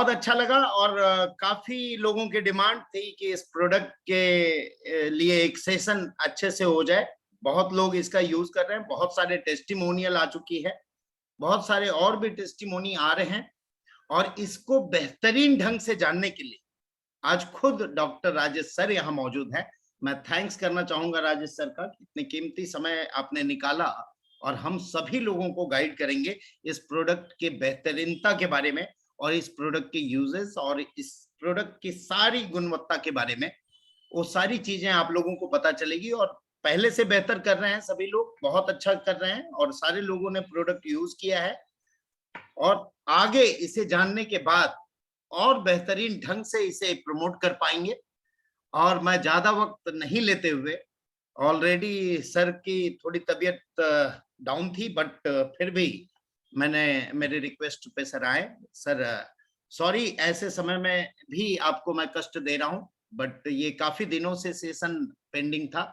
बहुत अच्छा लगा और काफी लोगों की डिमांड थी कि इस प्रोडक्ट के लिए एक सेशन अच्छे से हो जाए। बहुत लोग इसका यूज कर रहे हैं, बहुत सारे टेस्टिमोनियल आ चुकी है, बहुत सारे और भी टेस्टिमोनी आ रहे हैं। और इसको बेहतरीन ढंग से जानने के लिए आज खुद डॉक्टर राजेश सर यहाँ मौजूद हैं। मैं थैंक्स करना चाहूंगा राजेश सर का, इतने कीमती समय आपने निकाला और हम सभी लोगों को गाइड करेंगे इस प्रोडक्ट के बेहतरीनता के बारे में और इस प्रोडक्ट के यूजेस और इस प्रोडक्ट की सारी गुणवत्ता के बारे में। वो सारी चीजें आप लोगों को पता चलेगी और पहले से बेहतर कर रहे हैं, सभी लोग बहुत अच्छा कर रहे हैं और सारे लोगों ने प्रोडक्ट यूज किया है और आगे इसे जानने के बाद और बेहतरीन ढंग से इसे प्रमोट कर पाएंगे। और मैं ज्यादा वक्त नहीं लेते हुए, ऑलरेडी सर की थोड़ी तबीयत डाउन थी, बट फिर भी मैंने मेरे रिक्वेस्ट पे सर आए। सर सॉरी ऐसे समय में भी आपको मैं कष्ट दे रहा हूं, बट ये काफी दिनों से सेशन पेंडिंग था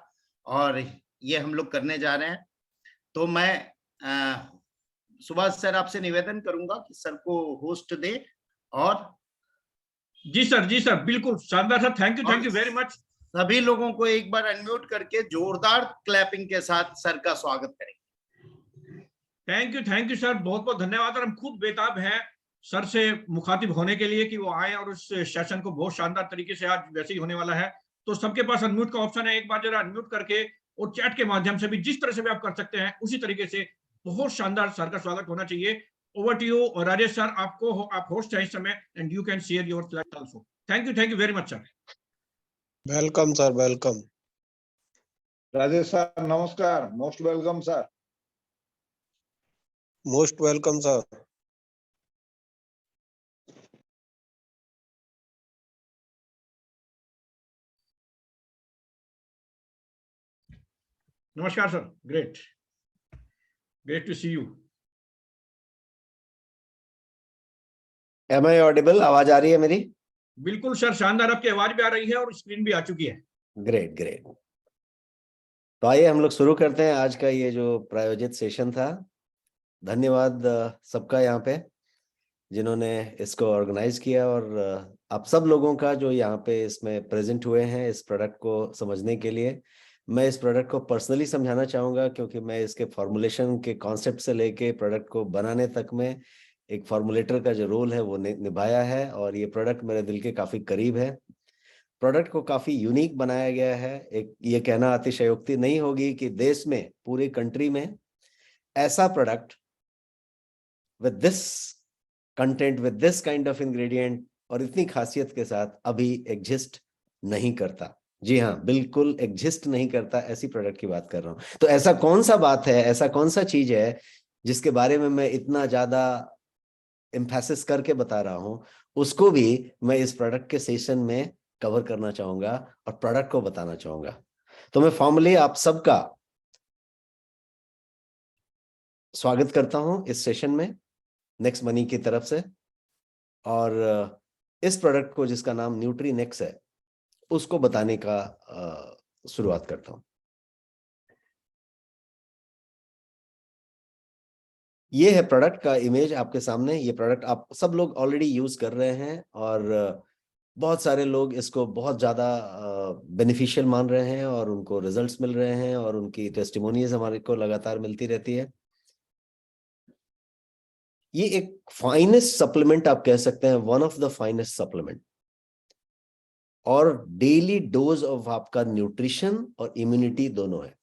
और ये हम लोग करने जा रहे हैं। तो मैं सुभाष सर आपसे निवेदन करूंगा कि सर को होस्ट दे। और जी सर बिल्कुल शानदार sir, thank you very much. सभी लोगों को एक बार अनम्यूट करके जोरदार क्लैपिंग के साथ सर का स्वागत करेंगे। थैंक यू सर, बहुत बहुत धन्यवाद। और हम खुद बेताब हैं सर से मुखातिब होने के लिए कि वो आए और उस सेशन को बहुत शानदार तरीके से, आज वैसे ही होने वाला है तो सबके पास अनम्यूट का ऑप्शन है, एक बार जरा अनम्यूट करके और चैट के माध्यम से भी जिस तरह से भी आप कर सकते हैं उसी तरीके से बहुत शानदार सर का स्वागत होना चाहिए। Over to you Rajesh sir, आप होस्ट हैं इस समय and you can share your slide also. Thank you very much sir. Welcome sir, welcome. Rajesh sir नमस्कार, most welcome sir. Most welcome sir. नमस्कार sir, great to see you. Am I audible? आवाज आ रही है मेरी? बिल्कुल सर, शानदार, आपकी आवाज भी आ रही है और स्क्रीन भी आ चुकी है। ग्रेट। तो आइए हम लोग शुरू करते हैं आज का ये जो प्रायोजित सेशन था। धन्यवाद सबका यहाँ पे जिन्होंने इसको ऑर्गेनाइज किया और आप सब लोगों का जो यहाँ पे इसमें प्रेजेंट हुए हैं इस प्रोडक्ट को समझने के लिए। मैं इस प्रोडक्ट को पर्सनली समझाना चाहूँगा क्योंकि मैं इसके फॉर्मुलेशन के कॉन्सेप्ट से लेके प्रोडक्ट को बनाने तक में एक फॉर्मुलेटर का जो रोल है वो निभाया है और ये प्रोडक्ट मेरे दिल के काफ़ी करीब है। प्रोडक्ट को काफ़ी यूनिक बनाया गया है। एक ये कहना अतिशयोक्ति नहीं होगी कि देश में, पूरे कंट्री में ऐसा product with this content, with this kind of ingredient और इतनी खासियत के साथ अभी एग्जिस्ट नहीं करता। जी हाँ, बिल्कुल एग्जिस्ट नहीं करता, ऐसी प्रोडक्ट की बात कर रहा हूँ। तो ऐसा कौन सा बात है, ऐसा कौन सा चीज है जिसके बारे में मैं इतना ज्यादा एम्फेसिस करके बता रहा हूँ, उसको भी मैं इस प्रोडक्ट के सेशन में कवर करना चाहूंगा और प्रोडक्ट को बताना चाहूंगा। तो मैं फॉर्मली आप सबका स्वागत करता हूं इस सेशन में नेक्स्ट मनी की तरफ से। और इस प्रोडक्ट को जिसका नाम न्यूट्रीनेक्स है उसको बताने का शुरुआत करता हूं। ये है प्रोडक्ट का इमेज आपके सामने। ये प्रोडक्ट आप सब लोग ऑलरेडी यूज कर रहे हैं और बहुत सारे लोग इसको बहुत ज़्यादा बेनिफिशियल मान रहे हैं और उनको रिजल्ट्स मिल रहे हैं और उनकी टेस्टिमोनीज हमारे को लगातार मिलती रहती है। ये एक फाइनेस्ट सप्लीमेंट आप कह सकते हैं, one of the finest supplement, और डेली डोज ऑफ आपका न्यूट्रिशन और इम्यूनिटी दोनों है।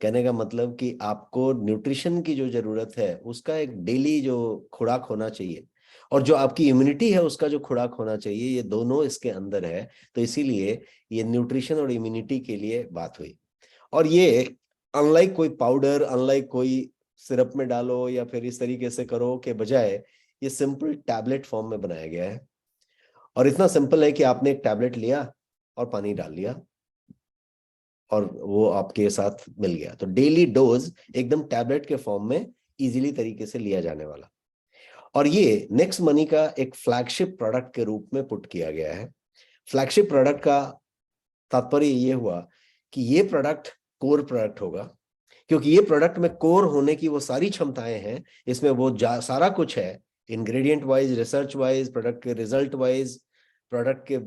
कहने का मतलब कि आपको न्यूट्रिशन की जो जरूरत है उसका एक डेली जो खुराक होना चाहिए और जो आपकी इम्यूनिटी है उसका जो खुराक होना चाहिए, ये दोनों इसके अंदर है। तो इसीलिए ये न्यूट्रिशन और इम्यूनिटी के लिए बात हुई। और ये अनलाइक कोई पाउडर, अनलाइक कोई सिरप में डालो या फिर इस तरीके से करो के बजाय ये सिंपल टैबलेट फॉर्म में बनाया गया है। और इतना सिंपल है कि आपने एक टैबलेट लिया और पानी डाल लिया और वो आपके साथ मिल गया। तो डेली डोज एकदम टैबलेट के फॉर्म में इजीली तरीके से लिया जाने वाला। और ये नेक्स्ट मनी का एक फ्लैगशिप प्रोडक्ट के रूप में पुट किया गया है। फ्लैगशिप प्रोडक्ट का तात्पर्य ये हुआ कि ये प्रोडक्ट कोर प्रोडक्ट होगा, क्योंकि ये प्रोडक्ट में कोर होने की वो सारी क्षमताएं हैं, इसमें वो सारा कुछ है, ingredient wise, research wise, product के रिजल्ट वाइज, प्रोडक्ट के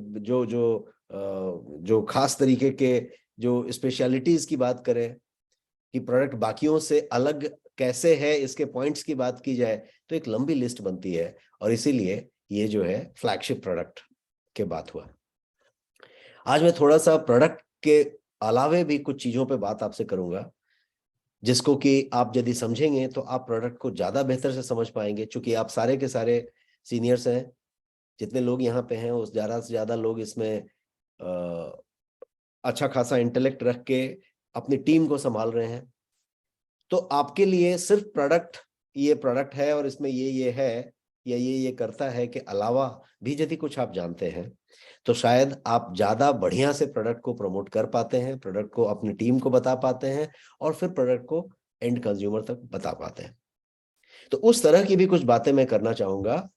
जो खास तरीके के जो स्पेशलिटीज की बात करें कि प्रोडक्ट बाकियों से अलग कैसे है, इसके पॉइंट्स की बात की जाए तो एक लंबी लिस्ट बनती है। और इसीलिए ये जो है फ्लैगशिप प्रोडक्ट के बात हुआ। आज मैं थोड़ा सा प्रोडक्ट के अलावे भी कुछ चीजों पे बात आपसे करूंगा, जिसको कि आप यदि समझेंगे तो आप प्रोडक्ट को ज्यादा बेहतर से समझ पाएंगे। चूंकि आप सारे के सारे सीनियर्स हैं, जितने लोग यहाँ पे हैं उस ज्यादा से ज्यादा लोग इसमें अच्छा खासा इंटेलेक्ट रख के अपनी टीम को संभाल रहे हैं। तो आपके लिए सिर्फ प्रोडक्ट, ये प्रोडक्ट है और इसमें ये है या ये करता है के अलावा भी यदि कुछ आप जानते हैं तो शायद आप ज्यादा बढ़िया से प्रोडक्ट को प्रमोट कर पाते हैं, प्रोडक्ट को अपनी टीम को बता पाते हैं और फिर प्रोडक्ट को एंड कंज्यूमर तक बता पाते हैं। तो उस तरह की भी कुछ बातें मैं करना चाहूंगा,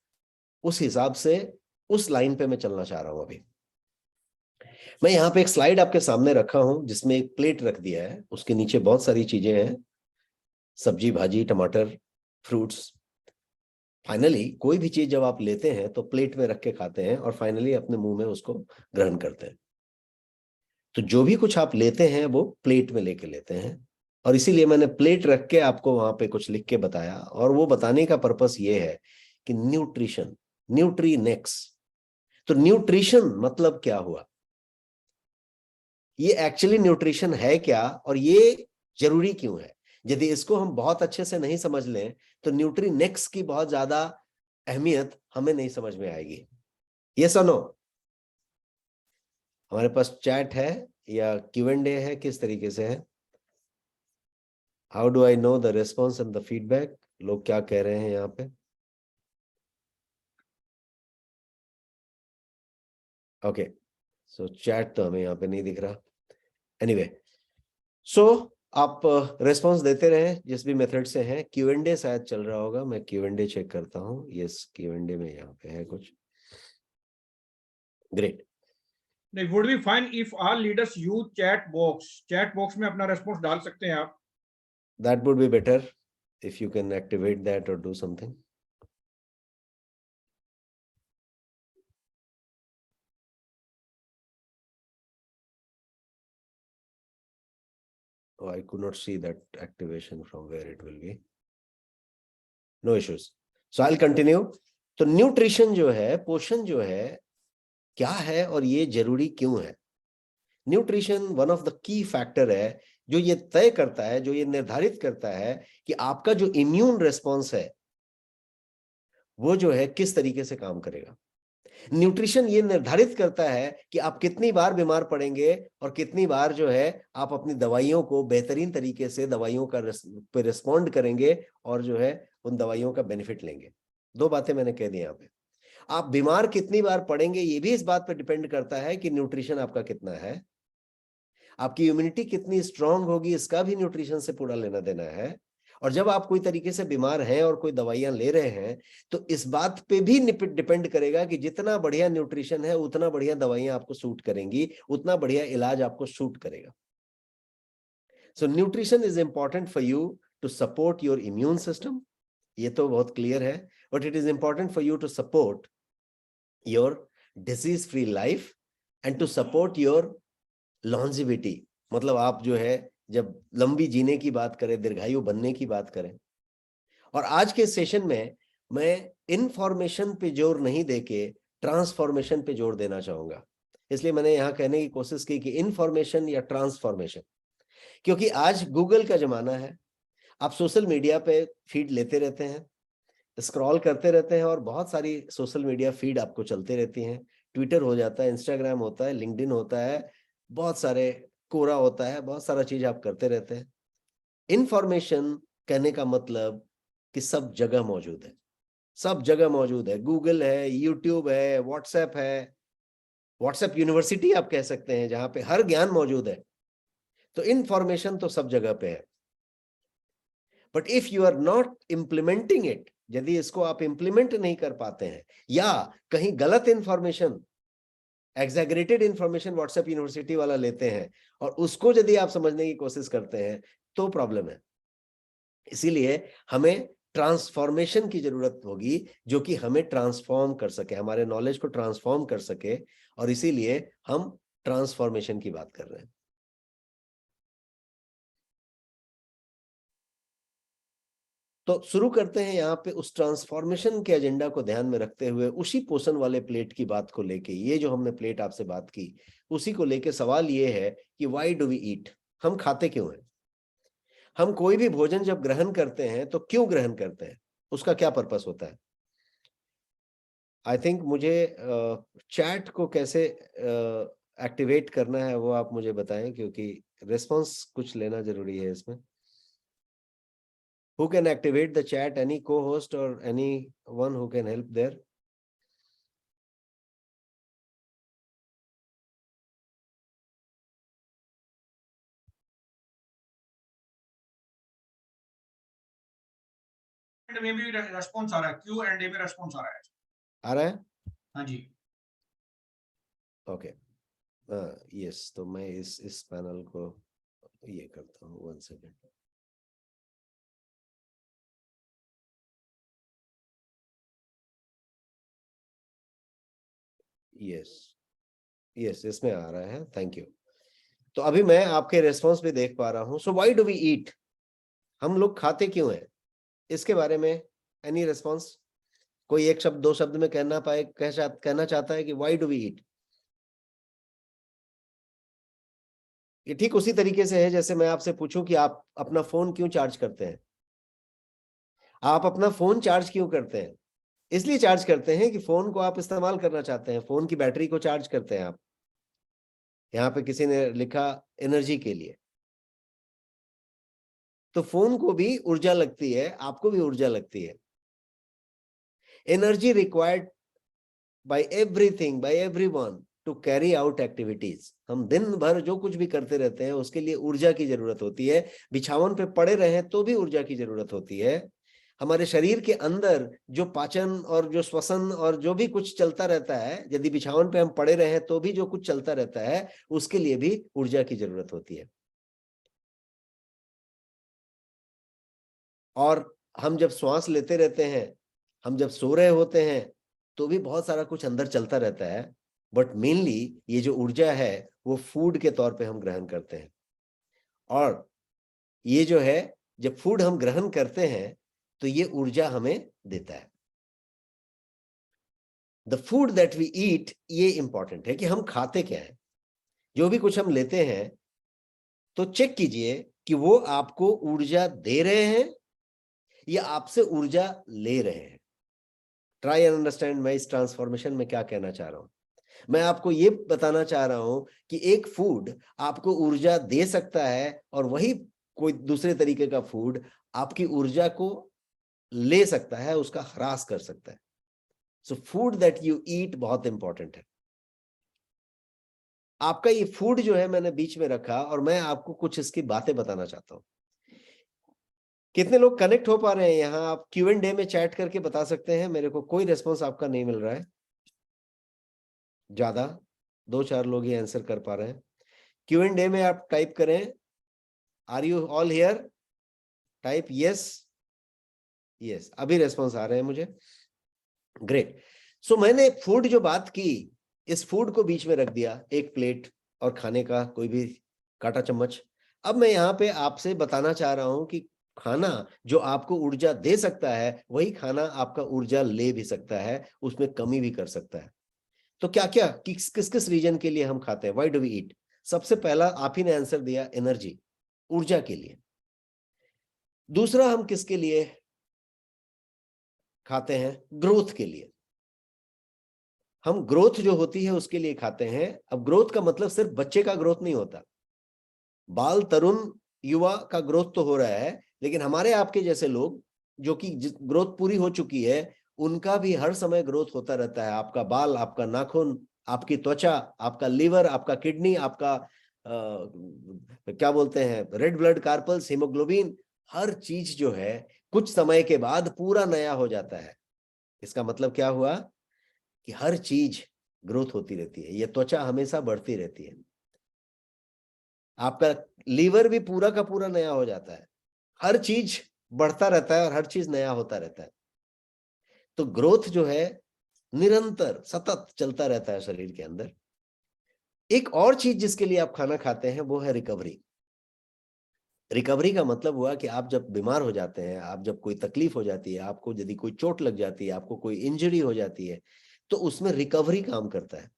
उस हिसाब से उस लाइन पे मैं चलना चाह रहा हूं। अभी मैं यहाँ पे एक स्लाइड आपके सामने रखा हूं जिसमें एक प्लेट रख दिया है, उसके नीचे बहुत सारी चीजें हैं, सब्जी भाजी टमाटर फ्रूट्स। फाइनली कोई भी चीज जब आप लेते हैं तो प्लेट में रख के खाते हैं और फाइनली अपने मुंह में उसको ग्रहण करते हैं। तो जो भी कुछ आप लेते हैं वो प्लेट में लेके लेते हैं, और इसीलिए मैंने प्लेट रख के आपको वहां पे कुछ लिख के बताया। और वो बताने का पर्पस ये है कि न्यूट्रिशन, न्यूट्रीनेक्स। तो न्यूट्रिशन मतलब क्या हुआ, ये एक्चुअली न्यूट्रिशन है क्या और ये जरूरी क्यों है। यदि इसको हम बहुत अच्छे से नहीं समझ लें तो न्यूट्रीनेक्स की बहुत ज्यादा अहमियत हमें नहीं समझ में आएगी। ये सुनो, हमारे पास चैट है या Q&A है, किस तरीके से है? How do I know the response and the feedback? लोग क्या कह रहे हैं यहाँ पे? ओके, सो चैट तो हमें यहाँ पे नहीं दिख रहा। एनीवे, सो आप रिस्पॉन्स देते रहे जिस भी मेथड से है। Q&A शायद चल रहा होगा, मैं Q&A चेक करता हूँ। यस, Q&A में यहाँ पे है कुछ। ग्रेट। नहीं, would be fine if all leaders use chat box. Chat box में अपना रेस्पॉन्स डाल सकते हैं आप। That would be better if you can activate that or do something. Oh, I could not see that activation from where it will be. No issues. So I'll continue. तो nutrition जो है, पोषण जो है, क्या है और ये जरूरी क्यों है? Nutrition one of the key factor है जो ये तय करता है, जो ये निर्धारित करता है कि आपका जो इम्यून रिस्पॉन्स है वो जो है किस तरीके से काम करेगा। न्यूट्रिशन ये निर्धारित करता है कि आप कितनी बार बीमार पड़ेंगे और कितनी बार जो है आप अपनी दवाइयों को बेहतरीन तरीके से दवाइयों का पे रिस्पॉन्ड करेंगे और जो है उन दवाइयों का बेनिफिट लेंगे। दो बातें मैंने कह दी यहाँ पे। आप बीमार कितनी बार पड़ेंगे ये भी इस बात पे डिपेंड करता है कि न्यूट्रिशन आपका कितना है। आपकी इम्यूनिटी कितनी स्ट्रांग होगी इसका भी न्यूट्रिशन से पूरा लेना देना है। और जब आप कोई तरीके से बीमार हैं और कोई दवाइयां ले रहे हैं तो इस बात पे भी डिपेंड करेगा कि जितना बढ़िया न्यूट्रिशन है उतना बढ़िया दवाइयां आपको सूट करेंगी, उतना बढ़िया इलाज आपको सूट करेगा। So nutrition is important for you to support your immune system, ये तो बहुत क्लियर है। But it is important for you to support your disease free life and to support your longevity. मतलब आप जो है जब लंबी जीने की बात करें, दीर्घायु बनने की बात करें। और आज के सेशन में मैं इंफॉर्मेशन पे जोर नहीं देके ट्रांसफॉर्मेशन पे जोर देना चाहूंगा। इसलिए मैंने यहां कहने की कोशिश की कि इंफॉर्मेशन या ट्रांसफॉर्मेशन, क्योंकि आज गूगल का जमाना है। आप सोशल मीडिया पे फीड लेते रहते हैं, स्क्रॉल करते रहते हैं और बहुत सारी सोशल मीडिया फीड आपको चलते रहती हैं। ट्विटर हो जाता है, इंस्टाग्राम होता है, लिंक्डइन होता है, बहुत सारे कोरा होता है, बहुत सारा चीज आप करते रहते हैं। इंफॉर्मेशन कहने का मतलब कि सब जगह मौजूद है, सब जगह मौजूद है। गूगल है, यूट्यूब है, व्हाट्सएप है, व्हाट्सएप यूनिवर्सिटी आप कह सकते हैं, जहां पे हर ज्ञान मौजूद है। तो इंफॉर्मेशन तो सब जगह पे है। But if you are not implementing it, यदि इसको आप इम्प्लीमेंट नहीं कर पाते हैं या कहीं गलत information, exaggerated information WhatsApp university वाला लेते हैं और उसको यदि आप समझने की कोशिश करते हैं तो प्रॉब्लम है। इसीलिए हमें ट्रांसफॉर्मेशन की जरूरत होगी, जो कि हमें ट्रांसफॉर्म कर सके, हमारे नॉलेज को ट्रांसफॉर्म कर सके, और इसीलिए हम ट्रांसफॉर्मेशन की बात कर रहे हैं। तो शुरू करते हैं यहाँ पे उस ट्रांसफॉर्मेशन के एजेंडा को ध्यान में रखते हुए, उसी पोषण वाले प्लेट की बात को लेके, ये जो हमने प्लेट आपसे बात की उसी को लेके सवाल ये है कि व्हाई डू वी ईट, हम खाते क्यों हैं? हम कोई भी भोजन जब ग्रहण करते हैं तो क्यों ग्रहण करते हैं, उसका क्या पर्पस होता है? आई थिंक मुझे चैट को कैसे एक्टिवेट करना है वो आप मुझे बताएं, क्योंकि रिस्पॉन्स कुछ लेना जरूरी है इसमें। Who can activate the chat? Any co-host or anyone who can help there? में भी रेस्पॉन्स आ रहा है, Q&A में रेस्पॉन्स आ रहा है। हाँ जी, ओके, यस, तो मैं इस पैनल को ये करता हूँ, 1 सेकेंड। यस, इसमें आ रहा है, थैंक यू। तो अभी मैं आपके रेस्पॉन्स भी देख पा रहा हूँ। So why do we eat, हम लोग खाते क्यों हैं, इसके बारे में एनी रेस्पॉन्स? कोई एक शब्द, 2 शब्द में कहना चाहता है कि व्हाई डू वी ईट? ये ठीक उसी तरीके से है जैसे मैं आपसे पूछूं कि आप अपना फोन क्यों चार्ज करते हैं। आप अपना फोन चार्ज क्यों करते हैं? इसलिए चार्ज करते हैं कि फोन को आप इस्तेमाल करना चाहते हैं, फोन की बैटरी को चार्ज करते हैं आप। यहाँ पे किसी ने लिखा एनर्जी के लिए। तो फोन को भी ऊर्जा लगती है, आपको भी ऊर्जा लगती है। Energy required by everything, by everyone to carry out activities. हम दिन भर जो कुछ भी करते रहते हैं उसके लिए ऊर्जा की जरूरत होती है। बिछावन पे पड़े रहें तो भी ऊर्जा की जरूरत होती है। हमारे शरीर के अंदर जो पाचन और जो श्वसन और जो भी कुछ चलता रहता है, यदि बिछावन पे हम पड़े रहें तो भी जो कुछ चलता रहता है उसके लिए भी ऊर्जा की जरूरत होती है। और हम जब श्वास लेते रहते हैं, हम जब सो रहे होते हैं तो भी बहुत सारा कुछ अंदर चलता रहता है। बट मेनली ये जो ऊर्जा है वो फूड के तौर पे हम ग्रहण करते हैं। और ये जो है, जब फूड हम ग्रहण करते हैं तो ये ऊर्जा हमें देता है। The food that we eat, ये इंपॉर्टेंट है कि हम खाते क्या है। जो भी कुछ हम लेते हैं तो चेक कीजिए कि वो आपको ऊर्जा दे रहे हैं या आपसे ऊर्जा ले रहे हैं। ट्राई एंड अंडरस्टैंड मैं इस ट्रांसफॉर्मेशन में क्या कहना चाह रहा हूं। मैं आपको ये बताना चाह रहा हूं कि एक फूड आपको ऊर्जा दे सकता है और वही कोई दूसरे तरीके का फूड आपकी ऊर्जा को ले सकता है, उसका ह्रास कर सकता है। So food that you eat बहुत इंपॉर्टेंट है। आपका ये फूड जो है मैंने बीच में रखा और मैं आपको कुछ इसकी बातें बताना चाहता हूं। कितने लोग कनेक्ट हो पा रहे हैं यहाँ? आप Q&A में चैट करके बता सकते हैं। मेरे को कोई रिस्पॉन्स आपका नहीं मिल रहा है ज्यादा, 2-4 लोग ही आंसर कर पा रहे हैं। Q&A में आप टाइप करें, are you all here, type yes, अभी रिस्पॉन्स आ रहे हैं मुझे। ग्रेट। सो मैंने फूड जो बात की, इस फूड को बीच में रख दिया, एक प्लेट और खाने का कोई भी कांटा चम्मच। अब मैं यहाँ पे आपसे बताना चाह रहा हूं कि खाना जो आपको ऊर्जा दे सकता है वही खाना आपका ऊर्जा ले भी सकता है, उसमें कमी भी कर सकता है। तो क्या क्या किस किस रीजन के लिए हम खाते हैं, व्हाई डू वी ईट? सबसे पहला आप ही ने आंसर दिया, एनर्जी, ऊर्जा के लिए। दूसरा हम किसके लिए खाते हैं? ग्रोथ के लिए। हम ग्रोथ जो होती है उसके लिए खाते हैं। अब ग्रोथ का मतलब सिर्फ बच्चे का ग्रोथ नहीं होता, बाल तरुण युवा का ग्रोथ तो हो रहा है, लेकिन हमारे आपके जैसे लोग जो कि ग्रोथ पूरी हो चुकी है उनका भी हर समय ग्रोथ होता रहता है। आपका बाल, आपका नाखून, आपकी त्वचा, आपका लीवर, आपका किडनी, आपका क्या बोलते हैं, रेड ब्लड कार्पल्स, हीमोग्लोबिन, हर चीज जो है कुछ समय के बाद पूरा नया हो जाता है। इसका मतलब क्या हुआ कि हर चीज ग्रोथ होती रहती है। ये त्वचा हमेशा बढ़ती रहती है। आपका लीवर भी पूरा का पूरा नया हो जाता है। हर चीज बढ़ता रहता है और हर चीज नया होता रहता है। तो ग्रोथ जो है निरंतर सतत चलता रहता है शरीर के अंदर। एक और चीज जिसके लिए आप खाना खाते हैं वो है रिकवरी। रिकवरी का मतलब हुआ कि आप जब बीमार हो जाते हैं, आप जब कोई तकलीफ हो जाती है, आपको यदि कोई चोट लग जाती है, आपको कोई इंजरी हो जाती है, तो उसमें रिकवरी काम करता है।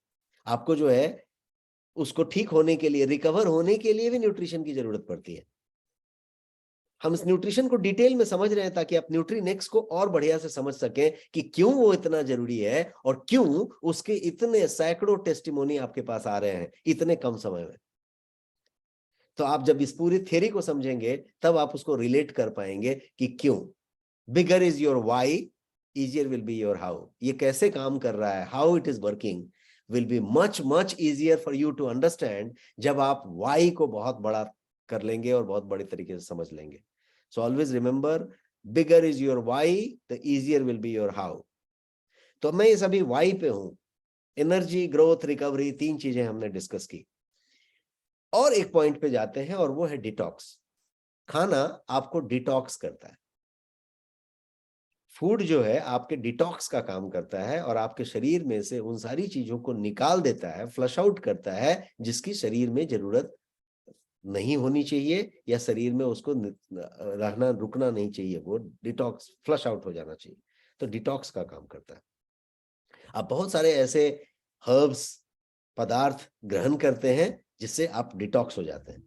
आपको जो है उसको ठीक होने के लिए, रिकवर होने के लिए भी न्यूट्रिशन की जरूरत पड़ती है। हम इस न्यूट्रिशन को डिटेल में समझ रहे हैं ताकि आप न्यूट्रीनेक्स को और बढ़िया से समझ सकें कि क्यों वो इतना जरूरी है और क्यों उसके इतने सैकड़ों टेस्टिमोनी आपके पास आ रहे हैं इतने कम समय में। तो आप जब इस पूरी थ्योरी को समझेंगे तब आप उसको रिलेट कर पाएंगे कि क्यों। Bigger is your why, easier will be your how. ये कैसे काम कर रहा है, how it is working will be much much easier for you to understand जब आप वाई को बहुत बड़ा कर लेंगे और बहुत बड़े तरीके से समझ लेंगे। So always remember, bigger is your why, the easier will be your how. तो मैं इस अभी वाई पे हूं। एनर्जी, ग्रोथ, रिकवरी, 3 चीजें हमने डिस्कस की। और एक पॉइंट पे जाते हैं और वो है डिटॉक्स। खाना आपको डिटॉक्स करता है। फूड जो है आपके डिटॉक्स का काम करता है और आपके शरीर में से उन सारी चीजों को निकाल देता है, फ्लश आउट करता है जिसकी शरीर में जरूरत नहीं होनी चाहिए या शरीर में उसको रहना रुकना नहीं चाहिए, वो डिटॉक्स फ्लश आउट हो जाना चाहिए। तो डिटॉक्स का काम करता है। आप बहुत सारे ऐसे हर्ब्स, पदार्थ ग्रहण करते हैं जिससे आप डिटॉक्स हो जाते हैं।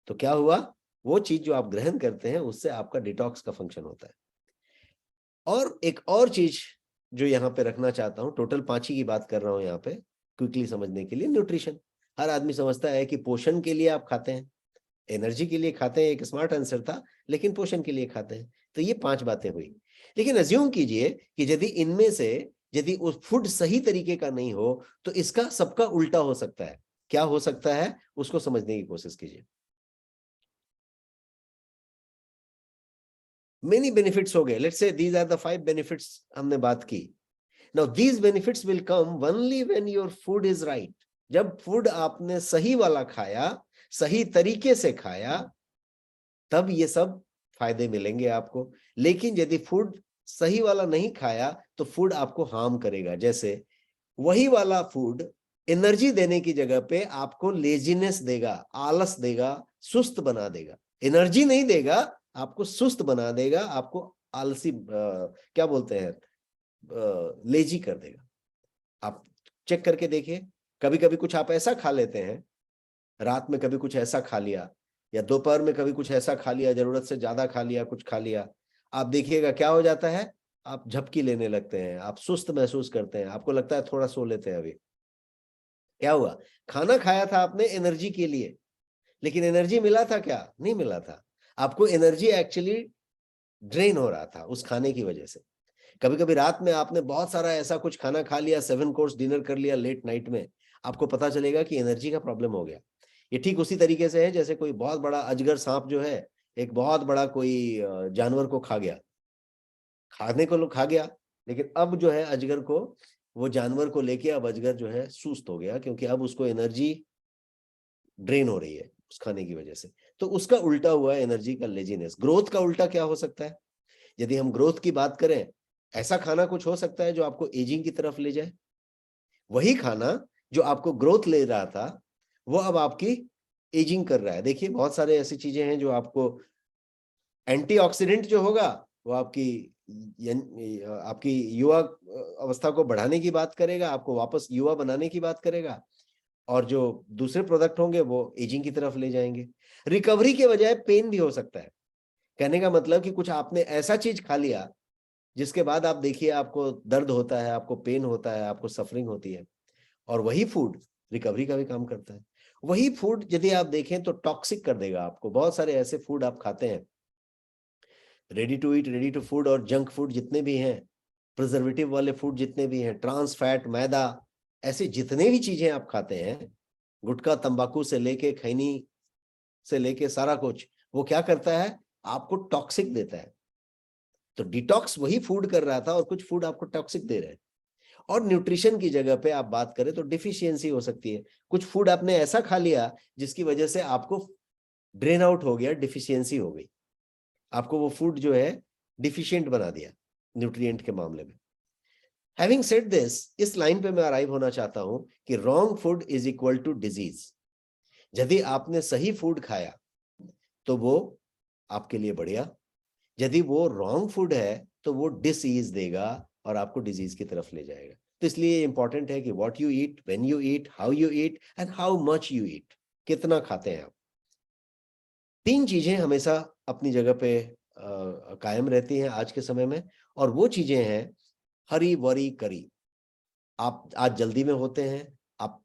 तो क्या हुआ, वो चीज जो आप ग्रहण करते हैं उससे आपका डिटॉक्स का फंक्शन होता है। और एक और चीज जो यहाँ पे रखना चाहता हूँ, टोटल 5 ही की बात कर रहा हूँ यहाँ पे क्विकली समझने के लिए। न्यूट्रिशन, हर आदमी समझता है कि पोषण के लिए आप खाते हैं, एनर्जी के लिए खाते हैं, एक स्मार्ट आंसर था, लेकिन पोषण के लिए खाते हैं। तो ये 5 बातें हुई। लेकिन अज्यूम कीजिए कि यदि इनमें से यदि उस फूड सही तरीके का नहीं हो तो इसका सबका उल्टा हो सकता है। क्या हो सकता है उसको समझने की कोशिश कीजिए। मेनी बेनिफिट्स हो गए, let's say these are the 5 benefits हमने बात की। Now these benefits will come only when your food is right. जब फूड आपने सही वाला खाया, सही तरीके से खाया, तब ये सब फायदे मिलेंगे आपको। लेकिन यदि फूड सही वाला नहीं खाया तो फूड आपको हार्म करेगा। जैसे वही वाला फूड एनर्जी देने की जगह पे आपको लेजीनेस देगा, आलस देगा, सुस्त बना देगा। एनर्जी नहीं देगा, आपको सुस्त बना देगा, आपको आलसी क्या बोलते हैं, लेजी कर देगा। आप चेक करके देखिए, कभी कभी कुछ आप ऐसा खा लेते हैं, रात में कभी कुछ ऐसा खा लिया या दोपहर में कभी कुछ ऐसा खा लिया, जरूरत से ज्यादा खा लिया, कुछ खा लिया, आप देखिएगा क्या हो जाता है, आप झपकी लेने लगते हैं, आप सुस्त महसूस करते हैं, आपको लगता है थोड़ा सो लेते हैं अभी। क्या हुआ, खाना खाया था आपने एनर्जी के लिए, लेकिन एनर्जी मिला था क्या, नहीं मिला था। आपको एनर्जी एक्चुअली ड्रेन हो रहा था उस खाने की वजह से। कभी कभी रात में आपने बहुत सारा ऐसा कुछ खाना खा लिया, 7 कोर्स डिनर कर लिया लेट नाइट में, आपको पता चलेगा कि एनर्जी का प्रॉब्लम हो गया। ये ठीक उसी तरीके से है जैसे कोई बहुत बड़ा अजगर सांप जो है, एक बहुत बड़ा कोई जानवर को खा गया, खाने को खा गया, लेकिन अब जो है अजगर को, वो जानवर को लेके अब अजगर जो है सुस्त हो गया, क्योंकि अब उसको एनर्जी ड्रेन हो रही है उस खाने की वजह से। तो उसका उल्टा हुआ एनर्जी का लेजीनेस। ग्रोथ का उल्टा क्या हो सकता है, यदि हम ग्रोथ की बात करें, ऐसा खाना कुछ हो सकता है जो आपको एजिंग की तरफ ले जाए। वही खाना जो आपको ग्रोथ ले रहा था वो अब आपकी एजिंग कर रहा है। देखिए बहुत सारे ऐसी चीजें हैं जो आपको, एंटीऑक्सीडेंट जो होगा वो आपकी युवा अवस्था को बढ़ाने की बात करेगा, आपको वापस युवा बनाने की बात करेगा, और जो दूसरे प्रोडक्ट होंगे वो एजिंग की तरफ ले जाएंगे। रिकवरी के बजाय पेन भी हो सकता है। कहने का मतलब कि कुछ आपने ऐसा चीज खा लिया जिसके बाद आप देखिए आपको दर्द होता है, आपको पेन होता है, आपको सफरिंग होती है, और वही फूड रिकवरी का भी काम करता है। वही फूड यदि आप देखें तो टॉक्सिक कर देगा आपको। बहुत सारे ऐसे फूड आप खाते हैं, ready to eat, ready to food और जंक फूड जितने भी हैं, प्रिजर्वेटिव वाले फूड जितने भी हैं, ट्रांस फैट, मैदा, ऐसे जितने भी चीजें आप खाते हैं, गुटखा, तंबाकू से लेके खैनी से लेके सारा कुछ, वो क्या करता है, आपको टॉक्सिक देता है। तो डिटॉक्स वही फूड कर रहा था और कुछ फूड आपको टॉक्सिक दे रहे हैं। और न्यूट्रिशन की जगह पे आप बात करें तो डिफिशियंसी हो सकती है। कुछ फूड आपने ऐसा खा लिया जिसकी वजह से आपको ड्रेन आउट हो गया, डिफिशियंसी हो गई, आपको वो फूड जो है डिफिशिएंट बना दिया न्यूट्रिएंट के मामले में। हैविंग सेड दिस, इस लाइन पे मैं अराइव होना चाहता हूं कि wrong food is equal to disease. यदि आपने सही फूड खाया तो वो आपके लिए बढ़िया, यदि वो रॉन्ग फूड है तो वो डिसीज देगा और आपको डिजीज की तरफ ले जाएगा। तो इसलिए इंपॉर्टेंट है कि what you eat, when you eat, how you eat and how much you eat, कितना खाते हैं आप। 3 चीजें हमेशा अपनी जगह पे कायम रहती हैं आज के समय में, और वो चीजें हैं हरी वरी करी। आप आज जल्दी में होते हैं, आप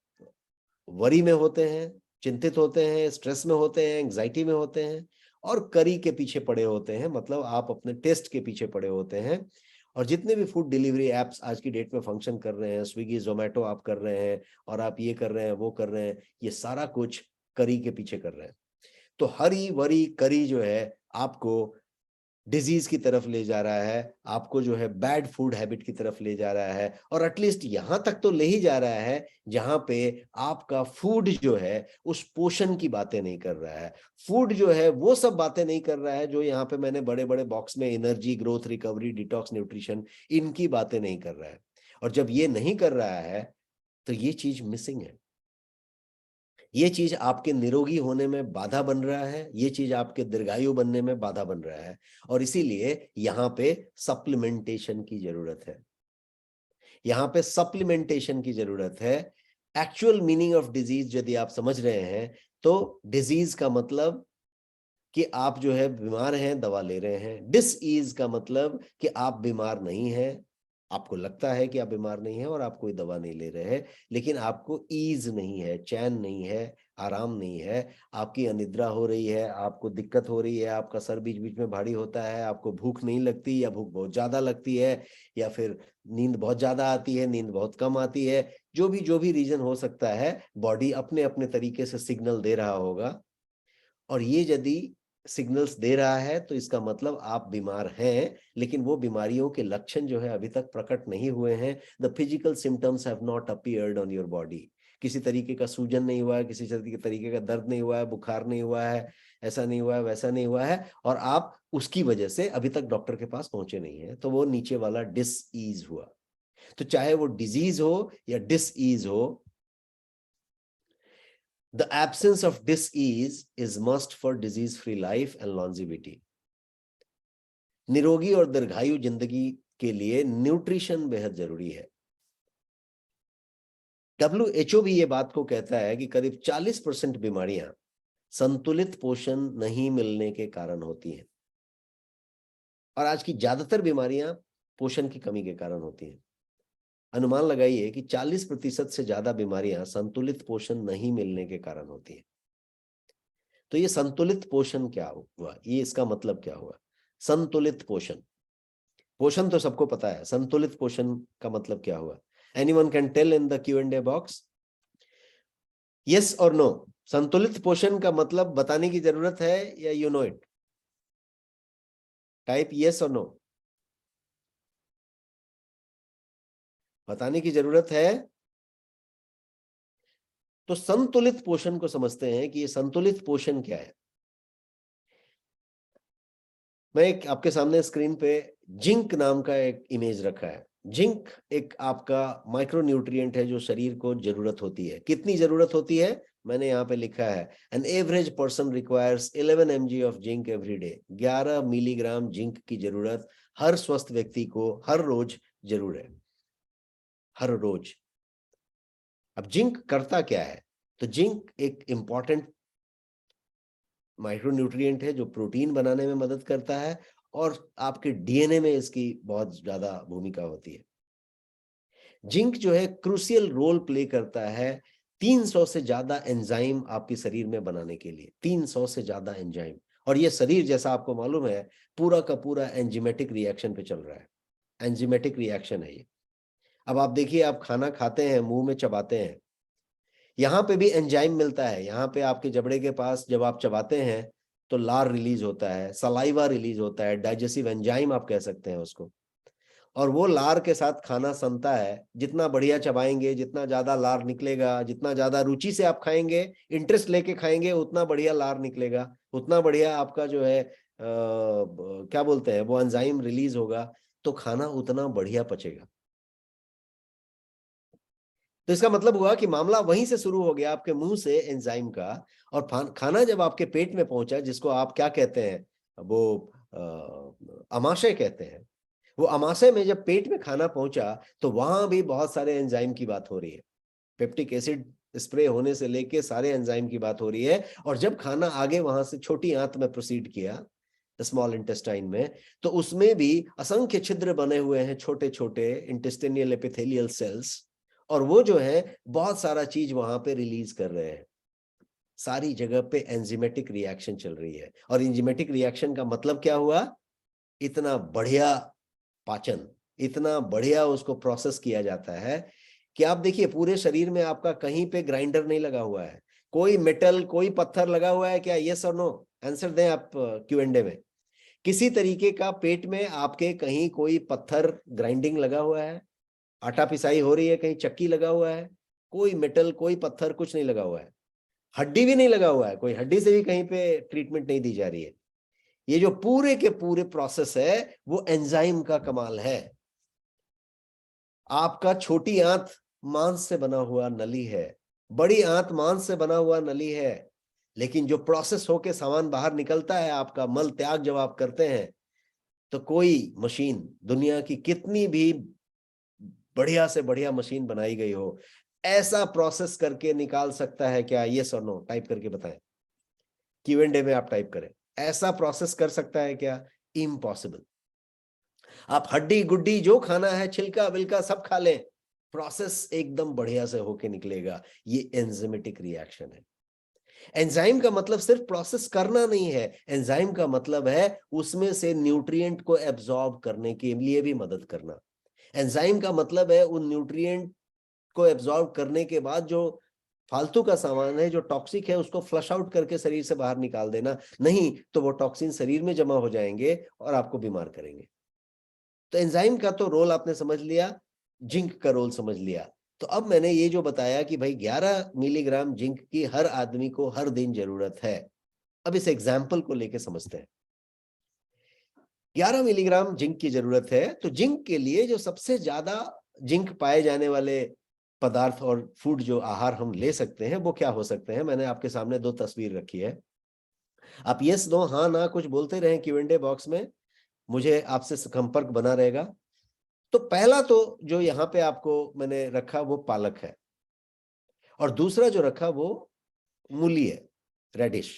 वरी में होते हैं, चिंतित होते हैं, स्ट्रेस में होते हैं, एंग्जाइटी में होते हैं, और करी के पीछे पड़े होते हैं, मतलब आप अपने टेस्ट के पीछे पड़े होते हैं। और जितने भी फूड डिलीवरी एप्स आज की डेट में फंक्शन कर रहे हैं, स्विगी जोमेटो आप कर रहे हैं, और आप ये कर रहे हैं वो कर रहे हैं, ये सारा कुछ करी के पीछे कर रहे हैं। तो हरी वरी करी जो है आपको डिजीज की तरफ ले जा रहा है, आपको जो है बैड फूड हैबिट की तरफ ले जा रहा है, और एटलीस्ट यहां तक तो ले ही जा रहा है जहां पे आपका फूड जो है उस पोषण की बातें नहीं कर रहा है। फूड जो है वो सब बातें नहीं कर रहा है जो यहाँ पे मैंने बड़े बड़े बॉक्स में energy, growth, recovery, detox, nutrition, इनकी बातें नहीं कर रहा है। और जब ये नहीं कर रहा है तो ये चीज मिसिंग है, ये चीज आपके निरोगी होने में बाधा बन रहा है, ये चीज आपके दीर्घायु बनने में बाधा बन रहा है, और इसीलिए यहाँ पे सप्लीमेंटेशन की जरूरत है। यहाँ पे सप्लीमेंटेशन की जरूरत है। एक्चुअल मीनिंग ऑफ डिजीज यदि आप समझ रहे हैं तो डिजीज का मतलब कि आप जो है बीमार हैं, दवा ले रहे हैं। डिसईज का मतलब कि आप बीमार नहीं हैं, आपको लगता है कि आप बीमार नहीं है और आप कोई दवा नहीं ले रहे हैं, लेकिन आपको ईज नहीं है, चैन नहीं है, आराम नहीं है, आपकी अनिद्रा हो रही है, आपको दिक्कत हो रही है, आपका सर बीच बीच में भारी होता है, आपको भूख नहीं लगती या भूख बहुत ज्यादा लगती है, या फिर नींद बहुत ज्यादा आती है, नींद बहुत कम आती है। जो भी रीजन हो सकता है, बॉडी अपने अपने तरीके से सिग्नल दे रहा होगा, और ये यदि सिग्नल्स दे रहा है तो इसका मतलब आप बीमार हैं, लेकिन वो बीमारियों के लक्षण जो है अभी तक प्रकट नहीं हुए हैं। The physical symptoms have not appeared on your body. किसी तरीके का सूजन नहीं हुआ है, किसी तरीके का दर्द नहीं हुआ है, बुखार नहीं हुआ है, ऐसा नहीं हुआ है, वैसा नहीं हुआ है, और आप उसकी वजह से अभी तक डॉक्टर के पास पहुंचे नहीं है, तो वो नीचे वाला डिसईज हुआ। तो चाहे वो डिजीज हो या डिसईज हो, the absence of disease is must for disease-free life and longevity. निरोगी और दीर्घायु जिंदगी के लिए न्यूट्रिशन बेहद जरूरी है। WHO भी ये बात को कहता है कि करीब 40% बीमारियां संतुलित पोषण नहीं मिलने के कारण होती हैं, और आज की ज्यादातर बीमारियां पोषण की कमी के कारण होती हैं। अनुमान लगाइए कि 40% से ज्यादा बीमारियां संतुलित पोषण नहीं मिलने के कारण होती हैं। तो ये संतुलित पोषण क्या हुआ, ये इसका मतलब क्या हुआ? संतुलित पोषण, पोषण तो सबको पता है, संतुलित पोषण का मतलब क्या हुआ? Anyone can tell in the Q&A box, yes और नो। संतुलित पोषण का मतलब बताने की जरूरत है या you know it? Type yes और नो। बताने की जरूरत है। तो संतुलित पोषण को समझते हैं कि ये संतुलित पोषण क्या है। मैं एक आपके सामने स्क्रीन पे जिंक नाम का एक इमेज रखा है। जिंक एक आपका माइक्रो न्यूट्रिएंट है जो शरीर को जरूरत होती है। कितनी जरूरत होती है? मैंने यहाँ पे लिखा है, an average person requires 11 mg of zinc every day. 11 milligram zinc की जरूरत हर स्वस्थ व्यक्ति को हर रोज जरूर है, हर रोज। अब जिंक करता क्या है? तो जिंक एक इंपॉर्टेंट माइक्रोन्यूट्रिएंट है जो प्रोटीन बनाने में मदद करता है, और आपके डीएनए में इसकी बहुत ज्यादा भूमिका होती है। जिंक जो है क्रूशियल रोल प्ले करता है 300 से ज्यादा एंजाइम आपके शरीर में बनाने के लिए, 300 से ज्यादा एंजाइम। और ये शरीर जैसा आपको मालूम है पूरा का पूरा एंजाइमेटिक रिएक्शन पे चल रहा है, एंजाइमेटिक रिएक्शन है ये। अब आप देखिए, आप खाना खाते हैं, मुंह में चबाते हैं, यहाँ पे भी एंजाइम मिलता है। यहाँ पे आपके जबड़े के पास जब आप चबाते हैं तो लार रिलीज होता है, सलाइवा रिलीज होता है, डाइजेस्टिव एंजाइम आप कह सकते हैं उसको, और वो लार के साथ खाना सनता है। जितना बढ़िया चबाएंगे, जितना ज्यादा लार निकलेगा, जितना ज्यादा रुचि से आप खाएंगे, इंटरेस्ट लेके खाएंगे, उतना बढ़िया लार निकलेगा, उतना बढ़िया आपका जो है क्या बोलते हैं, वो एंजाइम रिलीज होगा तो खाना उतना बढ़िया पचेगा। तो इसका मतलब हुआ कि मामला वहीं से शुरू हो गया, आपके मुंह से एंजाइम का, और खाना जब आपके पेट में पहुंचा, जिसको आप क्या कहते हैं, वो अमाशय कहते हैं, वो अमाशय में जब पेट में खाना पहुंचा तो वहां भी बहुत सारे एंजाइम की बात हो रही है। पेप्टिक एसिड स्प्रे होने से लेके सारे एंजाइम की बात हो रही है। और जब खाना आगे वहां से छोटी आंत में प्रोसीड किया, स्मॉल इंटेस्टाइन में, तो उसमें भी असंख्य छिद्र बने हुए हैं, छोटे छोटे इंटेस्टिनियल एपिथेलियल सेल्स, और वो जो है बहुत सारा चीज वहां पे रिलीज कर रहे हैं। सारी जगह पे एंजाइमेटिक रिएक्शन चल रही है। और एंजाइमेटिक रिएक्शन का मतलब क्या हुआ, इतना बढ़िया पाचन, इतना बढ़िया उसको प्रोसेस किया जाता है कि आप देखिए पूरे शरीर में आपका कहीं पे ग्राइंडर नहीं लगा हुआ है, कोई मेटल, कोई पत्थर लगा हुआ है क्या? यस और नो, आंसर दें आप Q&A में। किसी तरीके का पेट में आपके कहीं कोई पत्थर ग्राइंडिंग लगा हुआ है, आटा पिसाई हो रही है, कहीं चक्की लगा हुआ है? कोई मेटल, कोई पत्थर, कुछ नहीं लगा हुआ है। हड्डी भी नहीं लगा हुआ है, कोई हड्डी से भी कहीं पे ट्रीटमेंट नहीं दी जा रही है। ये जो पूरे के पूरे प्रोसेस है वो एंजाइम का कमाल है। आपका छोटी आंत मांस से बना हुआ नली है, बड़ी आंत मांस से बना हुआ नली है, लेकिन जो प्रोसेस होके सामान बाहर निकलता है, आपका मल त्याग जब आप करते हैं, तो कोई मशीन, दुनिया की कितनी भी बढ़िया से बढ़िया मशीन बनाई गई हो, ऐसा प्रोसेस करके निकाल सकता है क्या? यस और नो, टाइप करके बताएं। Q&A में आप टाइप करें, ऐसा प्रोसेस कर सकता है क्या? इम्पॉसिबल। आप हड्डी गुड्डी जो खाना है, छिलका बिलका सब खा लें, प्रोसेस एकदम बढ़िया से होके निकलेगा। ये एंजाइमेटिक रिएक्शन है। एंजाइम का मतलब सिर्फ प्रोसेस करना नहीं है, एंजाइम का मतलब है उसमें से न्यूट्रिएंट को एब्जॉर्ब करने के लिए भी मदद करना। एंजाइम का मतलब है उन न्यूट्रिएंट को एब्जॉर्ब करने के बाद जो फालतू का सामान है, जो टॉक्सिक है, उसको फ्लश आउट करके शरीर से बाहर निकाल देना। नहीं तो वो टॉक्सिन शरीर में जमा हो जाएंगे और आपको बीमार करेंगे। तो एंजाइम का तो रोल आपने समझ लिया, जिंक का रोल समझ लिया। तो अब मैंने ये जो बताया कि भाई 11 मिलीग्राम जिंक की हर आदमी को हर दिन जरूरत है। अब इस एग्जाम्पल को लेके समझते हैं। 11 मिलीग्राम जिंक की जरूरत है, तो जिंक के लिए जो सबसे ज्यादा जिंक पाए जाने वाले पदार्थ और फूड, जो आहार हम ले सकते हैं, वो क्या हो सकते हैं? मैंने आपके सामने 2 तस्वीर रखी है। आप यस नो हाँ ना कुछ बोलते रहें Q&A बॉक्स में, मुझे आपसे संपर्क बना रहेगा। तो पहला तो जो यहाँ पे आपको मैंने रखा वो पालक है, और दूसरा जो रखा वो मूली है, रेडिश।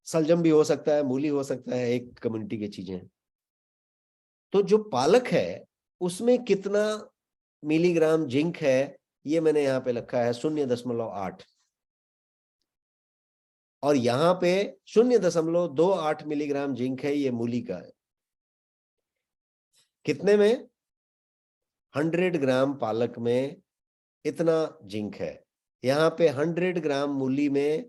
सलजम भी हो सकता है, मूली हो सकता है, एक कम्युनिटी की चीजें हैं। तो जो पालक है उसमें कितना मिलीग्राम जिंक है, ये मैंने यहाँ पे लिखा है 0.8, और यहाँ पे 0.28 मिलीग्राम जिंक है, ये मूली का है। कितने में? 100 ग्राम पालक में इतना जिंक है। यहाँ पे 100 ग्राम मूली में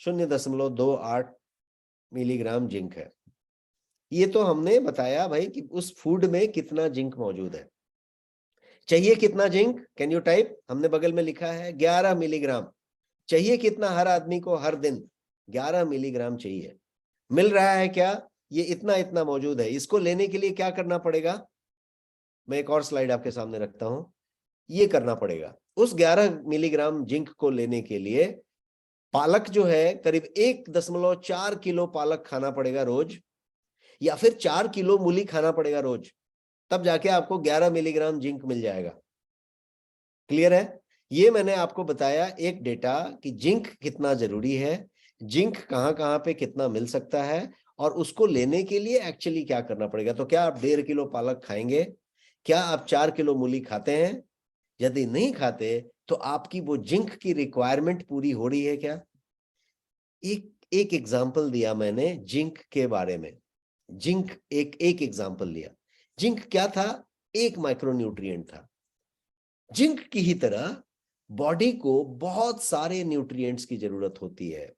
0.28 मिलीग्राम जिंक है। ये तो हमने बताया भाई कि उस फूड में कितना जिंक मौजूद है। चाहिए कितना जिंक? Can you type? हमने बगल में लिखा है 11 मिलीग्राम। चाहिए कितना हर आदमी को हर दिन? 11 मिलीग्राम चाहिए। मिल रहा है क्या? ये इतना इतना मौजूद है। इसको लेने के लिए क्या करना पड़ेगा? मैं एक और स्लाइड आपके सामने रखता हूं। ये करना पड़ेगा, उस 11 मिलीग्राम जिंक को लेने के लिए पालक जो है करीब 1.4 किलो पालक खाना पड़ेगा रोज, या फिर 4 किलो मूली खाना पड़ेगा रोज, तब जाके आपको 11 मिलीग्राम जिंक मिल जाएगा। क्लियर है? ये मैंने आपको बताया एक डेटा कि जिंक कितना जरूरी है, जिंक कहां पे कितना मिल सकता है, और उसको लेने के लिए एक्चुअली क्या करना पड़ेगा। तो क्या आप 1.5 किलो पालक खाएंगे? क्या आप 4 किलो मूली खाते हैं? यदि नहीं खाते तो आपकी वो जिंक की रिक्वायरमेंट पूरी हो रही है क्या? एक एग्जांपल दिया मैंने जिंक के बारे में। जिंक एक एग्जांपल लिया। जिंक क्या था? एक माइक्रोन्यूट्रिएंट था। जिंक की ही तरह बॉडी को बहुत सारे न्यूट्रिएंट्स की जरूरत होती है,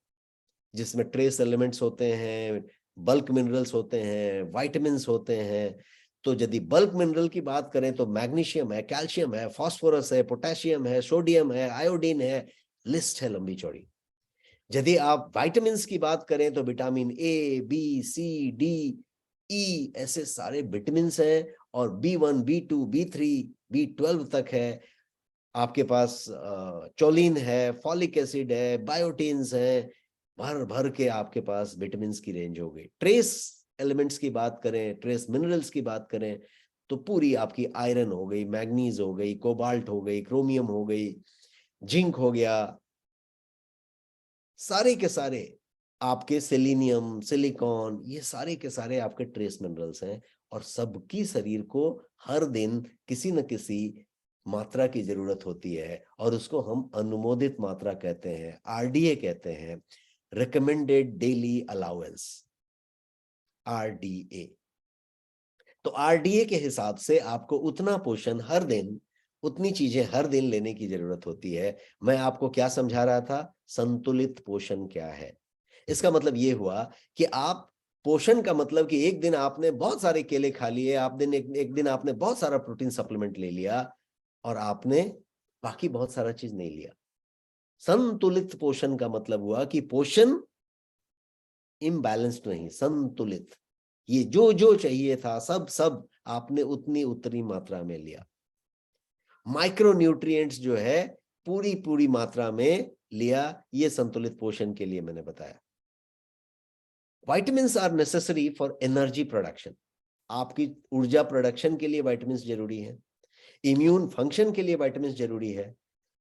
जिसमें ट्रेस एलिमेंट्स होते हैं, बल्क मिनरल्स होते हैं, विटामिन्स होते हैं। तो यदि बल्क मिनरल की बात करें तो मैग्नीशियम है, कैल्शियम है, फास्फोरस है, पोटेशियम है, सोडियम है, आयोडीन है, लिस्ट है लंबी चौड़ी। यदि आप विटामिन्स की बात करें तो vitamin A, B, C, D, E ऐसे सारे विटामिन्स हैं, और B1, B2, B3, B12 तक है। आपके पास चोलिन है, फॉलिक एसिड है, बायोटिन्स है, भर भर के आपके पास विटामिन्स की रेंज हो गई। ट्रेस एलिमेंट्स की बात करें, ट्रेस मिनरल्स की बात करें तो पूरी आपकी आयरन हो गई, मैग्नीज हो गई, कोबाल्ट हो गई, क्रोमियम हो गई, जिंक हो गया, सारे के सारे आपके सेलेनियम, सिलिकॉन, ये सारे के सारे आपके ट्रेस मिनरल्स हैं, और सबकी शरीर को हर दिन किसी न किसी मात्रा की जरूरत होती है, और उसको हम अनुमोदित मात्रा कहते हैं, RDA कहते हैं, रिकमेंडेड डेली अलाउंस, RDA। तो RDA के हिसाब से आपको उतना पोषण हर दिन, उतनी चीजें हर दिन लेने की जरूरत होती है। मैं आपको क्या समझा रहा था, संतुलित पोषण क्या है। इसका मतलब ये हुआ कि आप पोषण का मतलब कि एक दिन आपने बहुत सारे केले खा लिए, एक दिन आपने बहुत सारा प्रोटीन सप्लीमेंट ले लिया, और आपने बाकी बहुत सारा चीज नहीं लिया। संतुलित पोषण का मतलब हुआ कि पोषण इम्बैलेंस्ड नहीं, संतुलित। ये जो जो चाहिए था सब आपने उतनी मात्रा में लिया। माइक्रो न्यूट्रिएंट्स जो है पूरी मात्रा में लिया, ये संतुलित पोषण के लिए मैंने बताया। Vitamins are necessary for energy production, आपकी ऊर्जा प्रोडक्शन के लिए विटामिन्स जरूरी है, इम्यून फंक्शन के लिए विटामिन्स जरूरी है,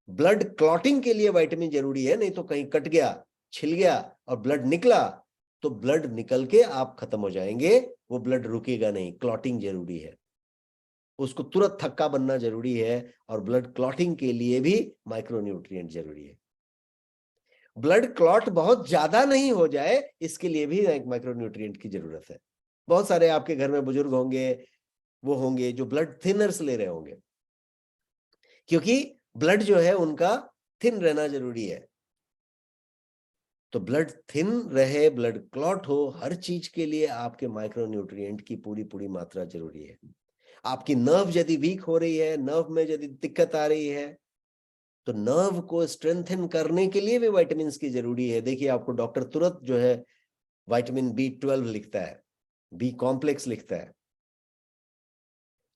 ब्लड क्लॉटिंग के लिए विटामिन जरूरी है, नहीं तो कहीं कट गया, छिल गया और ब्लड निकला तो ब्लड निकल के आप खत्म हो जाएंगे, वो ब्लड रुकेगा नहीं, क्लॉटिंग जरूरी है, उसको तुरंत थक्का बनना जरूरी है, और ब्लड क्लॉटिंग के लिए भी माइक्रोन्यूट्रिएंट जरूरी है। ब्लड क्लॉट बहुत ज्यादा नहीं हो जाए, इसके लिए भी एक माइक्रोन्यूट्रिएंट की जरूरत है। बहुत सारे आपके घर में बुजुर्ग होंगे, वो होंगे जो ब्लड थिनर्स ले रहे होंगे, क्योंकि ब्लड जो है उनका थिन रहना जरूरी है। तो ब्लड थिन रहे, ब्लड क्लॉट हो, हर चीज के लिए आपके माइक्रोन्यूट्रिएंट की पूरी मात्रा जरूरी है। आपकी नर्व यदि वीक हो रही है, नर्व में यदि दिक्कत आ रही है, तो नर्व को स्ट्रेंथन करने के लिए भी विटामिन की जरूरी है। देखिए आपको डॉक्टर तुरंत जो है विटामिन B12 लिखता है, B कॉम्प्लेक्स लिखता है।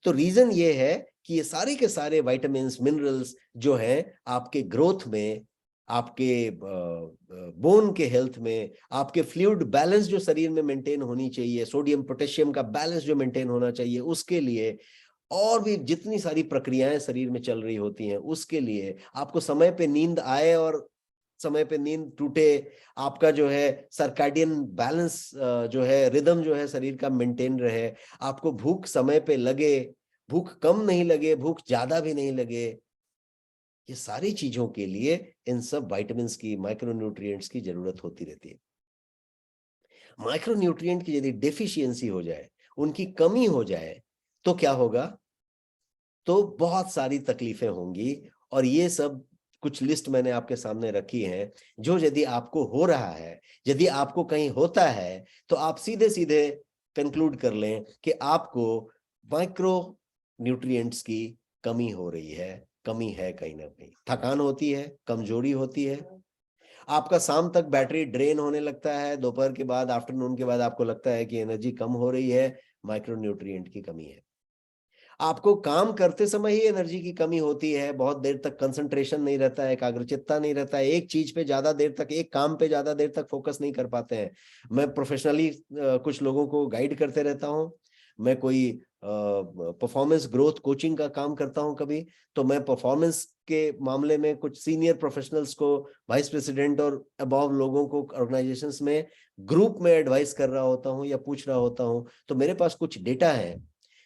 तो रीजन ये है कि ये सारे के सारे विटामिन्स, मिनरल्स जो है आपके ग्रोथ में, आपके बोन के हेल्थ में, आपके फ्लूइड बैलेंस जो शरीर में मेंटेन होनी चाहिए, सोडियम पोटेशियम का बैलेंस जो मेंटेन होना चाहिए, उसके लिए, और भी जितनी सारी प्रक्रियाएं शरीर में चल रही होती हैं, उसके लिए आपको समय पे नींद आए और समय पे नींद टूटे, आपका जो है सर्कैडियन बैलेंस जो है, रिदम जो है शरीर का मेंटेन रहे, आपको भूख समय पे लगे, भूख कम नहीं लगे, भूख ज्यादा भी नहीं लगे, ये सारी चीजों के लिए इन सब विटामिन्स की, माइक्रोन्यूट्रिएंट्स की जरूरत होती रहती है। माइक्रोन्यूट्रिएंट की यदि डेफिशिएंसी हो जाए, उनकी कमी हो जाए, तो क्या होगा, तो बहुत सारी तकलीफें होंगी। और ये सब कुछ लिस्ट मैंने आपके सामने रखी है, जो यदि आपको हो रहा है, यदि आपको कहीं होता है, तो आप सीधे सीधे कंक्लूड कर लें कि आपको माइक्रो न्यूट्रिएंट्स की कमी हो रही है, कमी है कहीं ना कहीं। थकान होती है, कमजोरी होती है, आपका शाम तक बैटरी ड्रेन होने लगता है, दोपहर के बाद, आफ्टरनून के बाद आपको लगता है कि एनर्जी कम हो रही है, माइक्रोन्यूट्रिएंट की कमी है। आपको काम करते समय ही एनर्जी की कमी होती है, बहुत देर तक कंसंट्रेशन नहीं रहता है, एकाग्रचित्ता नहीं रहता है, एक चीज पे ज्यादा देर तक, एक काम पे ज्यादा देर तक फोकस नहीं कर पाते हैं। मैं प्रोफेशनली कुछ लोगों को गाइड करते रहता हूँ, मैं कोई परफॉर्मेंस ग्रोथ कोचिंग का काम करता हूं कभी, तो मैं परफॉर्मेंस के मामले में कुछ सीनियर प्रोफेशनल्स को, वाइस प्रेसिडेंट और अबव लोगों को ऑर्गेनाइजेशंस में ग्रुप में एडवाइस कर रहा होता हूं या पूछ रहा होता हूं। तो मेरे पास कुछ डेटा है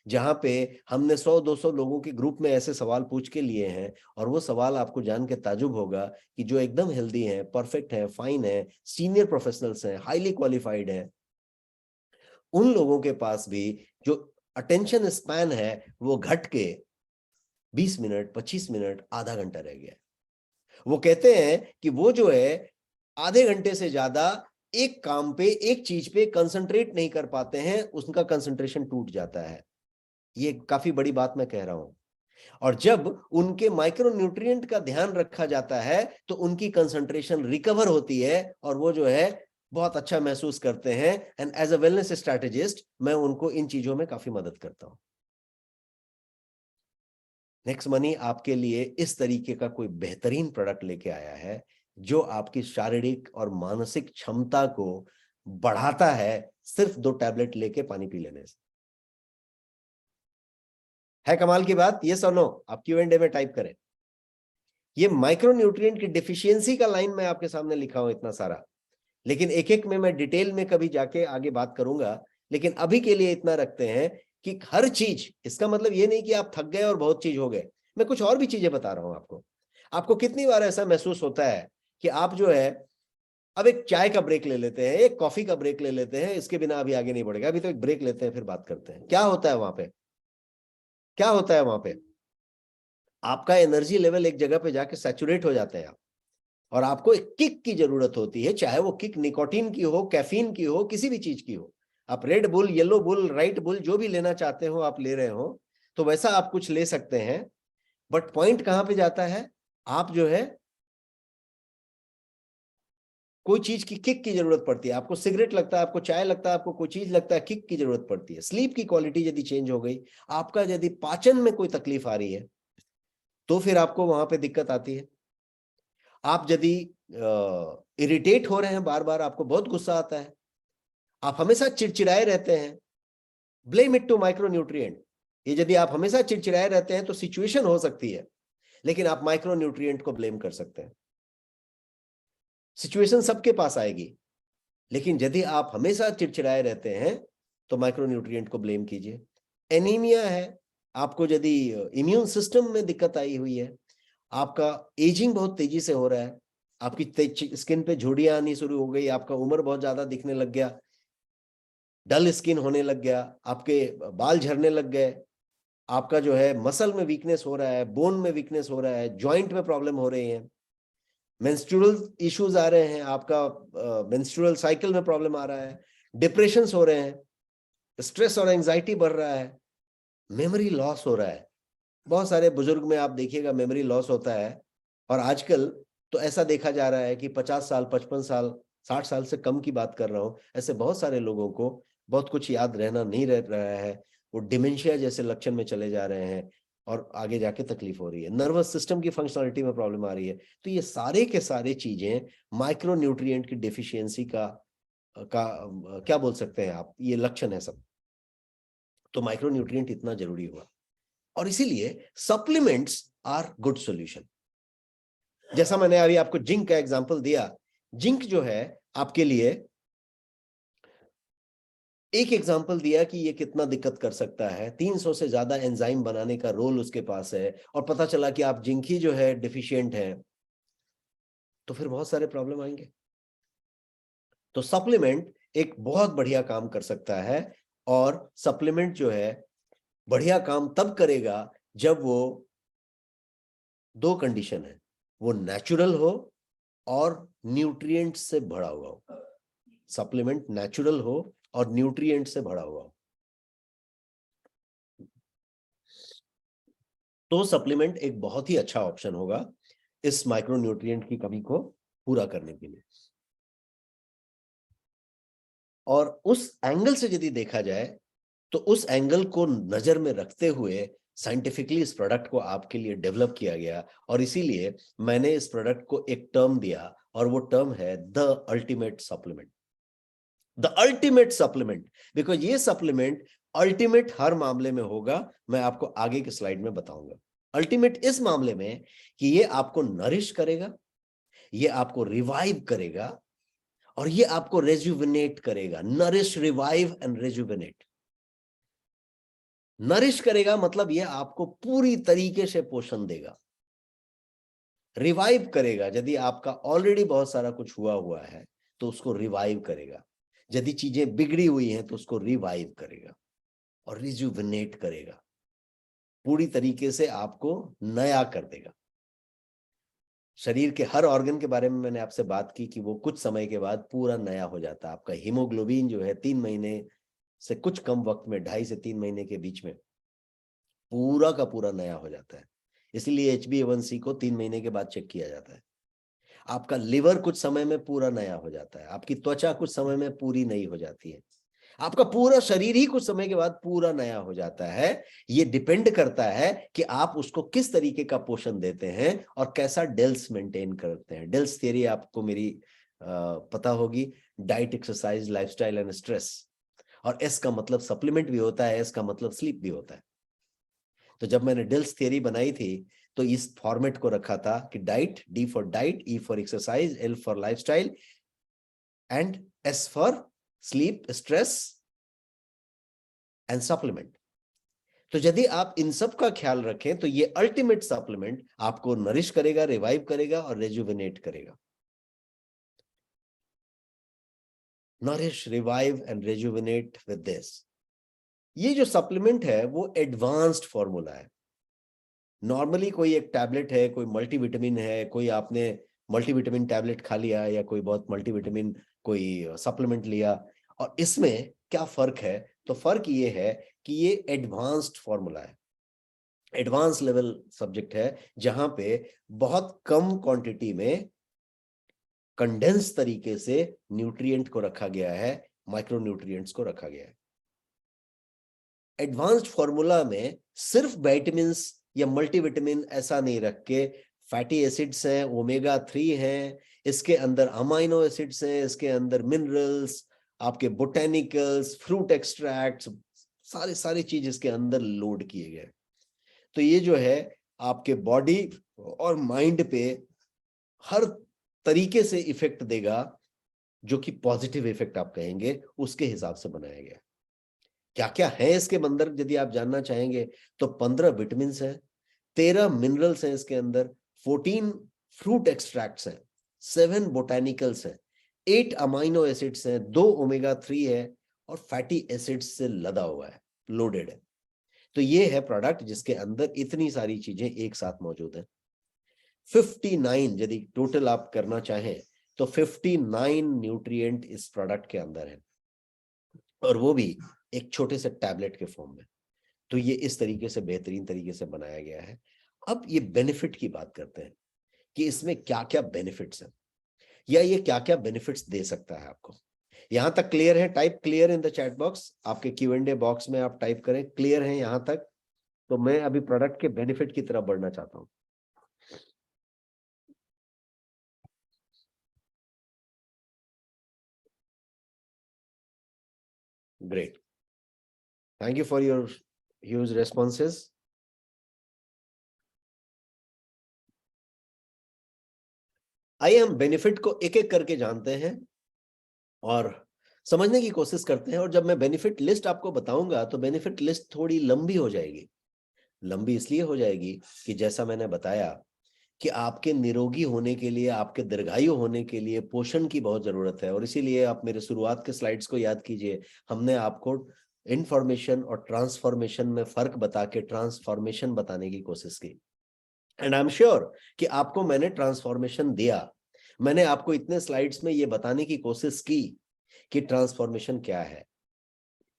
जहां पे हमने 100-200 लोगों के ग्रुप में ऐसे सवाल पूछ के लिए हैं, और वो सवाल आपको जान के ताजुब होगा कि जो एकदम हेल्दी हैं, परफेक्ट हैं, फाइन है, सीनियर प्रोफेशनल्स हैं, हाईली क्वालिफाइड हैं, उन लोगों के पास भी जो अटेंशन स्पैन है वो घट के 20 मिनट, 25 मिनट, आधा घंटा रह गया। वो कहते हैं कि वो जो है आधे घंटे से ज्यादा एक काम पे, एक चीज पे कंसंट्रेट नहीं कर पाते हैं, उनका कंसंट्रेशन टूट जाता है। ये काफी बड़ी बात मैं कह रहा हूं। और जब उनके माइक्रो न्यूट्रिएंट का ध्यान रखा जाता है तो उनकी कंसंट्रेशन रिकवर होती है और वो जो है बहुत अच्छा महसूस करते हैं। And as a wellness strategist मैं उनको इन चीजों में काफी मदद करता हूं। नेक्स्ट मनी आपके लिए इस तरीके का कोई बेहतरीन प्रोडक्ट लेके आया है जो आपकी शारीरिक और मानसिक क्षमता को बढ़ाता है सिर्फ 2 टैबलेट लेके पानी पी लेने से। है कमाल की बात? ये सुनो, आप Q&A में टाइप करें। ये माइक्रो न्यूट्रिएंट की डिफिशियंसी का लाइन मैं आपके सामने लिखा हूं इतना सारा, लेकिन एक एक में मैं डिटेल में कभी जाके आगे बात करूंगा। लेकिन अभी के लिए इतना रखते हैं कि हर चीज, इसका मतलब ये नहीं कि आप थक गए और बहुत चीज हो गए। मैं कुछ और भी चीजें बता रहा हूं आपको। आपको कितनी बार ऐसा महसूस होता है कि आप जो है अब एक चाय का ब्रेक ले लेते हैं, एक कॉफी का ब्रेक ले लेते हैं, इसके बिना अभी आगे नहीं बढ़ेगा, अभी तो एक ब्रेक लेते हैं फिर बात करते हैं। क्या होता है वहां पे? क्या होता है वहां पे? आपका एनर्जी लेवल एक जगह पे जाके सैचुरेट हो जाते हैं आप, और आपको एक किक की जरूरत होती है, चाहे वो किक निकोटीन की हो, कैफीन की हो, किसी भी चीज की हो। आप red bull, yellow bull, right bull जो भी लेना चाहते हो आप ले रहे हो, तो वैसा आप कुछ ले सकते हैं। बट पॉइंट कहां पे जाता है? आप जो है कोई चीज की किक की जरूरत पड़ती है, आपको सिगरेट लगता है, आपको चाय लगता है, आपको कोई चीज लगता है, किक की जरूरत पड़ती है। स्लीप की क्वालिटी यदि चेंज हो गई, आपका यदि पाचन में कोई तकलीफ आ रही है, तो फिर आपको वहां पे दिक्कत आती है। आप यदि इरिटेट हो रहे हैं, बार बार आपको बहुत गुस्सा आता है, आप हमेशा चिड़चिड़ाए रहते हैं, blame it to micro nutrient. ये यदि आप हमेशा चिड़चिड़ाए रहते हैं तो सिचुएशन हो सकती है, लेकिन आप माइक्रो न्यूट्रिएंट को ब्लेम कर सकते हैं। सिचुएशन सबके पास आएगी, लेकिन यदि आप हमेशा चिड़चिड़ाए रहते हैं तो माइक्रो न्यूट्रिएंट को ब्लेम कीजिए। एनीमिया है, आपको यदि इम्यून सिस्टम में दिक्कत आई हुई है, आपका एजिंग बहुत तेजी से हो रहा है, आपकी स्किन पे झुर्रियां आनी शुरू हो गई, आपका उम्र बहुत ज्यादा दिखने लग गया, डल स्किन होने लग गया, आपके बाल झड़ने लग गए, आपका जो है मसल में वीकनेस हो रहा है, बोन में वीकनेस हो रहा है, जॉइंट में प्रॉब्लम हो रही है, मेंस्ट्रुअल इश्यूज आ रहे हैं, आपका मेंस्ट्रुअल साइकिल में प्रॉब्लम आ रहा है, डिप्रेशंस हो रहे हैं, स्ट्रेस और एंजाइटी बढ़ रहा है, मेमोरी लॉस हो रहा है। बहुत सारे बुजुर्ग में आप देखिएगा मेमोरी लॉस होता है, और आजकल तो ऐसा देखा जा रहा है कि 50 साल, 55 साल, 60 साल से कम की बात कर रहा हूं, ऐसे बहुत सारे लोगों को बहुत कुछ याद रहना नहीं रह रहा है, वो डिमेंशिया जैसे लक्षण में चले जा रहे हैं और आगे जाके तकलीफ हो रही है, नर्वस सिस्टम की फंक्शनलिटी में प्रॉब्लम आ रही है। तो ये सारे के सारे चीजें माइक्रो न्यूट्रिएंट की डेफिशिएंसी का क्या बोल सकते हैं आप, ये लक्षण है सब। तो माइक्रो न्यूट्रिएंट इतना जरूरी हुआ, और इसीलिए सप्लीमेंट्स आर गुड सॉल्यूशन। जैसा मैंने अभी आपको जिंक का एग्जांपल दिया, जिंक जो है आपके लिए एक एग्जांपल दिया कि ये कितना दिक्कत कर सकता है। 300 से ज्यादा एंजाइम बनाने का रोल उसके पास है, और पता चला कि आप जिंक ही जो है डिफिशिएंट है, तो फिर बहुत सारे प्रॉब्लम आएंगे। तो सप्लीमेंट एक बहुत बढ़िया काम कर सकता है, और सप्लीमेंट जो है बढ़िया काम तब करेगा जब वो 2 कंडीशन है, वो नेचुरल हो और न्यूट्रिएंट से भरा हुआ हो। सप्लीमेंट नेचुरल हो और न्यूट्रिएंट से भरा हुआ हो, तो सप्लीमेंट एक बहुत ही अच्छा ऑप्शन होगा इस माइक्रो न्यूट्रिएंट की कमी को पूरा करने के लिए। और उस एंगल से यदि देखा जाए तो उस एंगल को नजर में रखते हुए साइंटिफिकली इस प्रोडक्ट को आपके लिए डेवलप किया गया, और इसीलिए मैंने इस प्रोडक्ट को एक टर्म दिया, और वो टर्म है the ultimate supplement. The ultimate supplement, because ये सप्लीमेंट अल्टीमेट हर मामले में होगा, मैं आपको आगे के स्लाइड में बताऊंगा। अल्टीमेट इस मामले में कि ये आपको नरिश करेगा, ये आपको रिवाइव करेगा, और ये आपको रेजुविनेट करेगा। Nourish, revive and rejuvenate. Nourish करेगा मतलब ये आपको पूरी तरीके से पोषण देगा। रिवाइव करेगा, यदि आपका ऑलरेडी बहुत सारा कुछ हुआ है तो उसको रिवाइव करेगा, यदि चीजें बिगड़ी हुई हैं तो उसको रिवाइव करेगा, और रिजुविनेट करेगा, पूरी तरीके से आपको नया कर देगा। शरीर के हर ऑर्गन के बारे में मैंने आपसे बात की कि वो कुछ समय के बाद पूरा नया हो जाता है। आपका हीमोग्लोबिन जो है 3 महीने से कुछ कम वक्त में, 2.5 से 3 महीने के बीच में पूरा का पूरा नया हो जाता है। इसीलिए HbA1c को 3 महीने के बाद चेक किया जाता है। आपका लिवर कुछ समय में पूरा नया हो जाता है, आपकी त्वचा कुछ समय में पूरी नई हो जाती है, आपका पूरा शरीर ही कुछ समय के बाद पूरा नया हो जाता है। ये डिपेंड करता है कि आप उसको किस तरीके का पोषण देते हैं और कैसा डेल्स मेंटेन करते हैं। डेल्स थियरी आपको मेरी पता होगी, diet, exercise, lifestyle and stress. और एस का मतलब सप्लीमेंट भी होता है, एस का मतलब स्लीप भी होता है। तो जब मैंने डेल्स थियरी बनाई थी तो इस फॉर्मेट को रखा था कि diet, D for diet, E for exercise, L for lifestyle and S for sleep, stress and supplement. तो यदि आप इन सब का ख्याल रखें तो ये अल्टीमेट सप्लीमेंट आपको नरिश करेगा, रिवाइव करेगा और रेजुविनेट करेगा। Nourish, revive and rejuvenate with this. ये जो सप्लीमेंट है वो एडवांस्ड फॉर्मूला है। नॉर्मली कोई एक टैबलेट है, कोई मल्टीविटामिन है, कोई आपने मल्टीविटामिन टैबलेट खा लिया या कोई बहुत मल्टीविटामिन कोई सप्लीमेंट लिया, और इसमें क्या फर्क है? तो फर्क ये है कि ये एडवांस्ड फॉर्मूला है, एडवांस लेवल सब्जेक्ट है, जहां पे बहुत कम क्वांटिटी में कंडेंस तरीके से न्यूट्रिएंट को रखा गया है, माइक्रो न्यूट्रिएंट्स को रखा गया है। एडवांस्ड फॉर्मूला में सिर्फ विटामिन्स या मल्टीविटामिन ऐसा नहीं रख के फैटी एसिड्स हैं, ओमेगा 3 हैं, इसके अंदर अमाइनो एसिड्स हैं, इसके अंदर मिनरल्स, आपके बोटेनिकल्स, फ्रूट एक्सट्रैक्ट्स, सारी चीज इसके अंदर लोड किए गए। तो ये जो है आपके बॉडी और माइंड पे हर तरीके से इफेक्ट देगा, जो कि पॉजिटिव इफेक्ट आप कहेंगे, उसके हिसाब से बनाया गया। क्या क्या है इसके अंदर यदि आप जानना चाहेंगे तो 15 विटामिन है, 13 मिनरल्स हैं इसके अंदर, 14 फ्रूट एक्सट्रैक्ट्स हैं, 7 बोटेनिकल्स हैं, 8 अमाइनो एसिड्स हैं, 2 ओमेगा 3 है और फैटी एसिड्स से लदा हुआ है, लोडेड है। तो ये है प्रोडक्ट जिसके अंदर इतनी सारी चीजें एक साथ मौजूद है। 59 यदि टोटल आप करना चाहें तो 59 न्यूट्रिएंट इस प्रोडक्ट के अंदर है, और वो भी एक छोटे से टैबलेट के फॉर्म में। तो ये इस तरीके से बेहतरीन तरीके से बनाया गया है। अब ये बेनिफिट की बात करते हैं कि इसमें क्या क्या बेनिफिट्स हैं, या ये क्या क्या बेनिफिट्स दे सकता है आपको। यहां तक क्लियर है? Type clear in the chat box, आपके Q&A बॉक्स में आप टाइप करें क्लियर है यहां तक। तो मैं अभी प्रोडक्ट के बेनिफिट की तरफ बढ़ना चाहता हूं। Great, thank you for your huge responses. आइए हम बेनिफिट को एक एक करके जानते हैं और समझने की कोशिश करते हैं। और जब मैं बेनिफिट लिस्ट आपको बताऊंगा तो बेनिफिट लिस्ट थोड़ी लंबी हो जाएगी। लंबी इसलिए हो जाएगी कि जैसा मैंने बताया कि आपके निरोगी होने के लिए, आपके दीर्घायु होने के लिए पोषण की बहुत जरूरत है। और इसीलिए आप मेरे शुरुआत के स्लाइड्स को याद कीजिए, हमने आपको इंफॉर्मेशन और ट्रांसफॉर्मेशन में फर्क बता के ट्रांसफॉर्मेशन बताने की कोशिश की। एंड आई एम श्योर कि आपको मैंने ट्रांसफॉर्मेशन दिया। मैंने आपको इतने स्लाइड्स में ये बताने की कोशिश की कि ट्रांसफॉर्मेशन क्या है।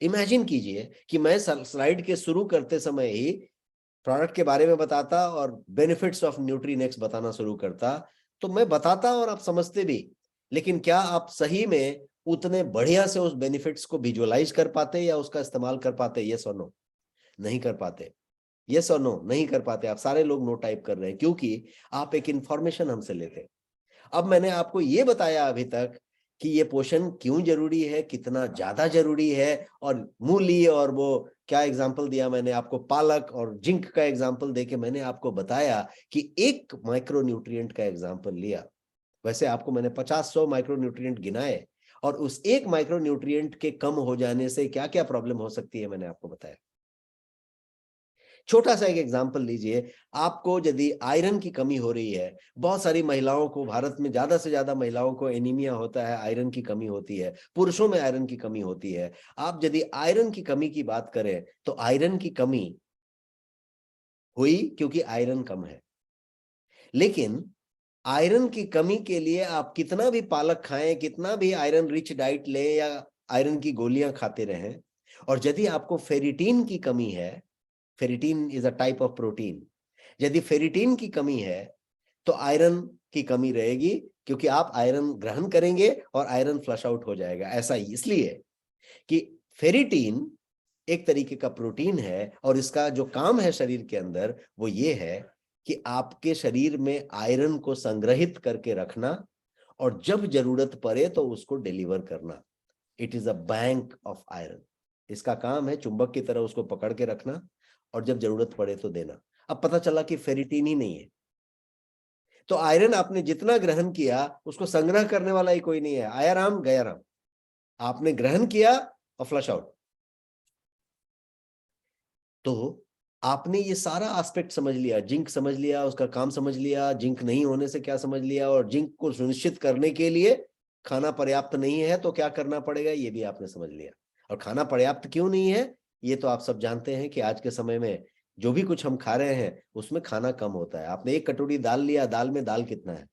इमेजिन कीजिए कि मैं स्लाइड के शुरू करते समय ही प्रोडक्ट के बारे में बताता और बेनिफिट्स ऑफ न्यूट्रीनेक्स बताना शुरू करता, तो मैं बताता और आप समझते भी, लेकिन क्या आप सही में उतने बढ़िया से उस बेनिफिट्स को विजुअलाइज कर पाते या उसका इस्तेमाल कर पाते? यस और नो? नहीं कर पाते। यस और नो? नहीं कर पाते। आप सारे लोग नो टाइप कर रहे हैं क्योंकि आप एक इंफॉर्मेशन हमसे लेते। अब मैंने आपको ये बताया अभी तक कि ये पोषण क्यों जरूरी है, कितना ज्यादा जरूरी है, और मूली और वो क्या एग्जांपल दिया मैंने आपको, पालक और जिंक का एग्जांपल देके मैंने आपको बताया कि एक माइक्रो न्यूट्रिएंट का एग्जांपल लिया। वैसे आपको मैंने 50-100 माइक्रो न्यूट्रिएंट गिनाए, और उस एक माइक्रो न्यूट्रिएंट के कम हो जाने से क्या क्या प्रॉब्लम हो सकती है मैंने आपको बताया। छोटा सा एक एग्जांपल लीजिए, आपको यदि आयरन की कमी हो रही है, बहुत सारी महिलाओं को, भारत में ज्यादा से ज्यादा महिलाओं को एनीमिया होता है, आयरन की कमी होती है, पुरुषों में आयरन की कमी होती है। आप यदि आयरन की कमी की बात करें तो आयरन की कमी हुई क्योंकि आयरन कम है, लेकिन आयरन की कमी के लिए आप कितना भी पालक खाएं, कितना भी आयरन रिच डाइट लें या आयरन की गोलियां खाते रहें, और यदि आपको फेरिटीन की कमी है ferritin is a type of protein. यदि फेरिटीन की कमी है तो आयरन की कमी रहेगी, क्योंकि आप आयरन ग्रहण करेंगे और आयरन फ्लश आउट हो जाएगा। ऐसा ही इसलिए कि फेरिटीन एक तरीके का प्रोटीन है और इसका जो काम है शरीर के अंदर वो ये है कि आपके शरीर में आयरन को संग्रहित करके रखना और जब जरूरत पड़े तो उसको डिलीवर करना। It is a bank of iron. इसका काम है चुंबक की तरह उसको पकड़ के रखना और जब जरूरत पड़े तो देना। अब पता चला कि फेरिटीन ही नहीं है, तो आयरन आपने जितना ग्रहण किया उसको संग्रह करने वाला ही कोई नहीं है। आया राम गया राम, आपने ग्रहण किया और फ्लश आउट। तो आपने ये सारा एस्पेक्ट समझ लिया, जिंक समझ लिया, उसका काम समझ लिया, जिंक नहीं होने से क्या समझ लिया, और जिंक को सुनिश्चित करने के लिए खाना पर्याप्त नहीं है तो क्या करना पड़ेगा ये भी आपने समझ लिया। और खाना पर्याप्त क्यों नहीं है ये तो आप सब जानते हैं कि आज के समय में जो भी कुछ हम खा रहे हैं उसमें खाना कम होता है। आपने एक कटोरी दाल लिया, दाल में दाल कितना है?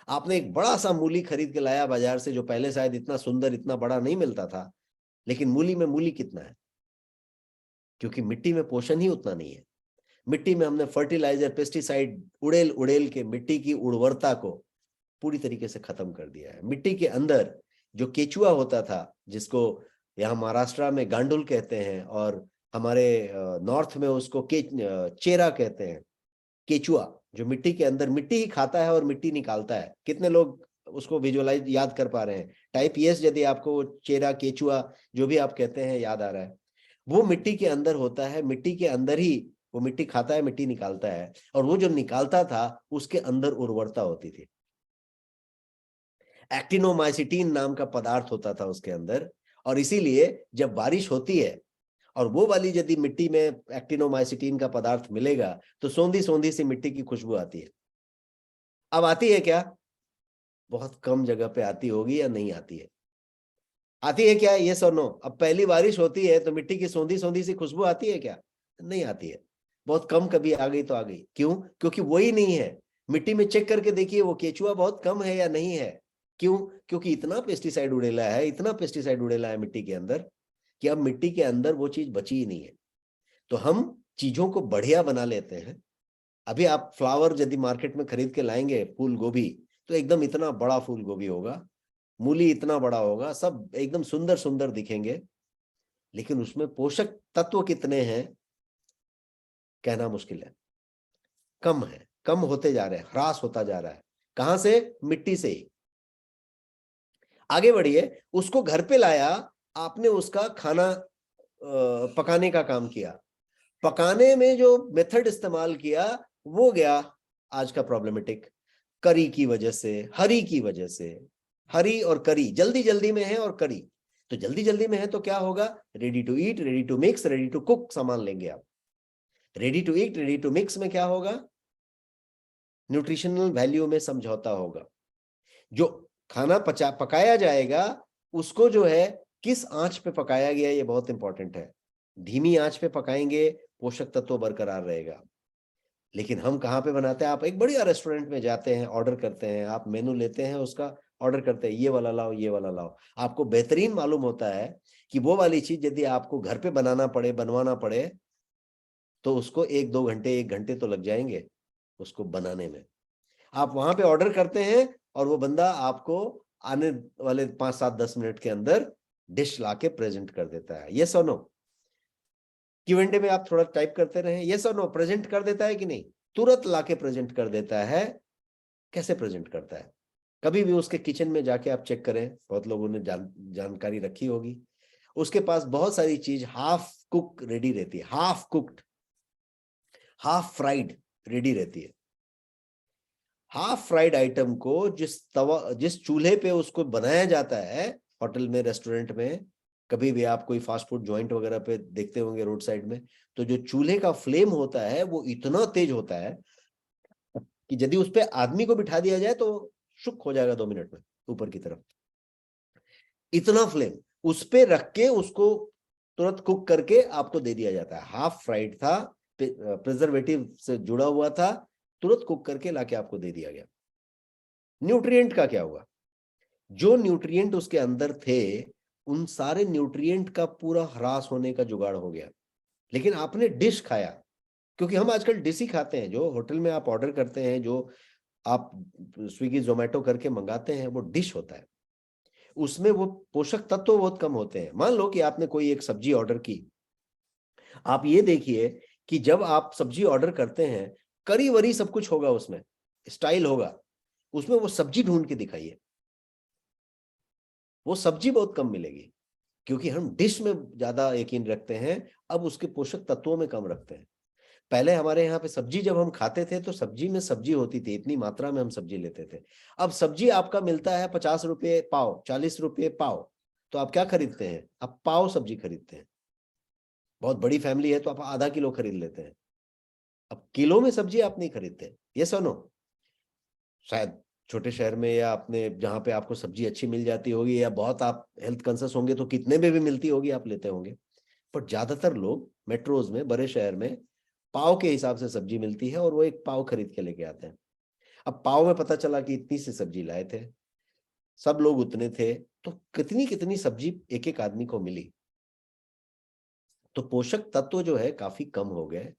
आपने एक बड़ा सा मूली खरीद के लाया बाजार से, जो पहले शायद इतना सुंदर इतना बड़ा नहीं मिलता था, लेकिन मूली में मूली कितना है? क्योंकि मिट्टी में पोषण ही उतना नहीं है। मिट्टी में हमने फर्टिलाइजर पेस्टिसाइड उड़ेल उड़ेल के मिट्टी की उर्वरता को पूरी तरीके से खत्म कर दिया है। मिट्टी के अंदर जो केचुआ होता था, जिसको यहाँ महाराष्ट्र में गांडुल कहते हैं और हमारे नॉर्थ में उसको चेरा कहते हैं, केचुआ, जो मिट्टी के अंदर मिट्टी ही खाता है और मिट्टी निकालता है। कितने लोग उसको विजुअलाइज याद कर पा रहे हैं? टाइप यस यदि आपको चेरा केचुआ जो भी आप कहते हैं याद आ रहा है। वो मिट्टी के अंदर होता है, मिट्टी के अंदर ही वो मिट्टी खाता है, मिट्टी निकालता है, और वो जो निकालता था उसके अंदर उर्वरता होती थी। एक्टिनोमाइसिटीन नाम का पदार्थ होता था उसके अंदर, और इसीलिए जब बारिश होती है और वो वाली यदि मिट्टी में एक्टिनोमाइसिटीन का पदार्थ मिलेगा तो सौंधी सौंधी सी मिट्टी की खुशबू आती है। अब आती है क्या? बहुत कम जगह पे आती होगी या नहीं आती है? आती है क्या? ये सर नो। अब पहली बारिश होती है तो मिट्टी की सौंधी सौंधी सी खुशबू आती है क्या? नहीं आती है, बहुत कम, कभी आ गई तो आ गई। क्यों? क्योंकि वही नहीं है। मिट्टी में चेक करके देखिए वो केचुआ बहुत कम है या नहीं है। क्यों? क्योंकि इतना पेस्टिसाइड उड़ेला है, इतना पेस्टिसाइड उड़ेला है मिट्टी के अंदर कि अब मिट्टी के अंदर वो चीज बची ही नहीं है। तो हम चीजों को बढ़िया बना लेते हैं। अभी आप फ्लावर यदि मार्केट में खरीद के लाएंगे, फूल गोभी, तो एकदम इतना बड़ा फूल गोभी होगा, मूली इतना बड़ा होगा, सब एकदम सुंदर सुंदर दिखेंगे, लेकिन उसमें पोषक तत्व कितने हैं कहना मुश्किल है। कम है, कम होते जा रहे हैं, ह्रास होता जा रहा है। कहां से? मिट्टी से ही। आगे बढ़िए, उसको घर पे लाया आपने, उसका खाना पकाने का काम किया। पकाने में जो मेथड इस्तेमाल किया वो गया आज का प्रॉब्लमेटिक, करी की वजह से, हरी की वजह से। हरी और करी जल्दी जल्दी में है, और करी तो जल्दी जल्दी में है, तो क्या होगा? Ready to eat, ready to mix, ready to cook सामान लेंगे आप। Ready to eat, ready to mix में क्या होगा? न्यूट्रिशनल वैल्यू में समझौता होगा। जो खाना पकाया जाएगा उसको जो है किस आंच पे पकाया गया ये बहुत इंपॉर्टेंट है। धीमी आंच पे पकाएंगे, पोषक तत्व बरकरार रहेगा। लेकिन हम कहाँ पे बनाते हैं? आप एक बढ़िया रेस्टोरेंट में जाते हैं, ऑर्डर करते हैं, आप मेनू लेते हैं, उसका ऑर्डर करते हैं, ये वाला लाओ, ये वाला लाओ। आपको बेहतरीन मालूम होता है कि वो वाली चीज यदि आपको घर पे बनाना पड़े, बनवाना पड़े, तो उसको 1-2 घंटे, 1 घंटे तो लग जाएंगे उसको बनाने में। आप वहां पे ऑर्डर करते हैं और वो बंदा आपको आने वाले 5-7-10 मिनट के अंदर डिश लाके प्रेजेंट कर देता है। यस और नो? Q&A में आप थोड़ा टाइप करते रहे, यस और नो। प्रेजेंट कर देता है कि नहीं? तुरंत लाके प्रेजेंट कर देता है। कैसे प्रेजेंट करता है? कभी भी उसके किचन में जाके आप चेक करें, बहुत लोगों ने जानकारी रखी होगी, उसके पास बहुत सारी चीज हाफ कुक रेडी रहती है, half cooked, half fried ready रहती है। हाफ फ्राइड आइटम को जिस चूल्हे पे उसको बनाया जाता है, होटल में, रेस्टोरेंट में, कभी भी आप कोई फास्ट फूड जॉइंट वगैरह पे देखते होंगे रोड साइड में, तो जो चूल्हे का फ्लेम होता है वो इतना तेज होता है कि यदि उस पे आदमी को बिठा दिया जाए तो शुक हो जाएगा 2 मिनट में ऊपर की तरफ। इतना फ्लेम उस पे रख के उसको तुरंत कुक करके आपको दे दिया जाता है। हाफ फ्राइड था, प्रिजर्वेटिव से जुड़ा हुआ था, तुरंत कुक करके लाके आपको दे दिया गया। न्यूट्रिएंट का क्या हुआ? जो न्यूट्रिएंट उसके अंदर थे उन सारे न्यूट्रिएंट का पूरा ह्रास होने का जुगाड़ हो गया। लेकिन आपने डिश खाया, क्योंकि हम आजकल डिश ही खाते हैं, जो होटल में आप ऑर्डर करते हैं, जो आप स्विगी जोमेटो करके मंगाते हैं, वो डिश होता है, उसमें वो पोषक तत्व बहुत कम होते हैं। मान लो कि आपने कोई एक सब्जी ऑर्डर की, आप ये देखिए कि जब आप सब्जी ऑर्डर करते हैं, करी वरी सब कुछ होगा, उसमें स्टाइल होगा, उसमें वो सब्जी ढूंढ के दिखाइए, वो सब्जी बहुत कम मिलेगी, क्योंकि हम डिश में ज्यादा यकीन रखते हैं, अब उसके पोषक तत्वों में कम रखते हैं। पहले हमारे यहाँ पे सब्जी जब हम खाते थे तो सब्जी में सब्जी होती थी, इतनी मात्रा में हम सब्जी लेते थे। अब सब्जी आपका मिलता है 50 रुपये पाव, 40 रुपये पाव, तो आप क्या खरीदते हैं? आप पाव सब्जी खरीदते हैं। बहुत बड़ी फैमिली है तो आप आधा किलो खरीद लेते हैं, अब किलो में सब्जी आप नहीं खरीदते। ये सुनो, शायद छोटे शहर में या अपने जहां पे आपको सब्जी अच्छी मिल जाती होगी, या बहुत आप हेल्थ कॉन्शियस होंगे तो कितने में भी मिलती होगी, आप लेते होंगे। पर ज्यादातर लोग मेट्रोज में, बड़े शहर में पाव के हिसाब से सब्जी मिलती है और वो एक पाव खरीद के लेके आते हैं। अब पाव में पता चला कि इतनी सी सब्जी लाए थे, सब लोग उतने थे, तो कितनी कितनी सब्जी एक एक आदमी को मिली, तो पोषक तत्व जो है काफी कम हो गए।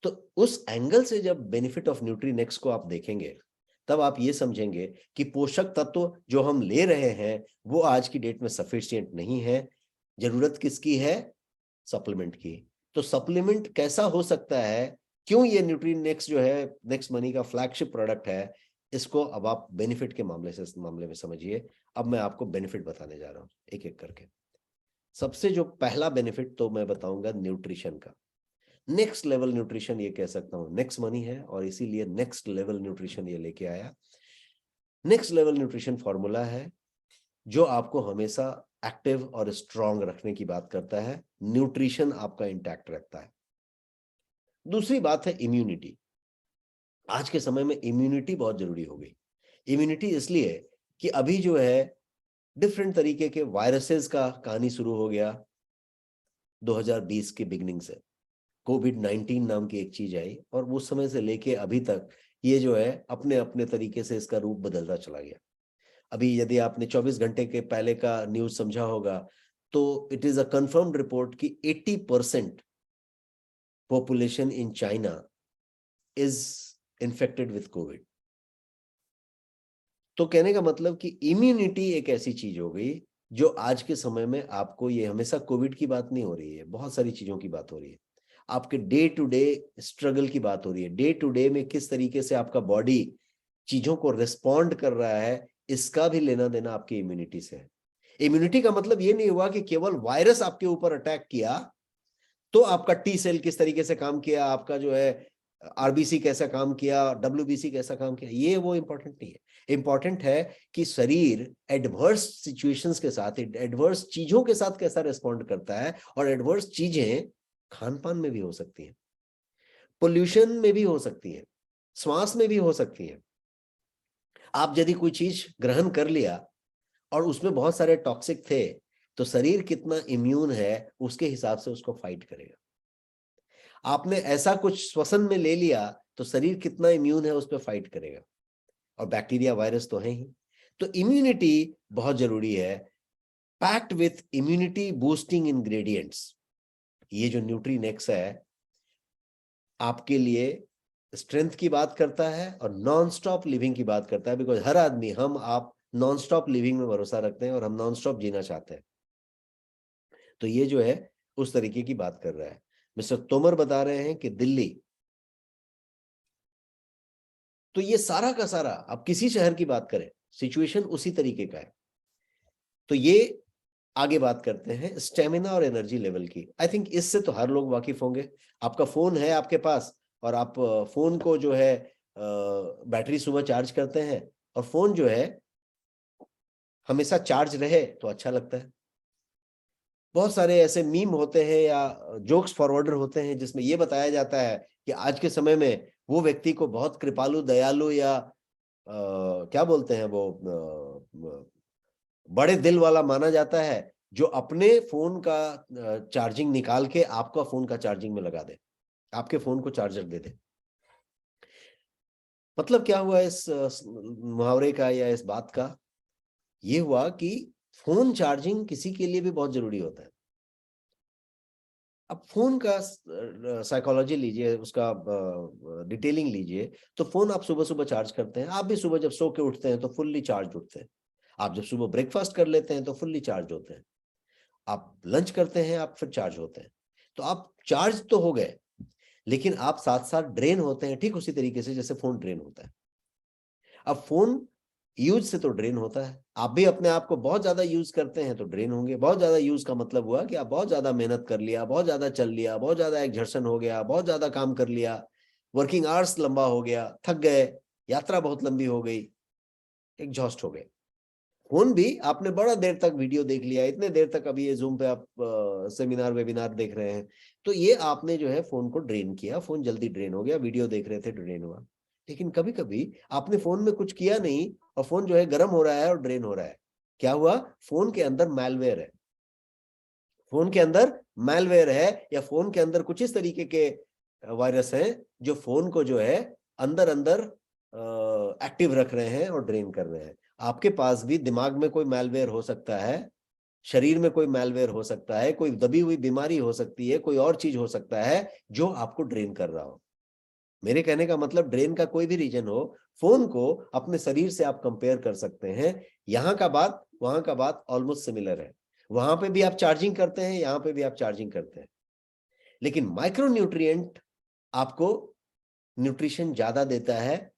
तो उस एंगल से जब बेनिफिट ऑफ न्यूट्रीनेक्स को आप देखेंगे, तब आप ये समझेंगे कि पोषक तत्व जो हम ले रहे हैं वो आज की डेट में सफिशिएंट नहीं है। जरूरत किसकी है? सप्लीमेंट की। तो सप्लीमेंट कैसा हो सकता है, क्यों ये न्यूट्रीनेक्स जो है नेक्स्ट मनी का फ्लैगशिप प्रोडक्ट है, इसको अब आप बेनिफिट के मामले में समझिए। अब मैं आपको बेनिफिट बताने जा रहा हूं एक एक करके। सबसे जो पहला बेनिफिट तो मैं बताऊंगा न्यूट्रिशन का। नेक्स्ट लेवल न्यूट्रिशन ये कह सकता हूं नेक्स्ट मनी है, और इसीलिए नेक्स्ट लेवल न्यूट्रिशन ये लेके आया। नेक्स्ट लेवल न्यूट्रिशन फॉर्मूला है जो आपको हमेशा एक्टिव और स्ट्रांग रखने की बात करता है, न्यूट्रिशन आपका इंटैक्ट रखता है। दूसरी बात है इम्यूनिटी। आज के समय में इम्यूनिटी बहुत जरूरी हो गई। इम्यूनिटी इसलिए कि अभी जो है डिफरेंट तरीके के वायरसेस का कहानी शुरू हो गया 2020 के बिगनिंग से। कोविड-19 नाम की एक चीज आई, और उस समय से लेके अभी तक ये जो है अपने अपने तरीके से इसका रूप बदलता चला गया। अभी यदि आपने 24 घंटे के पहले का न्यूज समझा होगा, तो it is a confirmed report कि 80% population in China is infected with Covid. तो कहने का मतलब कि इम्यूनिटी एक ऐसी चीज हो गई जो आज के समय में आपको, ये हमेशा कोविड की बात नहीं हो रही है, बहुत सारी चीजों की बात हो रही है, आपके डे टू डे स्ट्रगल की बात हो रही है। डे टू डे में किस तरीके से आपका बॉडी चीजों को रिस्पॉन्ड कर रहा है, इसका भी लेना देना आपकी इम्यूनिटी से है। इम्यूनिटी का मतलब ये नहीं हुआ कि केवल वायरस आपके ऊपर अटैक किया तो आपका टी सेल किस तरीके से काम किया, आपका जो है आरबीसी कैसा काम किया, डब्ल्यूबीसी कैसा काम किया, ये वो इंपॉर्टेंट नहीं है। इंपॉर्टेंट है कि शरीर एडवर्स सिचुएशंस के साथ, एडवर्स चीजों के साथ कैसा रिस्पॉन्ड करता है। और एडवर्स चीजें खान पान में भी हो सकती है, पोल्यूशन में भी हो सकती है, श्वास में भी हो सकती है। आप यदि कोई चीज ग्रहण कर लिया और उसमें बहुत सारे टॉक्सिक थे, तो शरीर कितना इम्यून है उसके हिसाब से उसको फाइट करेगा। आपने ऐसा कुछ श्वसन में ले लिया तो शरीर कितना इम्यून है उस पर फाइट करेगा, और बैक्टीरिया वायरस तो है ही। तो इम्यूनिटी बहुत जरूरी है, packed with immunity boosting ingredients. ये जो न्यूट्रीनेक्स है आपके लिए स्ट्रेंथ की बात करता है और नॉन स्टॉप लिविंग की बात करता है, बिकॉज हर आदमी, हम आप नॉन स्टॉप लिविंग में भरोसा रखते हैं और हम नॉन स्टॉप जीना चाहते हैं। तो ये जो है उस तरीके की बात कर रहा है। मिस्टर तोमर बता रहे हैं कि दिल्ली, तो ये सारा का सारा, आप किसी शहर की बात करें सिचुएशन उसी तरीके का है। तो ये आगे बात करते हैं स्टेमिना और एनर्जी लेवल की। आई थिंक इससे तो हर लोग वाकिफ होंगे। आपका फोन है आपके पास, और आप फोन को जो है बैटरी सुबह चार्ज करते हैं, और फोन जो है हमेशा चार्ज रहे तो अच्छा लगता है। बहुत सारे ऐसे मीम होते हैं या जोक्स फॉरवर्डर होते हैं जिसमें यह बताया जाता है कि आज के समय में वो व्यक्ति को बहुत कृपालु, दयालु, या क्या बोलते हैं वो, बड़े दिल वाला माना जाता है, जो अपने फोन का चार्जिंग निकाल के आपका फोन का चार्जिंग में लगा दे, आपके फोन को चार्जर दे दे। मतलब क्या हुआ इस मुहावरे का या इस बात का? ये हुआ कि फोन चार्जिंग किसी के लिए भी बहुत जरूरी होता है। अब फोन का साइकोलॉजी लीजिए, उसका डिटेलिंग लीजिए। तो फोन आप सुबह सुबह चार्ज करते हैं, आप भी सुबह जब सो के उठते हैं तो फुल्ली चार्ज उठते हैं। आप जब सुबह ब्रेकफास्ट कर लेते हैं तो फुल्ली चार्ज होते हैं। आप लंच करते हैं, आप फिर चार्ज होते हैं। तो आप चार्ज तो हो गए, लेकिन आप साथ साथ ड्रेन होते हैं, ठीक उसी तरीके से जैसे फोन ड्रेन होता है। अब फोन यूज से तो ड्रेन होता है, आप भी अपने आप को बहुत ज्यादा यूज करते हैं तो ड्रेन होंगे। बहुत ज्यादा यूज का मतलब हुआ कि आप बहुत ज्यादा मेहनत कर लिया, बहुत ज्यादा चल लिया, बहुत ज्यादा एक्सर्शन हो गया, बहुत ज्यादा काम कर लिया, वर्किंग आवर्स लंबा हो गया, थक गए, यात्रा बहुत लंबी हो गई, एग्जॉस्ट हो गए। फोन भी आपने बड़ा देर तक वीडियो देख लिया, इतने देर तक अभी ये जूम पे आप सेमिनार वेबिनार देख रहे हैं, तो ये आपने जो है फोन को ड्रेन किया, फोन जल्दी ड्रेन हो गया। वीडियो देख रहे थे, ड्रेन हुआ। लेकिन कभी कभी आपने फोन में कुछ किया नहीं और फोन जो है गर्म हो रहा है और ड्रेन हो रहा है। क्या हुआ? फोन के अंदर मैलवेयर है, फोन के अंदर मैलवेयर है, या फोन के अंदर कुछ इस तरीके के वायरस हैं जो फोन को जो है अंदर अंदर एक्टिव रख रहे हैं और ड्रेन कर रहे हैं। आपके पास भी दिमाग में कोई मैलवेयर हो सकता है, शरीर में कोई मैलवेयर हो सकता है, कोई दबी हुई बीमारी हो सकती है, कोई और चीज हो सकता है जो आपको ड्रेन कर रहा हो। मेरे कहने का मतलब ड्रेन का कोई भी रीजन हो, फोन को अपने शरीर से आप कंपेयर कर सकते हैं। यहाँ का बात वहां का बात ऑलमोस्ट सिमिलर है। वहां पे भी आप चार्जिंग करते हैं, यहाँ पे भी आप चार्जिंग करते हैं, लेकिन माइक्रो न्यूट्रिएंट आपको न्यूट्रिशन ज्यादा देता है।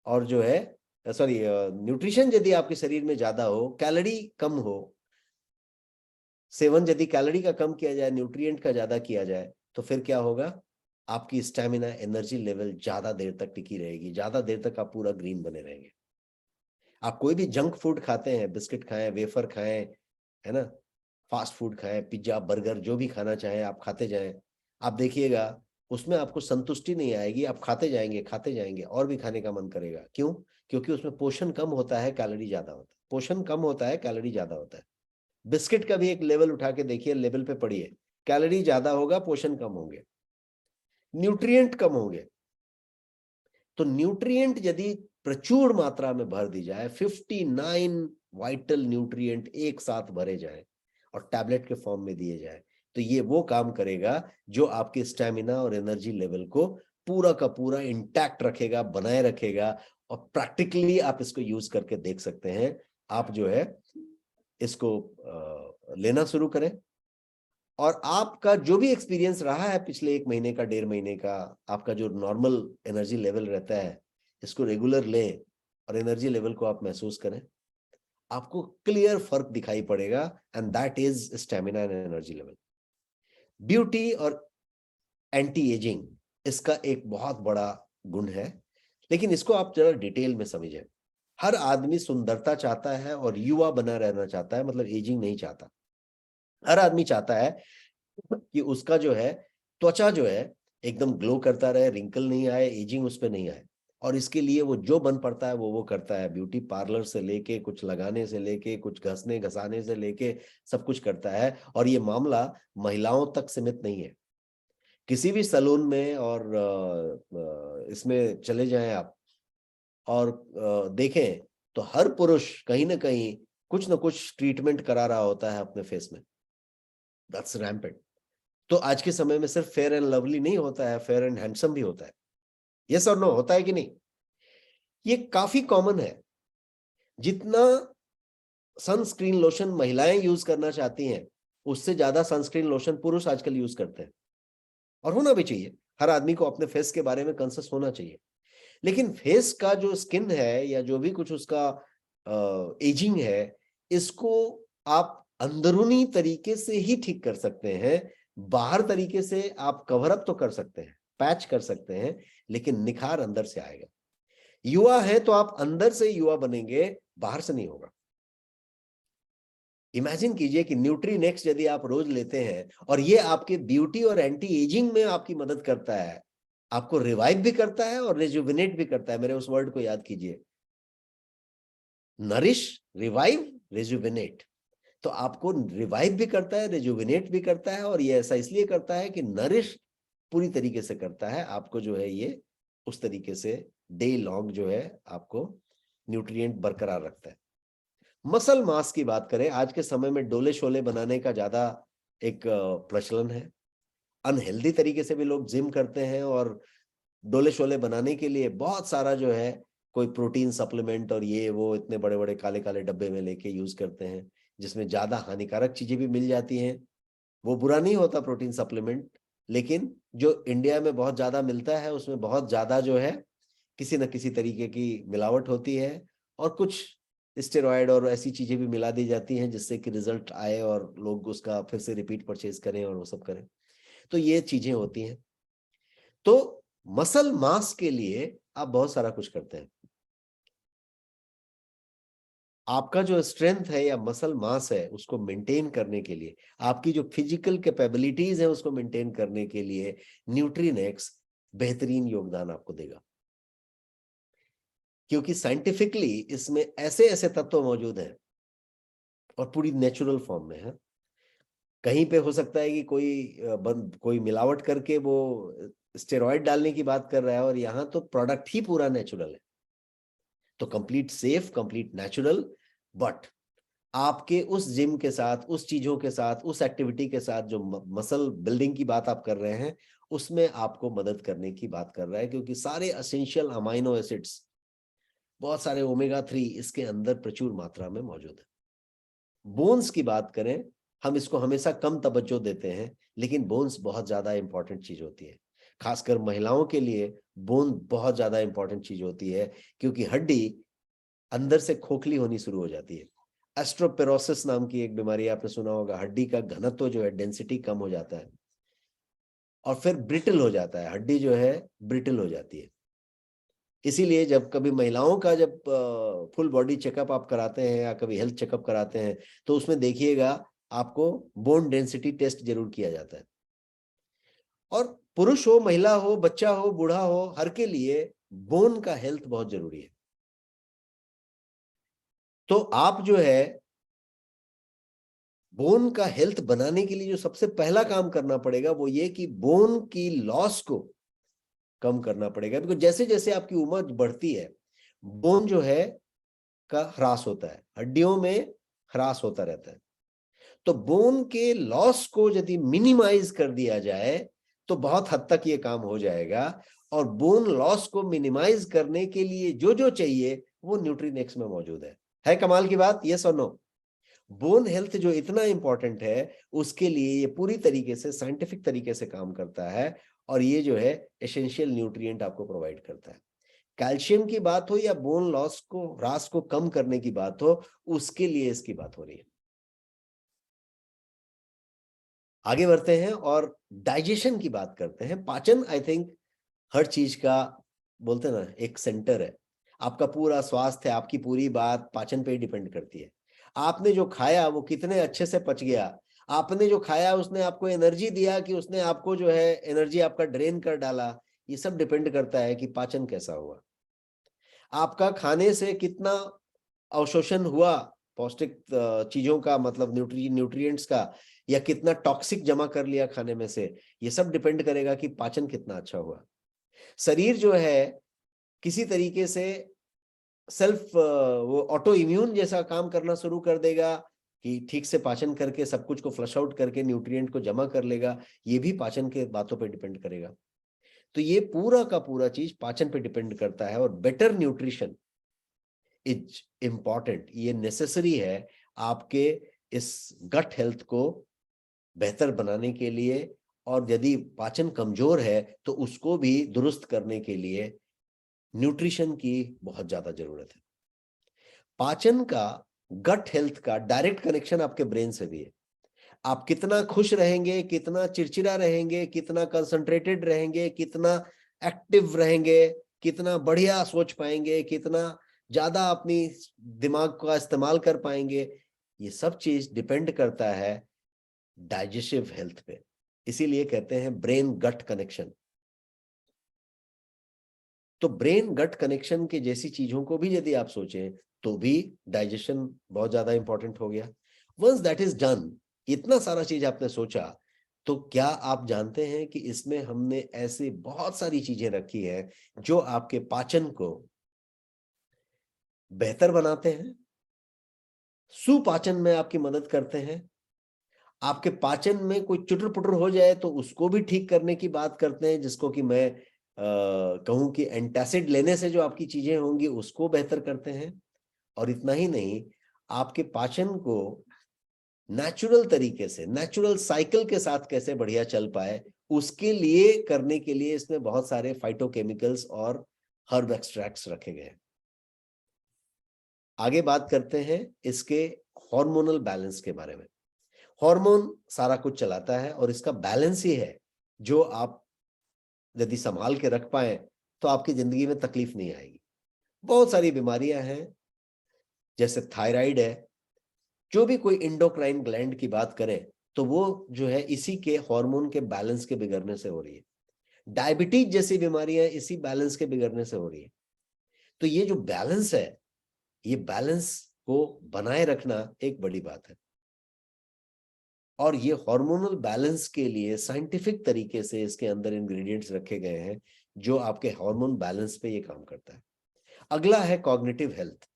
और जो है न्यूट्रिशन यदि आपके शरीर में ज्यादा हो, कैलोरी कम हो, सेवन यदि कैलोरी का कम किया जाए, न्यूट्रिएंट का ज्यादा किया जाए, तो फिर क्या होगा? आपकी स्टैमिना, एनर्जी लेवल ज्यादा देर तक टिकी रहेगी, ज्यादा देर तक आप पूरा ग्रीन बने रहेंगे। आप कोई भी जंक फूड खाते हैं, बिस्किट खाएं, वेफर खाएं, है ना, फास्ट फूड खाएं, पिज्जा बर्गर जो भी खाना चाहें आप खाते जाएं, आप देखिएगा उसमें आपको संतुष्टि नहीं आएगी। आप खाते जाएंगे और भी खाने का मन करेगा। क्यों? क्योंकि उसमें पोषण कम होता है, कैलोरी ज्यादा होता है। पोषण कम होता है, कैलोरी ज्यादा होता है। बिस्किट का भी एक लेवल उठा के देखिए, लेवल पे पढ़िए, कैलोरी ज्यादा होगा, पोषण कम होंगे, न्यूट्रिएंट कम होंगे। तो न्यूट्रिएंट यदि प्रचुर मात्रा में भर दी जाए, 59 वाइटल न्यूट्रिएंट एक साथ भरे जाए और टैबलेट के फॉर्म में दिए जाए, तो ये वो काम करेगा जो आपके स्टैमिना और एनर्जी लेवल को पूरा का पूरा इंटैक्ट रखेगा, बनाए रखेगा। और प्रैक्टिकली आप इसको यूज करके देख सकते हैं। आप जो है इसको लेना शुरू करें, और आपका जो भी एक्सपीरियंस रहा है पिछले 1 महीने का, 1.5 महीने का, आपका जो नॉर्मल एनर्जी लेवल रहता है, इसको रेगुलर लें और एनर्जी लेवल को आप महसूस करें। आपको क्लियर फर्क दिखाई पड़ेगा, and that is stamina and energy level. Beauty और एंटी एजिंग इसका एक बहुत बड़ा गुण है, लेकिन इसको आप जरा डिटेल में समझें। हर आदमी सुंदरता चाहता है और युवा बना रहना चाहता है, मतलब एजिंग नहीं चाहता। हर आदमी चाहता है कि उसका जो है त्वचा जो है एकदम ग्लो करता रहे, रिंकल नहीं आए, एजिंग उस पर नहीं आए। और इसके लिए वो जो बन पड़ता है वो करता है। ब्यूटी पार्लर से लेके, कुछ लगाने से लेके, कुछ घसने घसाने से लेके सब कुछ करता है। और ये मामला महिलाओं तक सीमित नहीं है। किसी भी सैलून में और इसमें चले जाएं आप और देखें तो हर पुरुष कहीं ना कहीं कुछ ना कुछ ट्रीटमेंट करा रहा होता है अपने फेस में। That's rampant. तो आज के समय में सिर्फ फेयर एंड लवली नहीं होता है, फेयर एंड हैंडसम भी होता है। यस और नो, होता है कि नहीं? ये काफी कॉमन है। जितना सनस्क्रीन लोशन महिलाएं यूज करना चाहती हैं, उससे ज्यादा सनस्क्रीन लोशन पुरुष आजकल यूज करते हैं। और होना भी चाहिए, हर आदमी को अपने फेस के बारे में कंसर्न होना चाहिए। लेकिन फेस का जो स्किन है या जो भी कुछ उसका एजिंग है, इसको आप अंदरूनी तरीके से ही ठीक कर सकते हैं। बाहर तरीके से आप कवर अप तो कर सकते हैं, पैच कर सकते हैं, लेकिन निखार अंदर से आएगा। युवा है तो आप अंदर से युवा बनेंगे, बाहर से नहीं होगा। इमेजिन कीजिए कि न्यूट्रीनेक्स यदि आप रोज लेते हैं और ये आपके ब्यूटी और एंटी एजिंग में आपकी मदद करता है, आपको रिवाइव भी करता है और रिजुविनेट भी करता है। मेरे उस वर्ड को याद कीजिए, नरिश, रिवाइव, रिजुविनेट। तो आपको रिवाइव भी करता है, रिजुविनेट भी करता है। और ये ऐसा इसलिए करता है कि नरिश पूरी तरीके से करता है आपको, जो है ये उस तरीके से डे लॉन्ग जो है आपको न्यूट्रिएंट बरकरार रखता है। मसल मास की बात करें, आज के समय में डोले शोले बनाने का ज्यादा एक प्रचलन है। अनहेल्दी तरीके से भी लोग जिम करते हैं और डोले शोले बनाने के लिए बहुत सारा जो है कोई प्रोटीन सप्लीमेंट और ये वो इतने बड़े बड़े काले काले डब्बे में लेके यूज करते हैं, जिसमें ज्यादा हानिकारक चीजें भी मिल जाती हैं। वो बुरा नहीं होता प्रोटीन सप्लीमेंट, लेकिन जो इंडिया में बहुत ज्यादा मिलता है उसमें बहुत ज्यादा जो है किसी न किसी तरीके की मिलावट होती है, और कुछ स्टेरॉयड और ऐसी चीजें भी मिला दी जाती हैं जिससे कि रिजल्ट आए और लोग उसका फिर से रिपीट परचेज करें और वो सब करें। तो ये चीजें होती हैं। तो मसल मास के लिए आप बहुत सारा कुछ करते हैं। आपका जो स्ट्रेंथ है या मसल मास है उसको मेंटेन करने के लिए, आपकी जो फिजिकल कैपेबिलिटीज है उसको मेंटेन करने के लिए न्यूट्रीनेक्स बेहतरीन योगदान आपको देगा, क्योंकि साइंटिफिकली इसमें ऐसे ऐसे तत्व मौजूद हैं और पूरी नेचुरल फॉर्म में है। कहीं पे हो सकता है कि कोई मिलावट करके वो स्टेरॉइड डालने की बात कर रहा है, और यहाँ तो प्रोडक्ट ही पूरा नेचुरल है। तो complete safe, complete natural, but आपके उस जिम के साथ, उस चीजों के साथ, उस एक्टिविटी के साथ जो मसल बिल्डिंग की बात आप कर रहे हैं उसमें आपको मदद करने की बात कर रहा है, क्योंकि सारे एसेंशियल अमाइनो एसिड्स, बहुत सारे ओमेगा 3 इसके अंदर प्रचुर मात्रा में मौजूद है। बोन्स की बात करें, हम इसको हमेशा कम तवज्जो देते हैं, लेकिन बोन्स बहुत ज्यादा इंपॉर्टेंट चीज होती है। खासकर महिलाओं के लिए बोन बहुत ज्यादा इंपॉर्टेंट चीज होती है, क्योंकि हड्डी अंदर से खोखली होनी शुरू हो जाती है। एस्ट्रोपेरोसिस नाम की एक बीमारी आपने सुना होगा, हड्डी का घनत्व जो है, डेंसिटी कम हो जाता है और फिर ब्रिटल हो जाता है, हड्डी जो है ब्रिटल हो जाती है। इसीलिए जब कभी महिलाओं का जब फुल बॉडी चेकअप आप कराते हैं या कभी हेल्थ चेकअप कराते हैं, तो उसमें देखिएगा आपको बोन डेंसिटी टेस्ट जरूर किया जाता है। और पुरुष हो, महिला हो, बच्चा हो, बूढ़ा हो, हर के लिए बोन का हेल्थ बहुत जरूरी है। तो आप जो है बोन का हेल्थ बनाने के लिए जो सबसे पहला काम करना पड़ेगा वो ये कि बोन की लॉस को कम करना पड़ेगा, क्योंकि जैसे जैसे आपकी उम्र बढ़ती है बोन जो है का ह्रास होता है, हड्डियों में ह्रास होता रहता है। तो बोन के लॉस को यदि मिनिमाइज कर दिया जाए तो बहुत हद तक ये काम हो जाएगा। और बोन लॉस को मिनिमाइज करने के लिए जो जो चाहिए वो न्यूट्रीनेक्स में मौजूद है कमाल की बात, यस और नो? बोन हेल्थ जो इतना इंपॉर्टेंट है उसके लिए ये पूरी तरीके से साइंटिफिक तरीके से काम करता है, और ये जो है एसेंशियल न्यूट्रिएंट आपको प्रोवाइड करता है। कैल्शियम की बात हो या बोन लॉस को, ह्रास को कम करने की बात हो, उसके लिए इसकी बात हो रही है। आगे बढ़ते हैं और डाइजेशन की बात करते हैं। पाचन आई थिंक हर चीज का बोलते हैं ना एक सेंटर है। आपका पूरा स्वास्थ्य, आपकी पूरी बात पाचन पे ही डिपेंड करती है। आपने जो खाया वो कितने अच्छे से पच गया, आपने जो खाया उसने आपको एनर्जी दिया कि उसने आपको जो है एनर्जी आपका ड्रेन कर डाला, ये सब डिपेंड करता है कि पाचन कैसा हुआ। आपका खाने से कितना अवशोषण हुआ पौष्टिक चीजों का, मतलब न्यूट्रिएंट्स का, या कितना टॉक्सिक जमा कर लिया खाने में से, ये सब डिपेंड करेगा कि पाचन कितना अच्छा हुआ। शरीर जो है किसी तरीके से सेल्फ वो ऑटो इम्यून जैसा काम करना शुरू कर देगा कि ठीक से पाचन करके सब कुछ को फ्लश आउट करके न्यूट्रिएंट को जमा कर लेगा। ये भी पाचन के बातों पे डिपेंड करेगा। तो ये पूरा का पूरा चीज पाचन पे डिपेंड करता है। और बेटर न्यूट्रिशन इज इंपॉर्टेंट, ये नेसेसरी है आपके इस गट हेल्थ को बेहतर बनाने के लिए। और यदि पाचन कमजोर है तो उसको भी दुरुस्त करने के लिए न्यूट्रिशन की बहुत ज्यादा जरूरत है। पाचन का, गट हेल्थ का डायरेक्ट कनेक्शन आपके ब्रेन से भी है। आप कितना खुश रहेंगे, कितना चिड़चिड़ा रहेंगे, कितना कंसंट्रेटेड रहेंगे, कितना एक्टिव रहेंगे, कितना बढ़िया सोच पाएंगे, कितना ज्यादा अपनी दिमाग का इस्तेमाल कर पाएंगे, ये सब चीज डिपेंड करता है डाइजेस्टिव हेल्थ पे। इसीलिए कहते हैं ब्रेन गट कनेक्शन। तो ब्रेन गट कनेक्शन के जैसी चीजों को भी यदि आप सोचें तो भी डाइजेशन बहुत ज्यादा इंपॉर्टेंट हो गया। वंस दैट इज डन, इतना सारा चीज आपने सोचा, तो क्या आप जानते हैं कि इसमें हमने ऐसी बहुत सारी चीजें रखी हैं जो आपके पाचन को बेहतर बनाते हैं, सुपाचन में आपकी मदद करते हैं, आपके पाचन में कोई चुटर पुटर हो जाए तो उसको भी ठीक करने की बात करते हैं, जिसको कि मैं कहूं कि एंटासिड लेने से जो आपकी चीजें होंगी उसको बेहतर करते हैं। और इतना ही नहीं, आपके पाचन को नेचुरल तरीके से, नेचुरल साइकिल के साथ कैसे बढ़िया चल पाए, उसके लिए करने के लिए इसमें बहुत सारे फाइटोकेमिकल्स और हर्ब एक्सट्रैक्ट्स रखे गए हैं। आगे बात करते हैं इसके हार्मोनल बैलेंस के बारे में। हार्मोन सारा कुछ चलाता है और इसका बैलेंस ही है जो आप यदि संभाल के रख पाए तो आपकी जिंदगी में तकलीफ नहीं आएगी। बहुत सारी बीमारियां हैं, जैसे थायराइड है, जो भी कोई इंडोक्राइन ग्लैंड की बात करें तो वो जो है इसी के हार्मोन के बैलेंस के बिगड़ने से हो रही है। डायबिटीज जैसी बीमारियां इसी बैलेंस के बिगड़ने से हो रही है। तो ये जो बैलेंस है, ये बैलेंस को बनाए रखना एक बड़ी बात है। और ये हार्मोनल बैलेंस के लिए साइंटिफिक तरीके से इसके अंदर इंग्रेडिएंट्स रखे गए हैं जो आपके हार्मोन बैलेंस पे ये काम करता है। अगला है कॉग्निटिव हेल्थ।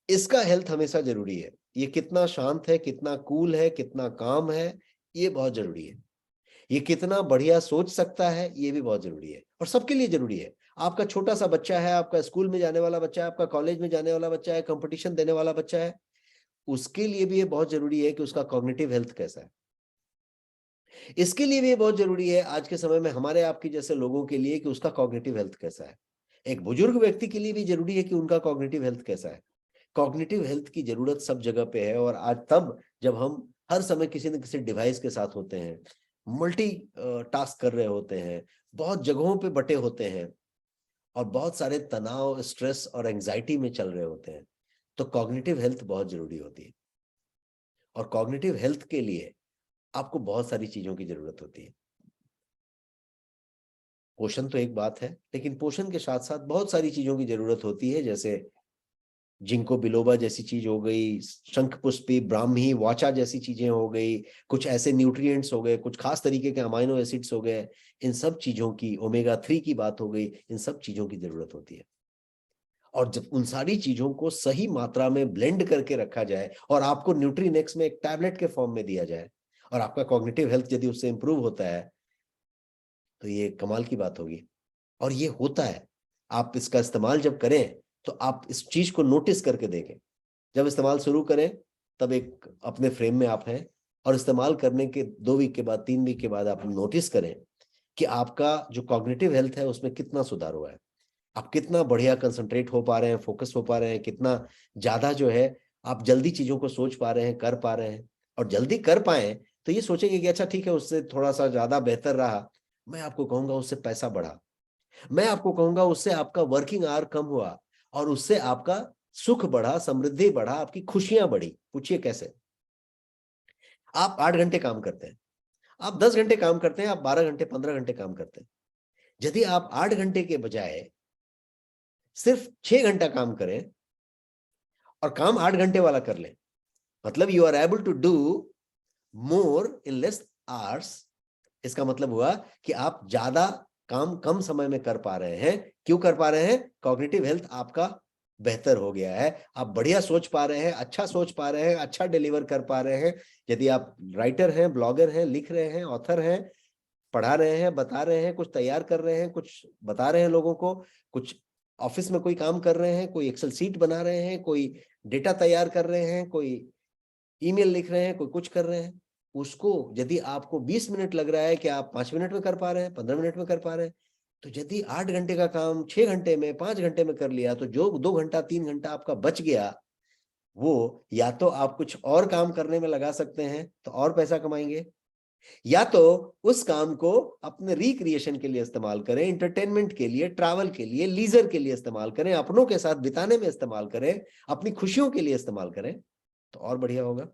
इसका हेल्थ हमेशा जरूरी है। ये कितना शांत है, कितना कूल है, कितना काम है, ये बहुत जरूरी है। ये कितना बढ़िया सोच सकता है, ये भी बहुत जरूरी है और सबके लिए जरूरी है। आपका छोटा सा बच्चा है, आपका स्कूल में जाने वाला बच्चा है, आपका कॉलेज में जाने वाला बच्चा है, कंपटीशन देने वाला बच्चा है, उसके लिए भी ये बहुत जरूरी है कि उसका कॉग्निटिव हेल्थ कैसा है। इसके लिए भी ये बहुत जरूरी है आज के समय में हमारे आपके जैसे लोगों के लिए कि उसका कॉग्निटिव हेल्थ कैसा है। एक बुजुर्ग व्यक्ति के लिए भी जरूरी है कि उनका कॉग्निटिव हेल्थ कैसा है। कॉग्निटिव हेल्थ की जरूरत सब जगह पे है और आज तब जब हम हर समय किसी न किसी डिवाइस के साथ होते हैं, मल्टी टास्क कर रहे होते हैं, बहुत जगहों पे बटे होते हैं और बहुत सारे तनाव, स्ट्रेस और एंजाइटी में चल रहे होते हैं, तो कॉग्निटिव हेल्थ बहुत जरूरी होती है। और कॉग्निटिव हेल्थ के लिए आपको बहुत सारी चीजों की जरूरत होती है। पोषण तो एक बात है, लेकिन पोषण के साथ साथ बहुत सारी चीजों की जरूरत होती है, जैसे जिंको बिलोबा जैसी चीज हो गई, शंखपुष्पी, ब्राह्मी, वाचा जैसी चीजें हो गई, कुछ ऐसे न्यूट्रिएंट्स हो गए, कुछ खास तरीके के अमाइनो एसिड्स हो गए, इन सब चीजों की, ओमेगा 3 की बात हो गई, इन सब चीजों की जरूरत होती है। और जब उन सारी चीजों को सही मात्रा में ब्लेंड करके रखा जाए और आपको न्यूट्रीनेक्स में एक टैबलेट के फॉर्म में दिया जाए और आपका कॉग्निटिव हेल्थ यदि उससे इंप्रूव होता है तो ये कमाल की बात होगी। और ये होता है। आप इसका इस्तेमाल जब करें तो आप इस चीज को नोटिस करके देखें। जब इस्तेमाल शुरू करें तब एक अपने फ्रेम में आप हैं और इस्तेमाल करने के 2 वीक के बाद, 3 वीक के बाद आप नोटिस करें कि आपका जो कॉग्निटिव हेल्थ है उसमें कितना सुधार हुआ है। आप कितना बढ़िया कंसंट्रेट हो पा रहे हैं, फोकस हो पा रहे हैं, कितना ज्यादा जो है आप जल्दी चीजों को सोच पा रहे हैं, कर पा रहे हैं। और जल्दी कर पाए तो ये सोचेंगे कि अच्छा ठीक है, उससे थोड़ा सा ज्यादा बेहतर रहा, मैं आपको कहूंगा उससे पैसा बढ़ा, मैं आपको कहूंगा उससे आपका वर्किंग आवर कम हुआ और उससे आपका सुख बढ़ा, समृद्धि बढ़ा, आपकी खुशियां बढ़ी। पूछिए कैसे? आप 8 घंटे काम करते हैं, आप 10 घंटे काम करते हैं, आप 12 घंटे, 15 घंटे काम करते हैं। यदि आप 8 घंटे के बजाय सिर्फ 6 घंटा काम करें और काम 8 घंटे वाला कर लें, मतलब you are able to do more in less hours. इसका मतलब हुआ कि आप ज्यादा काम कम समय में कर पा रहे हैं। क्यों कर पा रहे हैं? कॉग्निटिव हेल्थ आपका बेहतर हो गया है, आप बढ़िया सोच पा रहे हैं, अच्छा सोच पा रहे हैं, अच्छा डिलीवर कर पा रहे हैं। यदि आप राइटर हैं, ब्लॉगर हैं, लिख रहे हैं, ऑथर हैं, पढ़ा रहे हैं, बता रहे हैं, कुछ तैयार कर रहे हैं, कुछ बता रहे हैं लोगों को, कुछ ऑफिस में कोई काम कर रहे हैं, कोई एक्सेल सीट बना रहे हैं, कोई डेटा तैयार कर रहे हैं, कोई ईमेल लिख रहे हैं, कोई कुछ कर रहे हैं, उसको यदि आपको 20 मिनट लग रहा है कि आप 5 मिनट में कर पा रहे हैं, 15 मिनट में कर पा रहे हैं, तो यदि 8 घंटे का काम 6 घंटे में, 5 घंटे में कर लिया, तो जो 2 घंटा 3 घंटा आपका बच गया, वो या तो आप कुछ और काम करने में लगा सकते हैं तो और पैसा कमाएंगे, या तो उस काम को अपने रिक्रिएशन के लिए इस्तेमाल करें, एंटरटेनमेंट के लिए, ट्रैवल के लिए, लीजर के लिए इस्तेमाल करें, अपनों के साथ बिताने में इस्तेमाल करें, अपनी खुशियों के लिए इस्तेमाल करें, तो और बढ़िया होगा।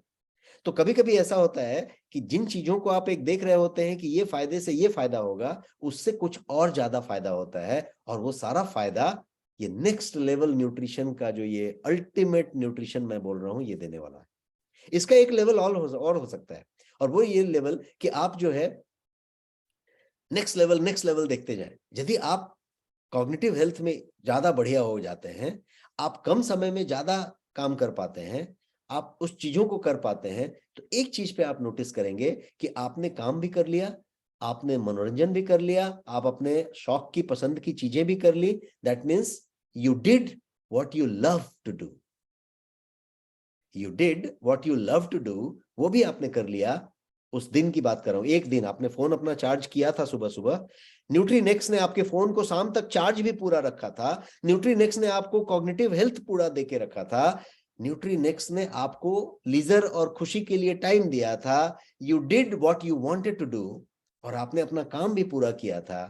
तो कभी कभी ऐसा होता है कि जिन चीजों को आप एक देख रहे होते हैं कि ये फायदे से ये फायदा होगा, उससे कुछ और ज्यादा फायदा होता है और वो सारा फायदा ये नेक्स्ट लेवल न्यूट्रिशन का, जो ये अल्टीमेट न्यूट्रिशन मैं बोल रहा हूं, ये देने वाला है। इसका एक लेवल और हो सकता है, और वो ये लेवल कि आप जो है नेक्स्ट लेवल देखते जाएं। यदि आप कॉग्निटिव हेल्थ में ज्यादा बढ़िया हो जाते हैं, आप कम समय में ज्यादा काम कर पाते हैं, आप उस चीजों को कर पाते हैं, तो एक चीज पे आप नोटिस करेंगे कि आपने काम भी कर लिया, आपने मनोरंजन भी कर लिया, आप अपने शौक की पसंद की चीजें भी कर ली। That means you did what you love to do, you did what you love to do, वो भी आपने कर लिया। उस दिन की बात कर रहा हूं, एक दिन आपने फोन अपना चार्ज किया था सुबह सुबह, न्यूट्रीनेक्स ने आपके फोन को शाम तक चार्ज भी पूरा रखा था, न्यूट्रीनेक्स ने आपको कॉग्निटिव हेल्थ पूरा देके रखा था, न्यूट्रीनेक्स ने आपको लीजर और खुशी के लिए टाइम दिया था, you did what you wanted to do, और आपने अपना काम भी पूरा किया था।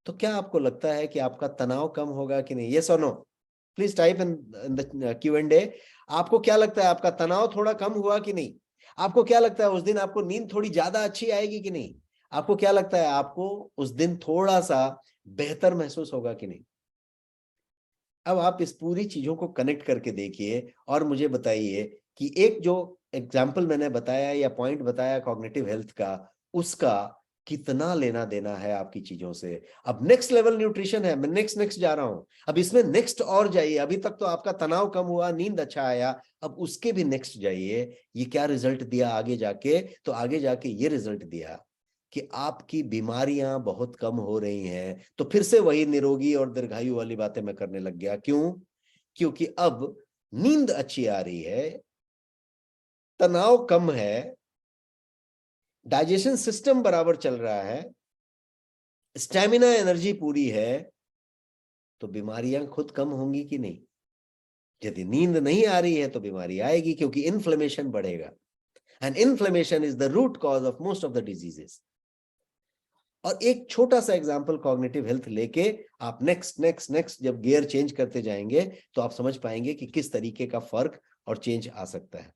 तो क्या आपको लगता है कि आपका तनाव कम होगा कि नहीं? यस और no? Please type in the Q&A। आपको क्या लगता है, आपका तनाव थोड़ा कम हुआ कि नहीं? आपको क्या लगता है उस दिन आपको नींद थोड़ी ज्यादा अच्छी आएगी कि नहीं? आपको क्या लगता है आपको उस दिन थोड़ा सा बेहतर महसूस होगा कि नहीं? अब आप इस पूरी चीजों को कनेक्ट करके देखिए और मुझे बताइए कि एक जो एग्जाम्पल मैंने बताया या पॉइंट बताया कॉग्निटिव हेल्थ का, उसका कितना लेना देना है आपकी चीजों से। अब नेक्स्ट लेवल न्यूट्रिशन है, मैं नेक्स्ट जा रहा हूं, अब इसमें नेक्स्ट और जाइए। अभी तक तो आपका तनाव कम हुआ, नींद अच्छा आया, अब उसके भी नेक्स्ट जाइए। ये क्या रिजल्ट दिया आगे जाके? तो आगे जाके ये रिजल्ट दिया कि आपकी बीमारियां बहुत कम हो रही हैं। तो फिर से वही निरोगी और दीर्घायु वाली बातें मैं करने लग गया। क्यों? क्योंकि अब नींद अच्छी आ रही है, तनाव कम है, डाइजेशन सिस्टम बराबर चल रहा है, स्टैमिना एनर्जी पूरी है, तो बीमारियां खुद कम होंगी कि नहीं? यदि नींद नहीं आ रही है तो बीमारी आएगी, क्योंकि इन्फ्लेमेशन बढ़ेगा, and inflammation is the root cause of most of the diseases. और एक छोटा सा एग्जांपल कॉग्निटिव हेल्थ लेके आप नेक्स्ट जब गियर चेंज करते जाएंगे तो आप समझ पाएंगे कि किस तरीके का फर्क और चेंज आ सकता है।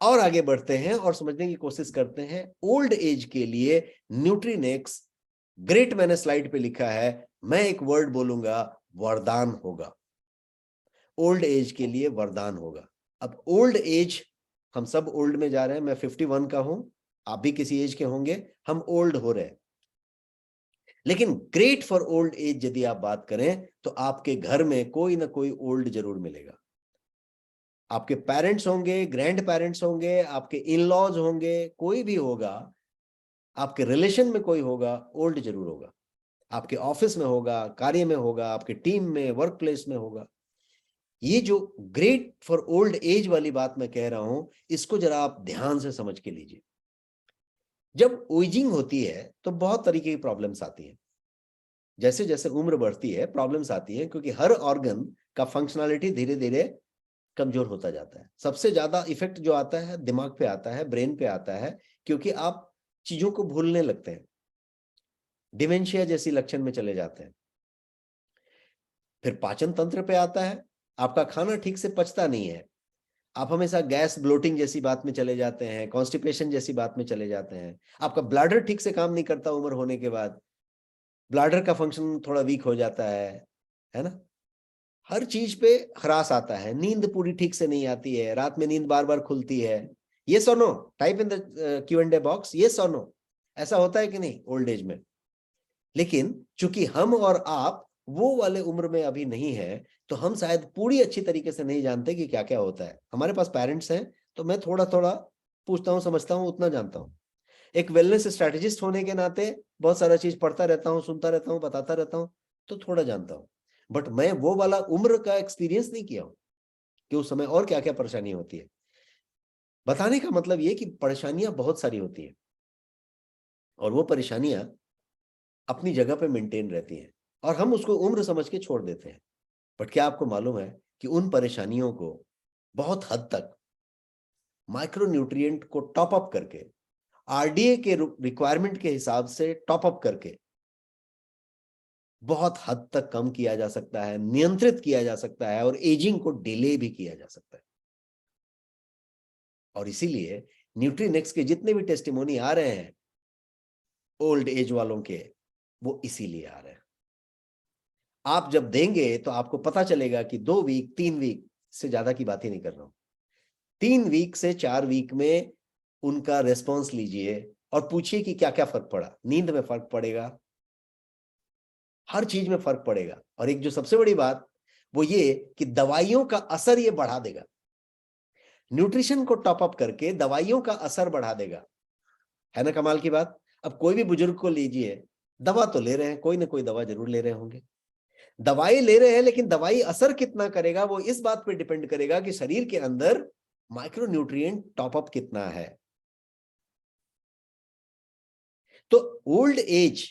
और आगे बढ़ते हैं और समझने की कोशिश करते हैं ओल्ड एज के लिए न्यूट्रीनेक्स ग्रेट, मैंने स्लाइड पे लिखा है, मैं एक वर्ड बोलूंगा, वरदान होगा। ओल्ड एज के लिए वरदान होगा। अब ओल्ड एज, हम सब ओल्ड में जा रहे हैं, मैं 51 का हूं, आप भी किसी एज के होंगे, हम ओल्ड हो रहे हैं। लेकिन ग्रेट फॉर ओल्ड एज यदि आप बात करें तो आपके घर में कोई ना कोई ओल्ड जरूर मिलेगा। आपके पेरेंट्स होंगे, ग्रैंड पेरेंट्स होंगे, आपके इन लॉज होंगे, कोई भी होगा, आपके रिलेशन में कोई होगा, ओल्ड जरूर होगा। आपके ऑफिस में होगा, कार्य में होगा, आपके टीम में, वर्क प्लेस में होगा। ये जो ग्रेट फॉर ओल्ड एज वाली बात मैं कह रहा हूं, इसको जरा आप ध्यान से समझ के लीजिए। जब एजिंग होती है तो बहुत तरीके की प्रॉब्लम्स आती हैं। जैसे जैसे उम्र बढ़ती है प्रॉब्लम्स आती है, क्योंकि हर ऑर्गन का फंक्शनैलिटी धीरे धीरे कमजोर होता जाता है। सबसे ज्यादा इफेक्ट जो आता है दिमाग पे आता है, ब्रेन पे आता है, क्योंकि आप चीजों को भूलने लगते हैं, डिमेंशिया जैसी लक्षण में चले जाते हैं। फिर पाचन तंत्र पे आता है, आपका खाना ठीक से पचता नहीं है, आप हमेशा गैस ब्लोटिंग जैसी बात में चले जाते हैं, कॉन्स्टिपेशन जैसी बात में चले जाते हैं। आपका ब्लैडर ठीक से काम नहीं करता उम्र होने के बाद, ब्लैडर का फंक्शन थोड़ा वीक हो जाता है ना। हर चीज पे खरास आता है, नींद पूरी ठीक से नहीं आती है, रात में नींद बार बार खुलती है। यस और no? Type in the Q&A box, yes और नो। ऐसा होता है कि नहीं ओल्ड एज में? लेकिन चूंकि हम और आप वो वाले उम्र में अभी नहीं है, तो हम शायद पूरी अच्छी तरीके से नहीं जानते कि क्या क्या होता है। हमारे पास पेरेंट्स हैं तो मैं थोड़ा थोड़ा पूछता हूँ, समझता हूँ, उतना जानता हूँ। एक वेलनेस स्ट्रैटेजिस्ट होने के नाते बहुत सारा चीज पढ़ता रहता हूँ, सुनता रहता हूँ, बताता रहता हूँ, तो थोड़ा जानता हूँ। बट मैं वो वाला उम्र का एक्सपीरियंस नहीं किया हूं कि उस समय और क्या क्या परेशानी होती है। बताने का मतलब ये कि परेशानियां बहुत सारी होती हैं और वो परेशानियां अपनी जगह पे मेंटेन रहती हैं और हम उसको उम्र समझ के छोड़ देते हैं। बट क्या आपको मालूम है कि उन परेशानियों को बहुत हद तक माइक्रो न्यूट्रिएंट को टॉप अप करके, RDA के रिक्वायरमेंट के हिसाब से टॉप अप करके बहुत हद तक कम किया जा सकता है, नियंत्रित किया जा सकता है और एजिंग को डिले भी किया जा सकता है। और इसीलिए न्यूट्रीनेक्स के जितने भी टेस्टिमोनी आ रहे हैं ओल्ड एज वालों के, वो इसीलिए आ रहे हैं। आप जब देंगे तो आपको पता चलेगा कि 2 वीक 3 वीक से ज्यादा की बात ही नहीं कर रहा हूं, 3 वीक से 4 वीक में उनका रेस्पॉन्स लीजिए और पूछिए कि क्या क्या फर्क पड़ा। नींद में फर्क पड़ेगा, हर चीज में फर्क पड़ेगा। और एक जो सबसे बड़ी बात वो ये कि दवाइयों का असर ये बढ़ा देगा। न्यूट्रिशन को टॉप अप करके दवाइयों का असर बढ़ा देगा। है ना कमाल की बात। अब कोई भी बुजुर्ग को लीजिए, दवा तो ले रहे हैं, कोई ना कोई दवा जरूर ले रहे होंगे, दवाई ले रहे हैं, लेकिन दवाई असर कितना करेगा वो इस बात पे डिपेंड करेगा कि शरीर के अंदर माइक्रो न्यूट्रिएंट टॉप अप कितना है। तो ओल्ड एज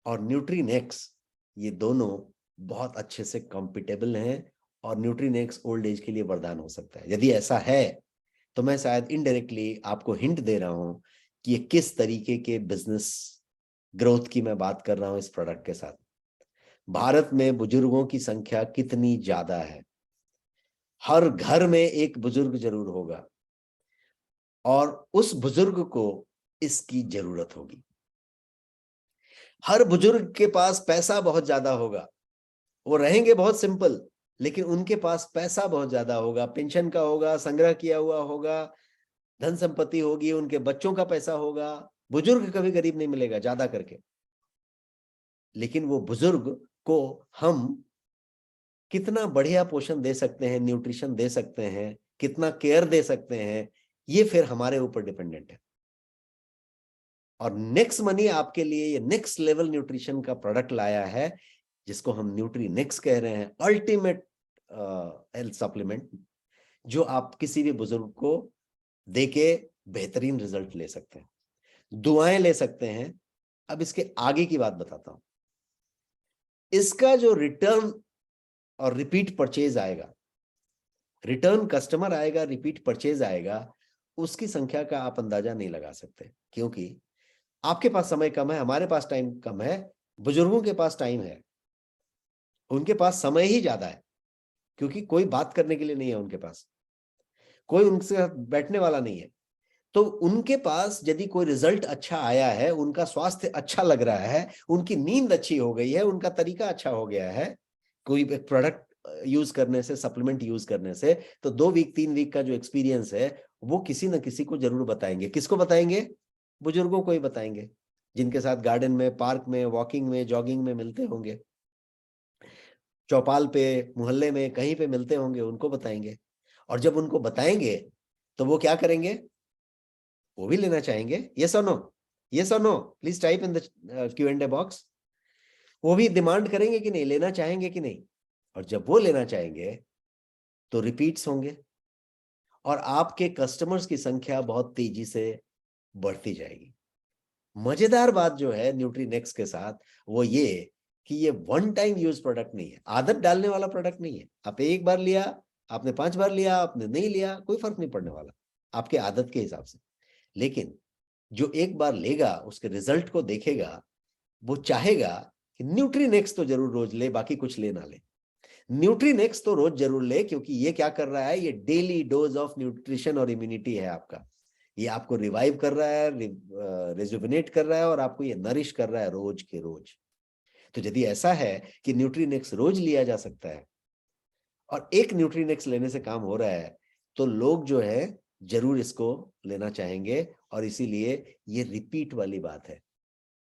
और न्यूट्रीनेक्स ये दोनों बहुत अच्छे से कंपेटेबल हैं और न्यूट्रीनेक्स ओल्ड एज के लिए वरदान हो सकता है। यदि ऐसा है तो मैं शायद इनडायरेक्टली आपको हिंट दे रहा हूं कि ये किस तरीके के बिजनेस ग्रोथ की मैं बात कर रहा हूं इस प्रोडक्ट के साथ। भारत में बुजुर्गों की संख्या कितनी ज्यादा है, हर घर में एक बुजुर्ग जरूर होगा और उस बुजुर्ग को इसकी जरूरत होगी। हर बुजुर्ग के पास पैसा बहुत ज्यादा होगा, वो रहेंगे बहुत सिंपल, लेकिन उनके पास पैसा बहुत ज्यादा होगा, पेंशन का होगा, संग्रह किया हुआ होगा, धन संपत्ति होगी, उनके बच्चों का पैसा होगा। बुजुर्ग कभी गरीब नहीं मिलेगा ज्यादा करके, लेकिन वो बुजुर्ग को हम कितना बढ़िया पोषण दे सकते हैं, न्यूट्रिशन दे सकते हैं, कितना केयर दे सकते हैं, ये फिर हमारे ऊपर डिपेंडेंट है। और नेक्स्ट मनी आपके लिए ये नेक्स्ट लेवल न्यूट्रिशन का प्रोडक्ट लाया है, जिसको हम न्यूट्रीनेक्स कह रहे हैं, अल्टीमेट हेल्थ सप्लीमेंट, जो आप किसी भी बुजुर्ग को देके बेहतरीन रिजल्ट ले सकते हैं, दुआएं ले सकते हैं। अब इसके आगे की बात बताता हूं। इसका जो रिटर्न और रिपीट परचेज आएगा, रिटर्न कस्टमर आएगा, रिपीट परचेज आएगा, उसकी संख्या का आप अंदाजा नहीं लगा सकते, क्योंकि आपके पास समय कम है, हमारे पास टाइम कम है, बुजुर्गों के पास टाइम है, उनके पास समय ही ज्यादा है, क्योंकि कोई बात करने के लिए नहीं है उनके पास, कोई उनसे बैठने वाला नहीं है। तो उनके पास यदि कोई रिजल्ट अच्छा आया है, उनका स्वास्थ्य अच्छा लग रहा है, उनकी नींद अच्छी हो गई है, उनका तरीका अच्छा हो गया है कोई प्रोडक्ट यूज करने से, सप्लीमेंट यूज करने से, तो 2 वीक 3 वीक का जो एक्सपीरियंस है वो किसी न किसी को जरूर बताएंगे। किसको बताएंगे? बुजुर्गों को ही बताएंगे, जिनके साथ गार्डन में, पार्क में, वॉकिंग में, जॉगिंग में मिलते होंगे, चौपाल पे, मोहल्ले में, कहीं पे मिलते होंगे, उनको बताएंगे। और जब उनको बताएंगे तो वो क्या करेंगे? वो भी लेना चाहेंगे। यस और नो? यस और no? Please type in the Q&A box. वो भी डिमांड करेंगे कि नहीं, लेना चाहेंगे कि नहीं? और जब वो लेना चाहेंगे तो रिपीट्स होंगे और आपके कस्टमर्स की संख्या बहुत तेजी से बढ़ती जाएगी। मजेदार बात जो है न्यूट्रीनेक्स के साथ वो ये कि ये वन टाइम यूज प्रोडक्ट नहीं है, आदत डालने वाला प्रोडक्ट नहीं है। आप एक बार लिया, आपने 5 बार लिया, आपने नहीं लिया, कोई फर्क नहीं पड़ने वाला आपके आदत के हिसाब से। लेकिन जो एक बार लेगा, उसके रिजल्ट को देखेगा, वो चाहेगा कि न्यूट्रीनेक्स तो जरूर रोज ले, बाकी कुछ ले ना ले। न्यूट्रीनेक्स तो रोज जरूर ले, क्योंकि ये क्या कर रहा है, ये डेली डोज ऑफ न्यूट्रिशन और इम्यूनिटी है आपका। ये आपको रिवाइव कर रहा है, रिजुविनेट कर रहा है और आपको ये नरिश कर रहा है रोज के रोज। तो यदि ऐसा है कि न्यूट्रीनेक्स रोज लिया जा सकता है और एक न्यूट्रीनेक्स लेने से काम हो रहा है, तो लोग जो है जरूर इसको लेना चाहेंगे। और इसीलिए ये रिपीट वाली बात है,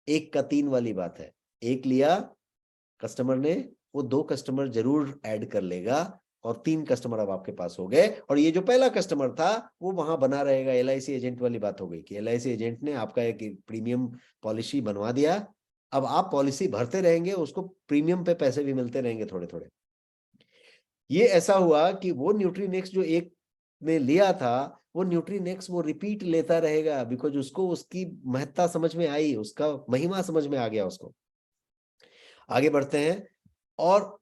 1 का 3 वाली बात है। एक लिया कस्टमर ने, वो 2 कस्टमर जरूर ऐड कर लेगा और 3 कस्टमर अब आपके पास हो गए। और ये जो पहला कस्टमर था वो वहां बना रहेगा। LIC एजेंट वाली बात हो गई कि LIC एजेंट ने आपका एक प्रीमियम पॉलिसी बनवा दिया, अब आप पॉलिसी भरते रहेंगे, उसको प्रीमियम पे पैसे भी मिलते रहेंगे थोड़े थोड़े। ये ऐसा हुआ कि वो न्यूट्रीनेक्स जो एक ने लिया था, वो न्यूट्रीनेक्स वो रिपीट लेता रहेगा, बिकॉज उसको उसकी महत्ता समझ में आई, उसका महिमा समझ में आ गया उसको। आगे बढ़ते हैं और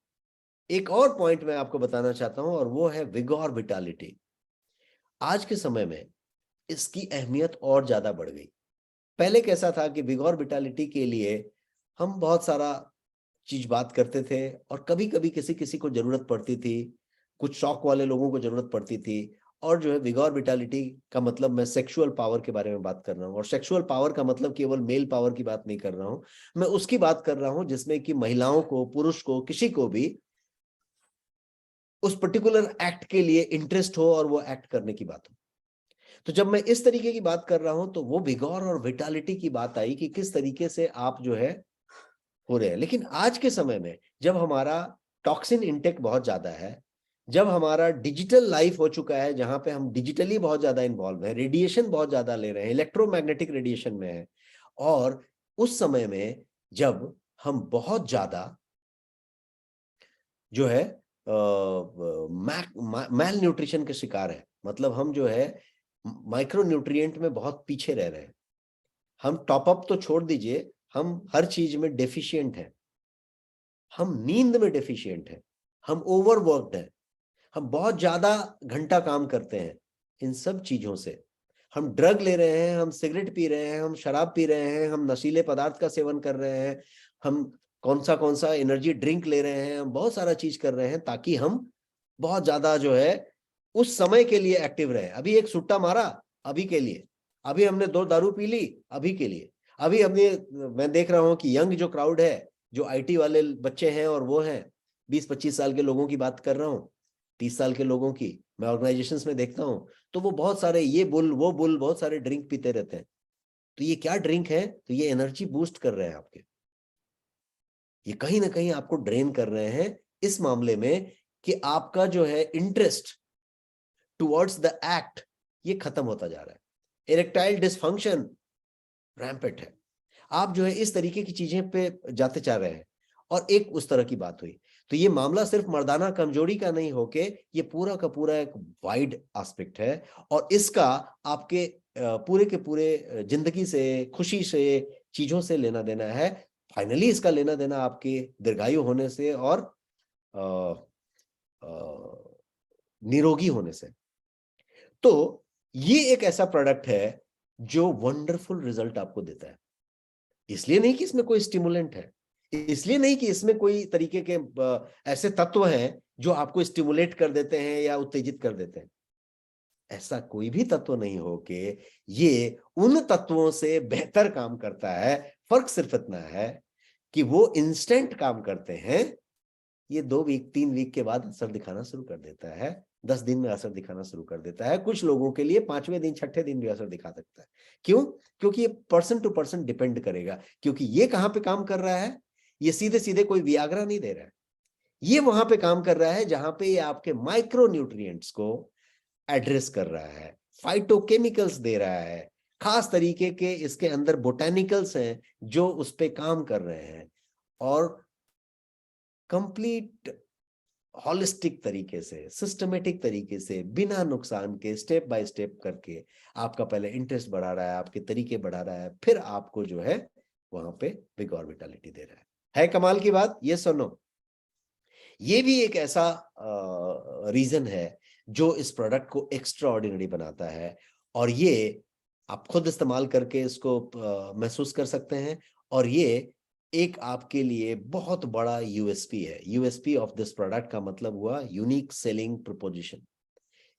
एक और पॉइंट मैं आपको बताना चाहता हूं, और वो है विगोर विटालिटी। आज के समय में इसकी अहमियत और ज्यादा बढ़ गई। पहले कैसा था कि विगोर विटालिटी के लिए हम बहुत सारा चीज बात करते थे और कभी कभी किसी किसी को जरूरत पड़ती थी, कुछ शौक वाले लोगों को जरूरत पड़ती थी। और जो है विगोर विटालिटी का मतलब मैं सेक्सुअल पावर के बारे में बात कर रहा हूँ। और सेक्सुअल पावर का मतलब केवल मेल पावर की बात नहीं कर रहा हूं, मैं उसकी बात कर रहा हूं जिसमें कि महिलाओं को, पुरुष को, किसी को भी उस पर्टिकुलर एक्ट के लिए इंटरेस्ट हो और वो एक्ट करने की बात हो। तो जब मैं इस तरीके की बात कर रहा हूं तो वो विगोर और विटालिटी की बात आई कि किस तरीके से आप जो है हो रहे हैं। लेकिन आज के समय में जब हमारा टॉक्सिन इंटेक बहुत ज्यादा है, जब हमारा डिजिटल लाइफ हो चुका है, जहां पे हम डिजिटली बहुत ज्यादा इन्वॉल्व है, रेडिएशन बहुत ज्यादा ले रहे हैं, इलेक्ट्रोमैग्नेटिक रेडिएशन में है, और उस समय में जब हम बहुत ज्यादा जो है मैल न्यूट्रिशन के शिकार है, मतलब हम जो है माइक्रो न्यूट्रिएंट में बहुत पीछे रह रहे हैं, हम टॉप अप तो छोड़ दीजिए, हम हर चीज में डेफिशिएंट हैं, हम नींद में डेफिशिएंट हैं, हम ओवरवर्क्ड हैं, हम बहुत ज्यादा घंटा काम करते हैं। इन सब चीजों से हम ड्रग ले रहे हैं, हम सिगरेट पी रहे हैं, हम शराब पी रहे हैं, हम नशीले पदार्थ का सेवन कर रहे हैं, हम कौन सा एनर्जी ड्रिंक ले रहे हैं, हम बहुत सारा चीज कर रहे हैं ताकि हम बहुत ज्यादा जो है उस समय के लिए एक्टिव रहे। अभी एक सुट्टा मारा अभी के लिए, अभी हमने 2 दारू पी ली अभी के लिए, अभी हमने, मैं देख रहा हूं कि यंग जो क्राउड है, जो आईटी वाले बच्चे हैं और वो हैं, 20-25 साल के लोगों की बात कर रहा हूँ, 30 साल के लोगों की मैं ऑर्गेनाइजेशंस में देखता हूं, तो वो बहुत सारे ये बुल वो बुल बहुत सारे ड्रिंक पीते रहते हैं। तो ये क्या ड्रिंक है? तो ये एनर्जी बूस्ट कर रहे हैं आपके, ये कहीं ना कहीं आपको ड्रेन कर रहे हैं इस मामले में कि आपका जो है इंटरेस्ट टुवर्ड्स द एक्ट ये खत्म होता जा रहा है। इरेक्टाइल डिसफंक्शन रैम्पेंट है, आप जो है इस तरीके की चीजें पे जाते जा रहे हैं। और एक उस तरह की बात हुई, तो ये मामला सिर्फ मर्दाना कमजोरी का नहीं होके ये पूरा का पूरा एक वाइड एस्पेक्ट है, और इसका आपके पूरे के पूरे जिंदगी से, खुशी से, चीजों से लेना देना है। फाइनली इसका लेना देना आपके दीर्घायु होने से और निरोगी होने से। तो ये एक ऐसा प्रोडक्ट है जो वंडरफुल रिजल्ट आपको देता है। इसलिए नहीं कि इसमें कोई स्टिमुलेंट है, इसलिए नहीं कि इसमें कोई तरीके के ऐसे तत्व हैं जो आपको स्टिमुलेट कर देते हैं या उत्तेजित कर देते हैं। ऐसा कोई भी तत्व नहीं हो कि ये उन तत्वों से बेहतर काम करता है। फर्क सिर्फ इतना है कि वो इंस्टेंट काम करते हैं, ये 2 वीक 3 वीक के बाद असर दिखाना शुरू कर देता है, 10 दिन में असर दिखाना शुरू कर देता है, कुछ लोगों के लिए 5वें दिन 6ठे दिन भी असर दिखा सकता है। क्यों? क्योंकि ये पर्सन टू पर्सन डिपेंड करेगा, क्योंकि ये कहां पे काम कर रहा है, ये सीधे सीधे कोई वियाग्रा नहीं दे रहा है, ये वहां पे काम कर रहा है जहां पे ये आपके माइक्रो न्यूट्रिएंट्स को एड्रेस कर रहा है, फाइटोकेमिकल्स दे रहा है, खास तरीके के इसके अंदर बोटेनिकल्स हैं जो उस पे काम कर रहे हैं, और कंप्लीट हॉलिस्टिक तरीके से, सिस्टमेटिक तरीके से, बिना नुकसान के, स्टेप बाय स्टेप करके आपका पहले इंटरेस्ट बढ़ा रहा है, आपके तरीके बढ़ा रहा है, फिर आपको जो है वहां पे विगोर विटालिटी दे रहा है कमाल की बात। ये सुनो, ये भी एक ऐसा रीजन है जो इस प्रोडक्ट को एक्स्ट्रा ऑर्डिनरी बनाता है, और ये आप खुद इस्तेमाल करके इसको महसूस कर सकते हैं। और ये एक आपके लिए बहुत बड़ा यूएसपी है। यूएसपी ऑफ दिस प्रोडक्ट का मतलब हुआ यूनिक सेलिंग प्रोपोजिशन।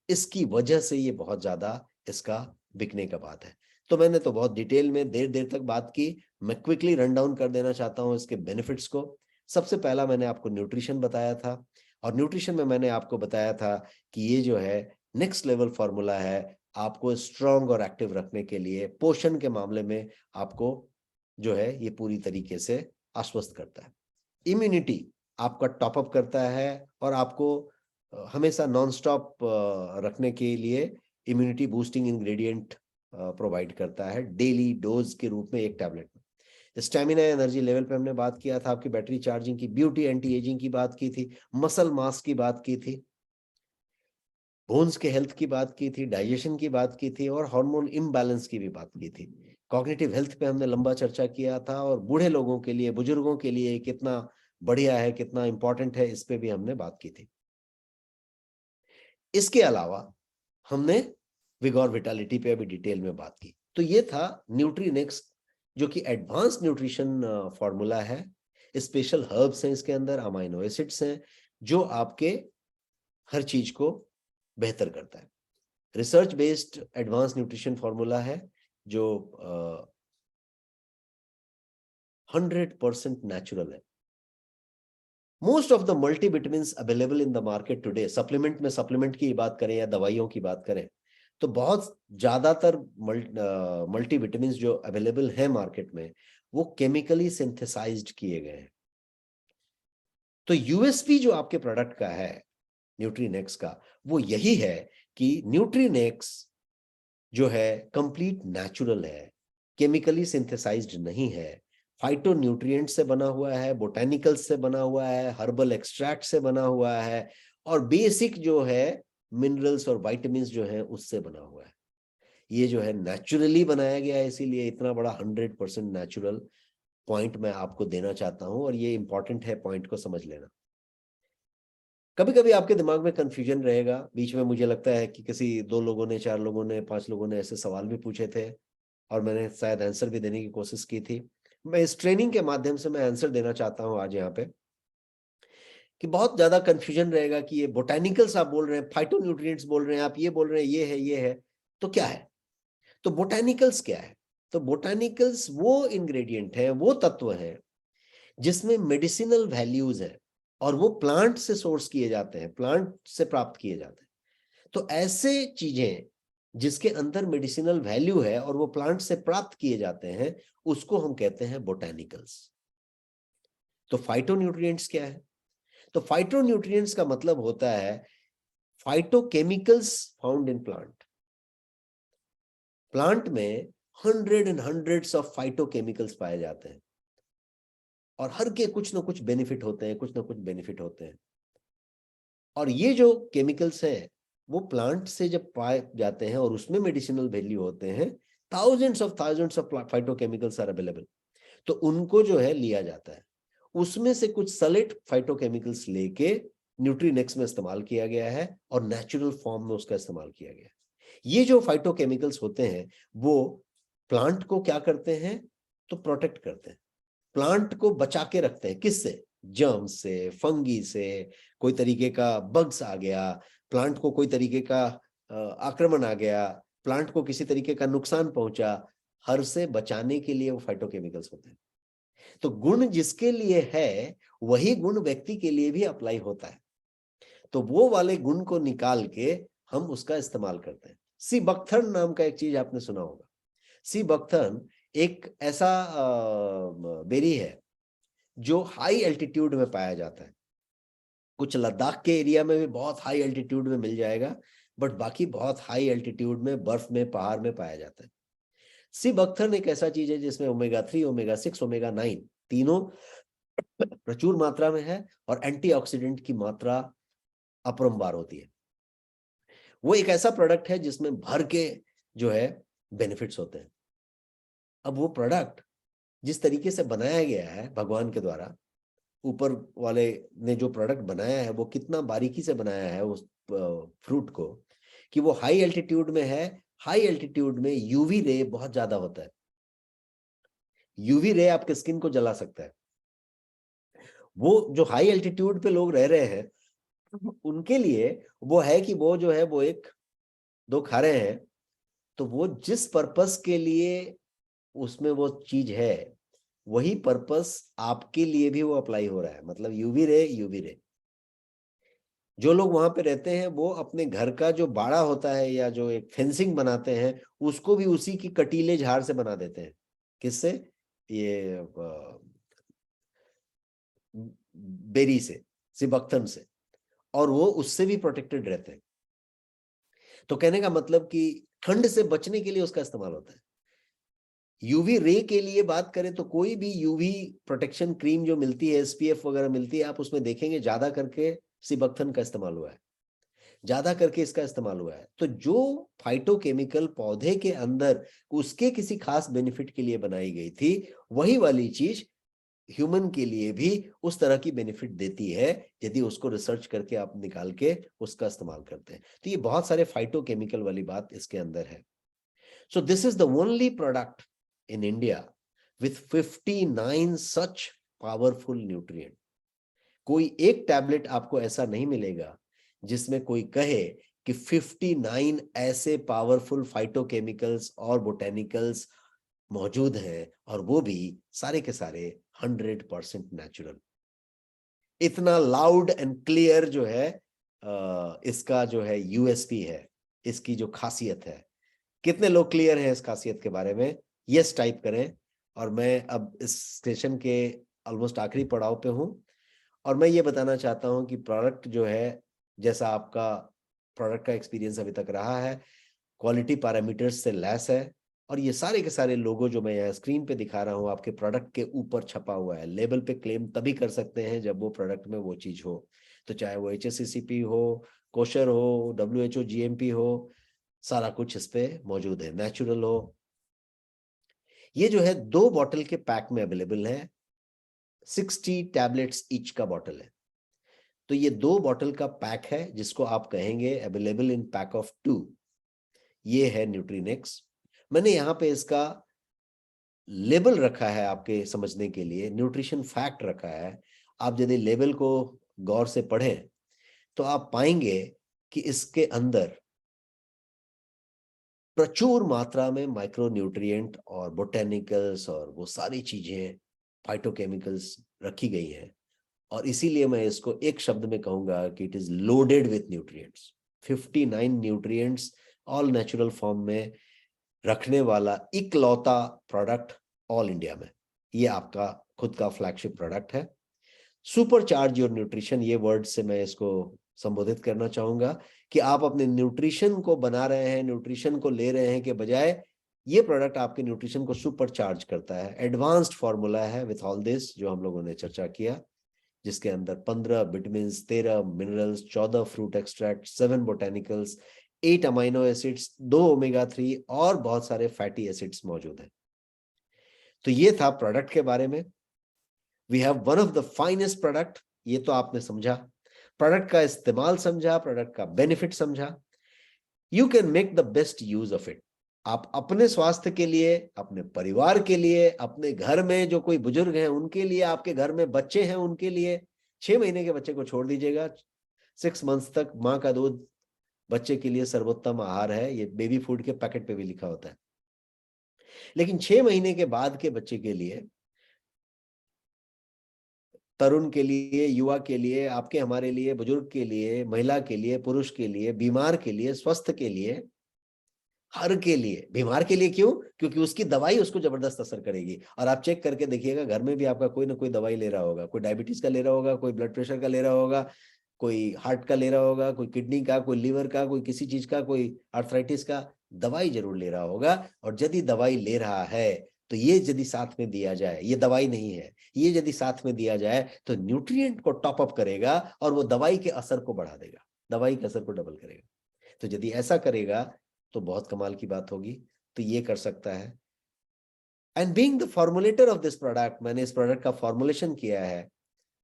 इसकी वजह से ये बहुत ज्यादा इसका बिकने का बात है। तो मैंने तो बहुत डिटेल में देर तक बात की, मैं क्विकली रन डाउन कर देना चाहता हूं इसके बेनिफिट्स को। सबसे पहला मैंने आपको न्यूट्रिशन बताया था, और न्यूट्रिशन में मैंने आपको बताया था कि ये जो है नेक्स्ट लेवल फॉर्मूला है आपको स्ट्रांग और एक्टिव रखने के लिए। पोषण के मामले में आपको जो है ये पूरी तरीके से आश्वस्त करता है। इम्यूनिटी आपका टॉपअप करता है, और आपको हमेशा नॉन स्टॉप रखने के लिए इम्यूनिटी बूस्टिंग इंग्रेडिएंट प्रोवाइड करता है डेली डोज के रूप में एक टैबलेट में। स्टेमिना एनर्जी लेवल पे हमने बात किया था, आपकी बैटरी चार्जिंग की, ब्यूटी एंटी एजिंग की बात की थी, मसल मास की बात की थी, बोन्स के हेल्थ की बात की थी, डाइजेशन की बात की थी, और हार्मोन इम्बैलेंस की भी बात की थी। कॉग्निटिव हेल्थ पे हमने लंबा चर्चा किया था, और बूढ़े लोगों के लिए, बुजुर्गों के लिए कितना बढ़िया है, कितना इंपॉर्टेंट है, इस पे भी हमने बात की थी। इसके अलावा हमने विगोर विटालिटी पे अभी डिटेल में बात की। तो ये था न्यूट्रीनेक्स्ट, जो कि एडवांस न्यूट्रिशन फॉर्मूला है। स्पेशल हर्ब्स हैं इसके अंदर, अमाइनो एसिड्स हैं, जो आपके हर चीज को बेहतर करता है। Research based advance nutrition formula है जो 100% नेचुरल है। Most of the multivitamins available in the market today, supplement की बात करें या दवाइयों की बात करें, तो बहुत ज्यादातर मल्टीविटामिन्स जो अवेलेबल है मार्केट में वो केमिकली सिंथेसाइज्ड किए गए हैं। तो यूएसपी जो आपके प्रोडक्ट का है न्यूट्रीनेक्स का, वो यही है कि न्यूट्रीनेक्स जो है कंप्लीट नेचुरल है, केमिकली सिंथेसाइज्ड नहीं है, फाइटो न्यूट्रिएंट से बना हुआ है, बोटेनिकल्स से बना हुआ है, हर्बल एक्सट्रैक्ट से बना हुआ है, और बेसिक जो है मिनरल्स और विटामिन्स जो है उससे बना हुआ है। ये जो है नेचुरली बनाया गया है, इसीलिए इतना बड़ा 100% नेचुरल पॉइंट मैं आपको देना चाहता हूं, और ये इंपॉर्टेंट है, पॉइंट को समझ लेना। कभी कभी आपके दिमाग में कंफ्यूजन रहेगा, बीच में मुझे लगता है कि किसी 2 लोगों ने, 4 लोगों ने, 5 लोगों ने ऐसे सवाल भी पूछे थे और मैंने शायद आंसर भी देने की कोशिश की थी। मैं इस ट्रेनिंग के माध्यम से मैं आंसर देना चाहता हूं आज यहाँ पे, कि बहुत ज्यादा कंफ्यूजन रहेगा कि ये बोटेनिकल्स आप बोल रहे हैं, फाइटो न्यूट्रिएंट्स बोल रहे हैं, आप ये बोल रहे हैं ये है, तो क्या है? तो बोटेनिकल्स क्या है? तो बोटेनिकल्स वो इंग्रेडिएंट है, वो तत्व है जिसमें मेडिसिनल वैल्यूज है, और वो प्लांट से सोर्स किए जाते हैं, प्लांट से प्राप्त किए जाते हैं। तो ऐसे चीजें जिसके अंदर मेडिसिनल वैल्यू है और वो प्लांट से प्राप्त किए जाते हैं, उसको हम कहते हैं बोटेनिकल्स। तो फाइटोन्यूट्रिएंट्स क्या है? तो फाइटोन्यूट्रिएंट्स का मतलब होता है phytochemicals found in plant. Plant में हंड्रेड्स ऑफ फाइटोकेमिकल्स पाए जाते हैं, और हर के कुछ ना कुछ बेनिफिट होते हैं, कुछ ना कुछ बेनिफिट होते हैं। और ये जो केमिकल्स हैं वो प्लांट से जब पाए जाते हैं और उसमें मेडिसिनल वैल्यू होते हैं, thousands of phytochemicals are available, तो उनको जो है लिया जाता है, उसमें से कुछ सेलेक्ट फाइटोकेमिकल्स लेके न्यूट्रीनेक्स में इस्तेमाल किया गया है और नेचुरल फॉर्म में उसका इस्तेमाल किया गया है। ये जो फाइटोकेमिकल्स होते हैं वो प्लांट को क्या करते हैं? तो प्रोटेक्ट करते हैं, प्लांट को बचा के रखते हैं। किससे? जर्म से, फंगी से, कोई तरीके का बग्स आ गया, प्लांट को कोई तरीके का आक्रमण आ गया, प्लांट को किसी तरीके का नुकसान पहुंचा, हर से बचाने के लिए वो फाइटोकेमिकल्स होते हैं। तो गुण जिसके लिए है वही गुण व्यक्ति के लिए भी अप्लाई होता है, तो वो वाले गुण को निकाल के हम उसका इस्तेमाल करते हैं। सी बकथर्न नाम का एक चीज आपने सुना होगा। सी बकथर्न एक ऐसा बेरी है जो हाई एल्टीट्यूड में पाया जाता है। कुछ लद्दाख के एरिया में भी बहुत हाई एल्टीट्यूड में मिल जाएगा, बट बाकी बहुत हाई एल्टीट्यूड में, बर्फ में, पहाड़ में पाया जाता है। सी बकथर्न एक ऐसा चीज है जिसमें ओमेगा 3, ओमेगा 6, ओमेगा 9 तीनों प्रचुर मात्रा में है, और एंटीऑक्सीडेंट की मात्रा अपरंपार होती है। वो एक ऐसा प्रोडक्ट है जिसमें भर के जो है बेनिफिट्स होते हैं। अब वो प्रोडक्ट जिस तरीके से बनाया गया है भगवान के द्वारा, ऊपर वाले ने जो प्रोडक्ट बनाया है वो कितना बारीकी से बनाया है उस फ्रूट को, कि वो हाई एल्टीट्यूड में है। हाई एल्टीट्यूड में यूवी रे बहुत ज्यादा होता है, यूवी रे आपके स्किन को जला सकता है। वो जो हाई एल्टीट्यूड पे लोग रह रहे हैं उनके लिए वो है कि वो जो है वो 1-2 खा रहे हैं, तो वो जिस पर्पस के लिए उसमें वो चीज है वही पर्पस आपके लिए भी वो अप्लाई हो रहा है। मतलब यूवी रे जो लोग वहां पे रहते हैं वो अपने घर का जो बाड़ा होता है या जो एक फेंसिंग बनाते हैं उसको भी उसी की कटीले झाड़ से बना देते हैं। किससे? ये बेरी से, सिबक्थन से, और वो उससे भी प्रोटेक्टेड रहते हैं। तो कहने का मतलब कि ठंड से बचने के लिए उसका इस्तेमाल होता है। यूवी रे के लिए बात करें तो कोई भी यूवी प्रोटेक्शन क्रीम जो मिलती है, एसपीएफ वगैरह मिलती है, आप उसमें देखेंगे ज्यादा करके सिबक्थन का इस्तेमाल हुआ है, ज्यादा करके इसका इस्तेमाल हुआ है। तो जो फाइटोकेमिकल पौधे के अंदर उसके किसी खास बेनिफिट के लिए बनाई गई थी, वही वाली चीज ह्यूमन के लिए भी उस तरह की बेनिफिट देती है यदि उसको रिसर्च करके आप निकाल के उसका इस्तेमाल करते हैं। तो ये बहुत सारे फाइटोकेमिकल वाली बात इसके अंदर है। So this is the only product in India with 59 such powerful nutrient. कोई एक टैबलेट आपको ऐसा नहीं मिलेगा जिसमें कोई कहे कि 59 ऐसे पावरफुल फाइटोकेमिकल्स और बोटेनिकल्स मौजूद हैं, और वो भी सारे के सारे 100% नेचुरल। इतना लाउड एंड क्लियर जो है इसका जो है यूएसपी है, इसकी जो खासियत है। कितने लोग क्लियर हैं इस खासियत के बारे में? यस टाइप करें। और मैं अब इस सेशन के ऑलमोस्ट आखिरी पड़ाव पे हूं, और मैं ये बताना चाहता हूं कि प्रोडक्ट जो है जैसा आपका प्रोडक्ट का एक्सपीरियंस अभी तक रहा है, क्वालिटी पैरामीटर्स से लैस है, और ये सारे के सारे लोगो जो मैं यहाँ स्क्रीन पे दिखा रहा हूँ आपके प्रोडक्ट के ऊपर छपा हुआ है। लेबल पे क्लेम तभी कर सकते हैं जब वो प्रोडक्ट में वो चीज हो, तो चाहे वो HACCP हो, कोशर हो, WHO GMP हो, सारा कुछ इस पे मौजूद है, नेचुरल हो। ये जो है 2 बॉटल के पैक में अवेलेबल है, 60 टैबलेट्स ईच का बॉटल है। तो ये 2 बॉटल का पैक है जिसको आप कहेंगे अवेलेबल इन पैक ऑफ 2। ये है न्यूट्रीनेक्स। मैंने यहाँ पे इसका लेबल रखा है आपके समझने के लिए, न्यूट्रिशन फैक्ट रखा है। आप यदि लेबल को गौर से पढ़ें तो आप पाएंगे कि इसके अंदर प्रचुर मात्रा में माइक्रो न्यूट्रिएंट और बोटेनिकल्स और वो सारी चीजें, फाइटोकेमिकल्स रखी गई हैं, और इसीलिए मैं इसको एक शब्द में कहूंगा कि it is loaded with nutrients. 59 nutrients all natural form में रखने वाला इकलौता प्रोडक्ट ऑल इंडिया में। ये आपका खुद का फ्लैगशिप प्रोडक्ट है। सुपर चार्ज योर न्यूट्रिशन, ये वर्ड से मैं इसको संबोधित करना चाहूंगा कि आप अपने न्यूट्रिशन को बना रहे हैं, न्यूट्रिशन को ले रहे हैं के बजाय ये प्रोडक्ट आपके न्यूट्रिशन को सुपर चार्ज करता है। एडवांस्ड फॉर्मूला है विथ ऑल दिस जो हम लोगों ने चर्चा किया, जिसके अंदर 15 vitamin, 13 minerals, 14 fruit extract, 7 botanicals, 8 amino acids, 2 omega-3 और बहुत सारे फैटी एसिड्स मौजूद हैं। तो ये था प्रोडक्ट के बारे में। We have one of the finest product, ये तो आपने समझा, प्रोडक्ट का इस्तेमाल समझा, प्रोडक्ट का बेनिफिट समझा। You can make the best use of it. आप अपने स्वास्थ्य के लिए, अपने परिवार के लिए, अपने घर में जो कोई बुजुर्ग हैं उनके लिए, आपके घर में बच्चे हैं उनके लिए, 6 महीने के बच्चे को छोड़ दीजिएगा, 6 मंथ्स तक माँ का दूध बच्चे के लिए सर्वोत्तम आहार है, ये बेबी फूड के पैकेट पे भी लिखा होता है। लेकिन 6 महीने के बाद के बच्चे के लिए, तरुण के लिए, युवा के लिए, आपके हमारे लिए, बुजुर्ग के लिए, महिला के लिए, पुरुष के लिए, बीमार के लिए, स्वस्थ के लिए, हर के लिए। बीमार के लिए क्यों? क्योंकि उसकी दवाई उसको जबरदस्त असर करेगी। और आप चेक करके देखिएगा, घर में भी आपका कोई ना कोई दवाई ले रहा होगा, कोई डायबिटीज का ले रहा होगा, कोई ब्लड प्रेशर का ले रहा होगा, कोई हार्ट का ले रहा होगा, कोई किडनी का, कोई लीवर का, कोई किसी चीज का, कोई आर्थराइटिस का, दवाई जरूर ले रहा होगा। और यदि दवाई ले रहा है तो ये यदि साथ में दिया जाए, ये दवाई नहीं है, ये यदि साथ में दिया जाए तो न्यूट्रिएंट को टॉप अप करेगा और वो दवाई के असर को बढ़ा देगा, दवाई के असर को डबल करेगा। तो यदि ऐसा करेगा तो बहुत कमाल की बात होगी। तो ये कर सकता है। And being the formulator of this product, मैंने इस प्रोडक्ट का फॉर्मुलेशन किया है,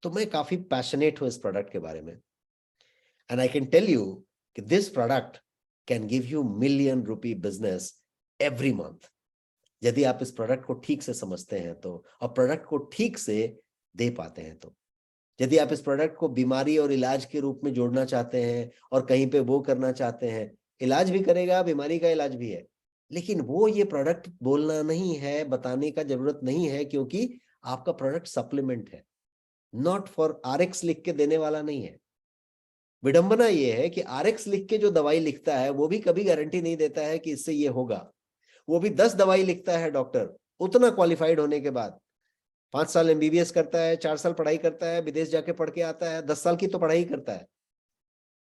तो मैं काफी पैशनेट हूं इस प्रोडक्ट के बारे में। And I can tell you कि this product can give you ₹1,000,000 business every month, यदि आप इस प्रोडक्ट को ठीक से समझते हैं तो, और प्रोडक्ट को ठीक से दे पाते हैं तो। यदि आप इस प्रोडक्ट को बीमारी और इलाज के रूप में जोड़ना चाहते हैं और कहीं पे वो करना चाहते हैं, इलाज भी करेगा, बीमारी का इलाज भी है, लेकिन वो ये प्रोडक्ट बोलना नहीं है, बताने का जरूरत नहीं है, क्योंकि आपका प्रोडक्ट सप्लीमेंट है, नॉट फॉर RX लिख के देने वाला नहीं है। विडंबना ये है कि RX लिख के जो दवाई लिखता है वो भी कभी गारंटी नहीं देता है कि इससे ये होगा। वो भी 10 दवाई लिखता है डॉक्टर, उतना क्वालिफाइड होने के बाद। 5 साल MBBS करता है, 4 साल पढ़ाई करता है, विदेश जाके पढ़ के आता है, 10 साल की तो पढ़ाई करता है।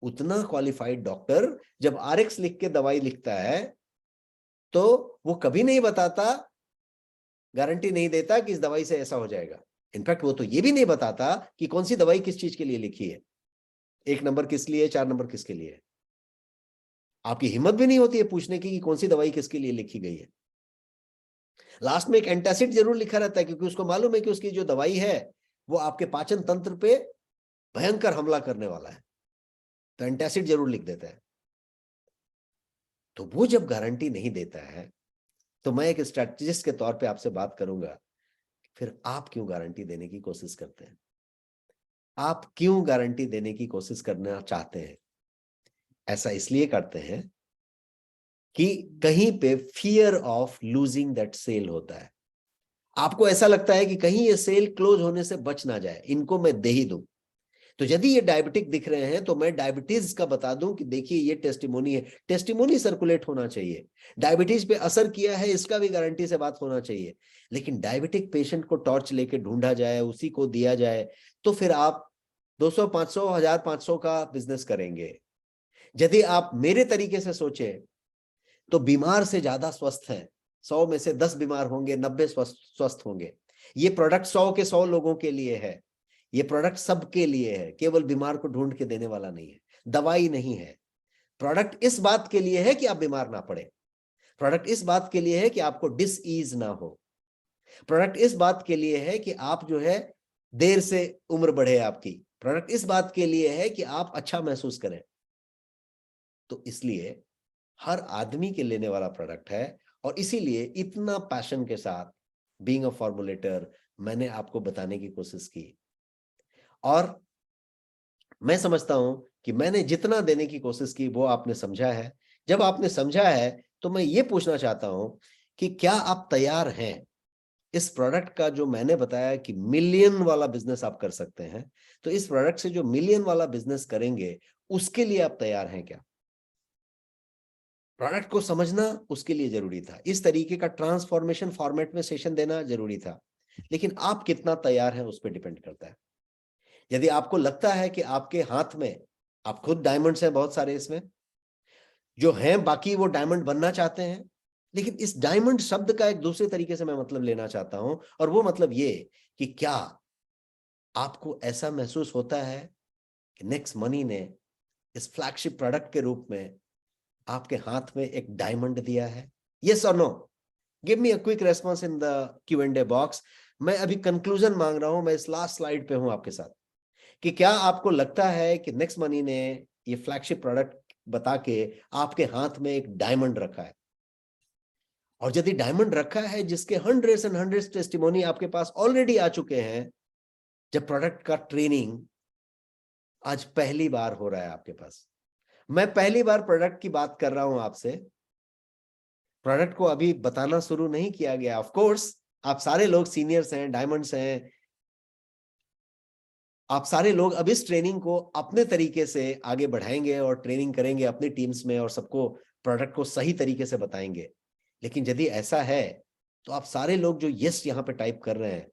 उतना क्वालिफाइड डॉक्टर जब RX लिख के दवाई लिखता है तो वो कभी नहीं बताता, गारंटी नहीं देता कि इस दवाई से ऐसा हो जाएगा। इनफैक्ट वो तो ये भी नहीं बताता कि कौन सी दवाई किस चीज के लिए लिखी है, 1 नंबर किस लिए, 4 नंबर किसके लिए है। आपकी हिम्मत भी नहीं होती है पूछने की कि कौन सी दवाई किसके लिए लिखी गई है। लास्ट में एक एंटासिड जरूर लिखा रहता है, क्योंकि उसको मालूम है कि उसकी जो दवाई है वो आपके पाचन तंत्र पे भयंकर हमला करने वाला है, तो एंटासिड जरूर लिख देता है। तो वो जब गारंटी नहीं देता है तो मैं एक स्ट्रेटजिस्ट के तौर पे आपसे बात करूंगा, फिर आप क्यों गारंटी देने की कोशिश करते हैं? आप क्यों गारंटी देने की कोशिश करना चाहते हैं? ऐसा इसलिए करते हैं कि कहीं पे fear of losing that sale होता है। आपको ऐसा लगता है कि कहीं ये सेल क्लोज होने से बच ना जाए, इनको मैं दे ही दूं। तो यदि ये डायबिटिक दिख रहे हैं तो मैं डायबिटीज का बता दूं कि देखिए ये टेस्टिमोनी है। टेस्टिमोनी सर्कुलेट होना चाहिए, डायबिटीज पे असर किया है इसका भी गारंटी से बात होना चाहिए। लेकिन डायबिटिक पेशेंट को टॉर्च लेके ढूंढा जाए, उसी को दिया जाए, तो फिर आप 200, 500, 1000, 500 का बिजनेस करेंगे। यदि आप मेरे तरीके से सोचे तो बीमार से ज्यादा स्वस्थ हैं। 100 में से 10 बीमार होंगे, 90 स्वस्थ होंगे। ये प्रोडक्ट 100 के 100 लोगों के लिए है। ये प्रोडक्ट सबके लिए है, केवल बीमार को ढूंढ के देने वाला नहीं है, दवाई नहीं है। प्रोडक्ट इस बात के लिए है कि आप बीमार ना पड़े। प्रोडक्ट इस बात के लिए है कि आपको डिसईज ना हो। प्रोडक्ट इस बात के लिए है कि आप जो है देर से उम्र बढ़े आपकी। प्रोडक्ट इस बात के लिए है कि आप अच्छा महसूस करें। तो इसलिए हर आदमी के लेने वाला प्रोडक्ट है, और इसीलिए इतना पैशन के साथ बीइंग अ फॉर्मुलेटर मैंने आपको बताने की कोशिश की। और मैं समझता हूं कि मैंने जितना देने की कोशिश की वो आपने समझा है। जब आपने समझा है तो मैं ये पूछना चाहता हूं कि क्या आप तैयार हैं इस प्रोडक्ट का, जो मैंने बताया कि मिलियन वाला बिजनेस आप कर सकते हैं, तो इस प्रोडक्ट से जो मिलियन वाला बिजनेस करेंगे उसके लिए आप तैयार हैं क्या? प्रोडक्ट को समझना उसके लिए जरूरी था, इस तरीके का ट्रांसफॉर्मेशन फॉर्मेट में सेशन देना जरूरी था, लेकिन आप कितना तैयार हैं उस पर डिपेंड करता है। यदि आपको लगता है कि आपके हाथ में, आप खुद डायमंड्स हैं बहुत सारे इसमें जो हैं, बाकी वो डायमंड बनना चाहते हैं, लेकिन इस डायमंड शब्द का एक दूसरे तरीके से मैं मतलब लेना चाहता हूं, और वो मतलब ये कि क्या आपको ऐसा महसूस होता है कि नेक्स्ट मनी ने इस फ्लैगशिप प्रोडक्ट के रूप में आपके हाथ में एक डायमंड दिया है? यस और no? Give me a quick response in the Q&A box. मैं अभी कंक्लूजन मांग रहा हूं, मैं इस लास्ट स्लाइड पे हूं आपके साथ, कि क्या आपको लगता है कि नेक्स्ट मनी ने ये फ्लैगशिप प्रोडक्ट बता के आपके हाथ में एक डायमंड रखा है? और यदि डायमंड रखा है जिसके हंड्रेड्स एंड हंड्रेड्स टेस्टिमोनी आपके पास ऑलरेडी आ चुके हैं, जब प्रोडक्ट का ट्रेनिंग आज पहली बार हो रहा है आपके पास, मैं पहली बार प्रोडक्ट की बात कर रहा हूं आपसे, प्रोडक्ट को अभी बताना शुरू नहीं किया गया। ऑफ कोर्स आप सारे लोग सीनियर्स हैं, डायमंड्स हैं, आप सारे लोग अब इस ट्रेनिंग को अपने तरीके से आगे बढ़ाएंगे और ट्रेनिंग करेंगे अपनी टीम्स में, और सबको प्रोडक्ट को सही तरीके से बताएंगे। लेकिन यदि ऐसा है तो आप सारे लोग जो यस यहाँ पे टाइप कर रहे हैं,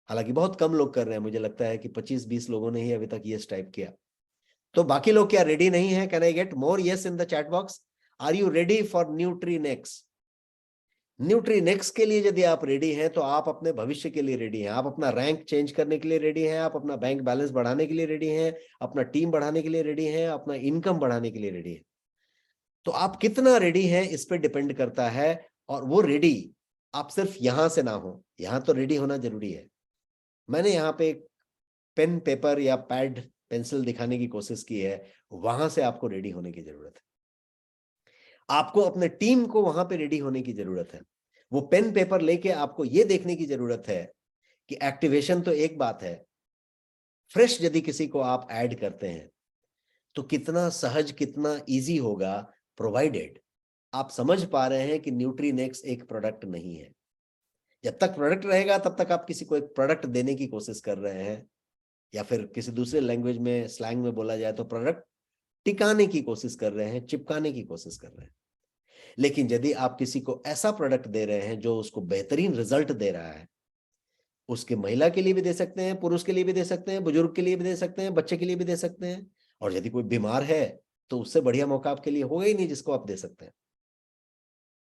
हालांकि बहुत कम लोग कर रहे हैं, मुझे लगता है कि 25-20 लोगों ने ही अभी तक यस टाइप किया, तो बाकी लोग क्या रेडी नहीं है? Can I get more yes in the chat box? Are you ready for Nutrinex? Nutrinex के लिए यदि आप रेडी हैं तो आप अपने भविष्य के लिए रेडी हैं, आप अपना रैंक चेंज करने के लिए रेडी हैं, आप अपना बैंक बैलेंस बढ़ाने के लिए रेडी हैं, अपना टीम बढ़ाने के लिए रेडी हैं, अपना इनकम बढ़ाने के लिए रेडी हैं। तो आप कितना रेडी हैं इस पे डिपेंड करता है। और वो रेडी आप सिर्फ यहां से ना हो, यहां तो रेडी होना जरूरी है। मैंने यहाँ पे पेन पेपर या पैड पेंसिल दिखाने की कोशिश की है, वहां से आपको रेडी होने की जरूरत है। आपको अपने टीम को वहां पे रेडी होने की जरूरत है। वो पेन पेपर लेके आपको ये देखने की जरूरत है कि एक्टिवेशन तो एक बात है, फ्रेश यदि किसी को आप ऐड करते हैं तो कितना सहज, कितना इजी होगा, प्रोवाइडेड आप समझ पा रहे हैं कि न्यूट्रीनेक्स एक प्रोडक्ट नहीं है। जब तक प्रोडक्ट रहेगा तब तक आप किसी को एक प्रोडक्ट देने की कोशिश कर रहे हैं, या फिर किसी दूसरे लैंग्वेज में, स्लैंग में बोला जाए तो प्रोडक्ट टिकाने की कोशिश कर रहे हैं, चिपकाने की कोशिश कर रहे हैं। लेकिन यदि आप किसी को ऐसा प्रोडक्ट दे रहे हैं जो उसको बेहतरीन रिजल्ट दे रहा है, उसके महिला के लिए भी दे सकते हैं, पुरुष के लिए भी दे सकते हैं, बुजुर्ग के लिए भी दे सकते हैं, बच्चे के लिए भी दे सकते हैं, और यदि कोई बीमार है तो उससे बढ़िया मौका आपके लिए होगा ही नहीं जिसको आप दे सकते हैं।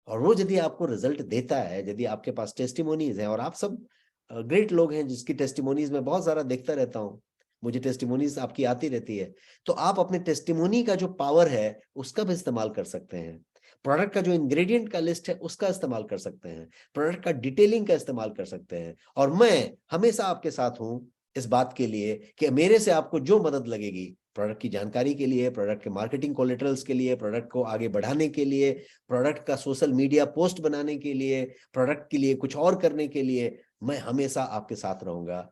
और वो यदि आपको रिजल्ट देता है, यदि आपके पास टेस्टिमोनीज हैं, और आप सब ग्रेट लोग हैं जिसकी टेस्टिमोनीज में बहुत सारा देखता रहता हूं, मुझे टेस्टिमोनीज आपकी आती रहती है, तो आप अपने टेस्टिमोनी का जो पावर है उसका भी इस्तेमाल कर सकते हैं। प्रोडक्ट का जो इंग्रेडिएंट का लिस्ट है उसका इस्तेमाल कर सकते हैं, प्रोडक्ट का डिटेलिंग का इस्तेमाल कर सकते हैं। और मैं हमेशा आपके साथ हूं इस बात के लिए कि मेरे से आपको जो मदद लगेगी, प्रोडक्ट की जानकारी के लिए, प्रोडक्ट के मार्केटिंग कोलेटरल्स के लिए, प्रोडक्ट को आगे बढ़ाने के लिए, प्रोडक्ट का सोशल मीडिया पोस्ट बनाने के लिए, प्रोडक्ट के लिए कुछ और करने के लिए, मैं हमेशा आपके साथ रहूंगा।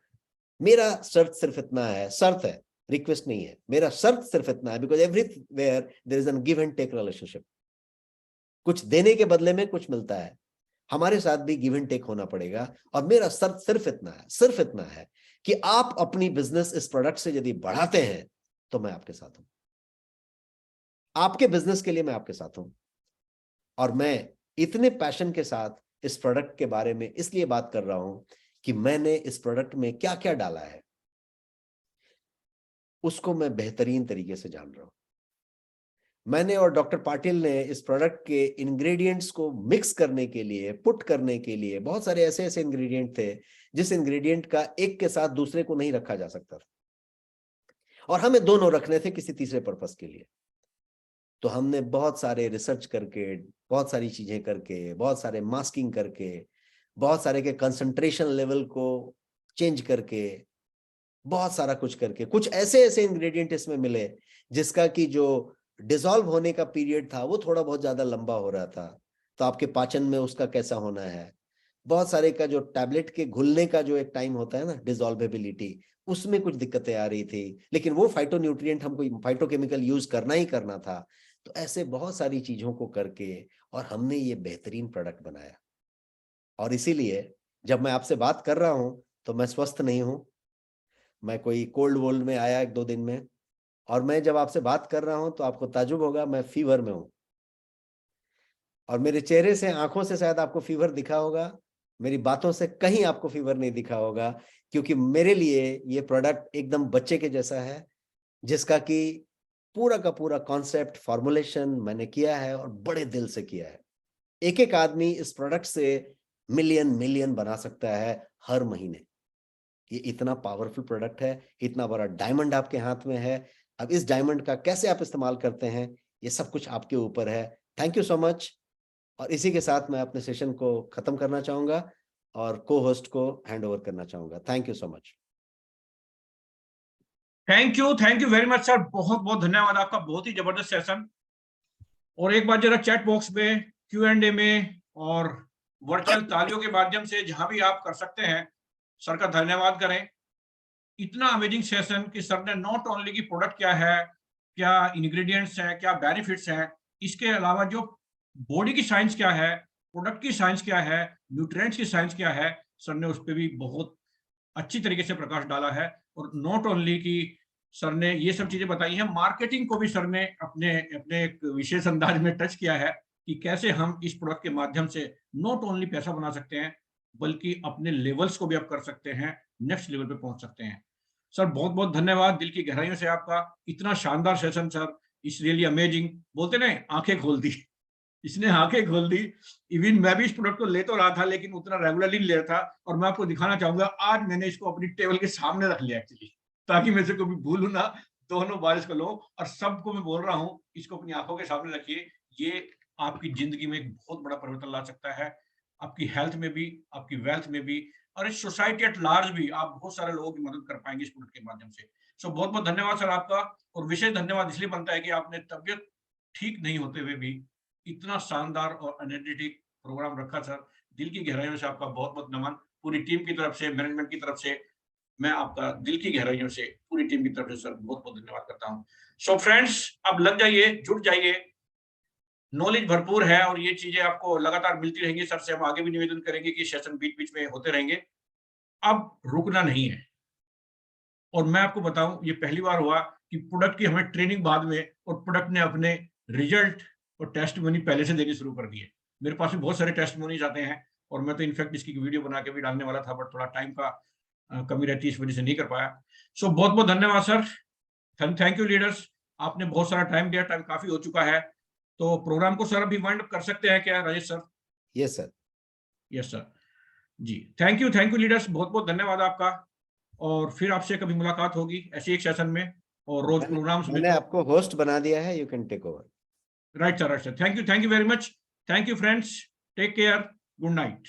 मेरा शर्त सिर्फ इतना है, शर्त है, रिक्वेस्ट नहीं है, मेरा शर्त सिर्फ इतना है, because everywhere there is an give and take relationship. कुछ देने के बदले में कुछ मिलता है, हमारे साथ भी गिव एंड टेक होना पड़ेगा। और मेरा शर्त सिर्फ इतना है, सिर्फ इतना है कि आप अपनी बिजनेस इस प्रोडक्ट से यदि बढ़ाते हैं तो मैं आपके साथ हूं, आपके बिजनेस के लिए मैं आपके साथ हूं। और मैं इतने पैशन के साथ इस प्रोडक्ट के बारे में इसलिए बात कर रहा हूं कि मैंने इस प्रोडक्ट में क्या क्या डाला है। उसको मैं बेहतरीन तरीके से जान रहा हूं। मैंने और डॉक्टर पाटिल ने इस प्रोडक्ट के इंग्रेडिएंट्स को मिक्स करने के लिए, पुट करने के लिए, बहुत सारे ऐसे ऐसे इंग्रेडिएंट थे जिस इंग्रेडिएंट का एक के साथ दूसरे को नहीं रखा जा सकता था, और हमें दोनों रखने थे किसी तीसरे पर्पस के लिए। तो हमने बहुत सारे रिसर्च करके, बहुत सारी चीजें करके, बहुत सारे मास्किंग करके, बहुत सारे के कंसंट्रेशन लेवल को चेंज करके, बहुत सारा कुछ करके, कुछ ऐसे ऐसे इंग्रेडिएंट इसमें मिले जिसका कि जो डिसॉल्व होने का पीरियड था वो थोड़ा बहुत ज्यादा लंबा हो रहा था, तो आपके पाचन में उसका कैसा होना है। बहुत सारे का जो टैबलेट के घुलने का जो एक टाइम होता है ना, डिसॉल्वेबिलिटी, उसमें कुछ दिक्कतें आ रही थी, लेकिन वो फाइटोन्यूट्रिएंट हमको फाइटोकेमिकल यूज करना ही करना था। तो ऐसे बहुत सारी चीजों को करके और हमने ये बेहतरीन प्रोडक्ट बनाया। और इसीलिए जब मैं आपसे बात कर रहा हूं तो मैं स्वस्थ नहीं हूं, मैं कोई कोल्ड वोल्ड में आया 1-2 दिन में, और मैं जब आपसे बात कर रहा हूं तो आपको ताजुब होगा, मैं फीवर में हूं। और मेरे चेहरे से, आंखों से शायद आपको फीवर दिखा होगा, मेरी बातों से कहीं आपको फीवर नहीं दिखा होगा, क्योंकि मेरे लिए ये प्रोडक्ट एकदम बच्चे के जैसा है, जिसका कि पूरा का पूरा कॉन्सेप्ट, फॉर्मुलेशन मैंने किया है और बड़े दिल से किया है। एक एक आदमी इस प्रोडक्ट से मिलियन बना सकता है हर महीने। ये इतना पावरफुल प्रोडक्ट है, इतना बड़ा डायमंड आपके हाथ में है। अब इस डायमंड का कैसे आप इस्तेमाल करते हैं, ये सब कुछ आपके ऊपर है। Thank you so much. और इसी के साथ मैं अपने सेशन को खत्म करना चाहूंगा और को होस्ट को हैंड ओवर करना चाहूंगा। Thank you so much. Thank you very much sir, बहुत बहुत धन्यवाद आपका, बहुत ही जबरदस्त सेशन। और एक बार जरा चैट बॉक्स में, Q&A में और वर्चुअल तालियों के माध्यम से जहां भी आप कर सकते हैं, सर का धन्यवाद करें। इतना अमेजिंग सेशन कि सर ने नॉट ओनली की प्रोडक्ट क्या है, क्या इंग्रेडिएंट्स है, क्या बेनिफिट्स है, इसके अलावा जो बॉडी की साइंस क्या है, प्रोडक्ट की साइंस क्या है, न्यूट्रिएंट्स की साइंस क्या है, सर ने उस पर भी बहुत अच्छी तरीके से प्रकाश डाला है। और नॉट ओनली की सर ने ये सब चीजें बताई हैं, मार्केटिंग को भी सर ने अपने अपने एक विशेष अंदाज में टच किया है कि कैसे हम इस प्रोडक्ट के माध्यम से नॉट ओनली पैसा बना सकते हैं, बल्कि अपने लेवल्स को भी अप कर सकते हैं, नेक्स्ट लेवल पे पहुंच सकते हैं। सर बहुत बहुत धन्यवाद दिल की गहराइयों से आपका, इतना शानदार session sir, it's really amazing. बोलते ना, आंखें खोल दी, इसने आंखें खोल दी। इवन मैं भी इस प्रोडक्ट को ले तो रहा था, लेकिन उतना रेगुलरली नहीं ले रहा था। और मैं आपको दिखाना चाहूंगा, आज मैंने इसको अपनी टेबल के सामने रख लिया एक्चुअली, ताकि मैं इसे कभी भूलूं ना, दोनों बार इसको लो। और सबको मैं बोल रहा हूँ, इसको अपनी आंखों के सामने रखिए, ये आपकी जिंदगी में एक बहुत बड़ा परिवर्तन ला सकता है, आपकी हेल्थ में भी, आपकी वेल्थ में भी, और इस सोसाइटी एट लार्ज भी आप बहुत सारे लोगों की मदद कर पाएंगे इस प्रोडक्ट के माध्यम से। सो बहुत बहुत धन्यवाद सर आपका। और विशेष धन्यवाद इसलिए बनता है कि आपने तबियत ठीक नहीं होते हुए भी इतना शानदार और एनर्जेटिक प्रोग्राम रखा सर। दिल की गहराइयों से आपका बहुत बहुत नमन, पूरी टीम की तरफ से, मैनेजमेंट की तरफ से मैं आपका दिल की गहराइयों से, पूरी टीम की तरफ से सर बहुत बहुत धन्यवाद करता हूँ। सो फ्रेंड्स, अब लग जाइए, जुट जाइए, नॉलेज भरपूर है और ये चीजें आपको लगातार मिलती रहेंगी। सर से हम आगे भी निवेदन करेंगे कि सेशन बीच बीच में होते रहेंगे, अब रुकना नहीं है। और मैं आपको बताऊं, ये पहली बार हुआ कि प्रोडक्ट की हमें ट्रेनिंग बाद में, और प्रोडक्ट ने अपने रिजल्ट और टेस्टिमोनी पहले से देनी शुरू कर दिए। मेरे पास भी बहुत सारे टेस्टिमोनीज आते हैं, और मैं तो इनफैक्ट इसकी वीडियो बना के भी डालने वाला था, बट थोड़ा टाइम का कमी रहती है, इस वजह से नहीं कर पाया। सो बहुत बहुत धन्यवाद सर, थैंक यू लीडर्स, आपने बहुत सारा टाइम दिया, टाइम काफी हो चुका है। तो प्रोग्राम को सर अभी वाइंड अप कर सकते हैं क्या Rajesh sir? Yes sir. Yes sir ji, thank you leaders, बहुत बहुत धन्यवाद आपका। और फिर आपसे कभी मुलाकात होगी ऐसे एक सेशन में, और रोज प्रोग्राम्स में। मैंने आपको होस्ट बना दिया है, you can take over. Right sir, thank you very much, thank you friends, take care, good night.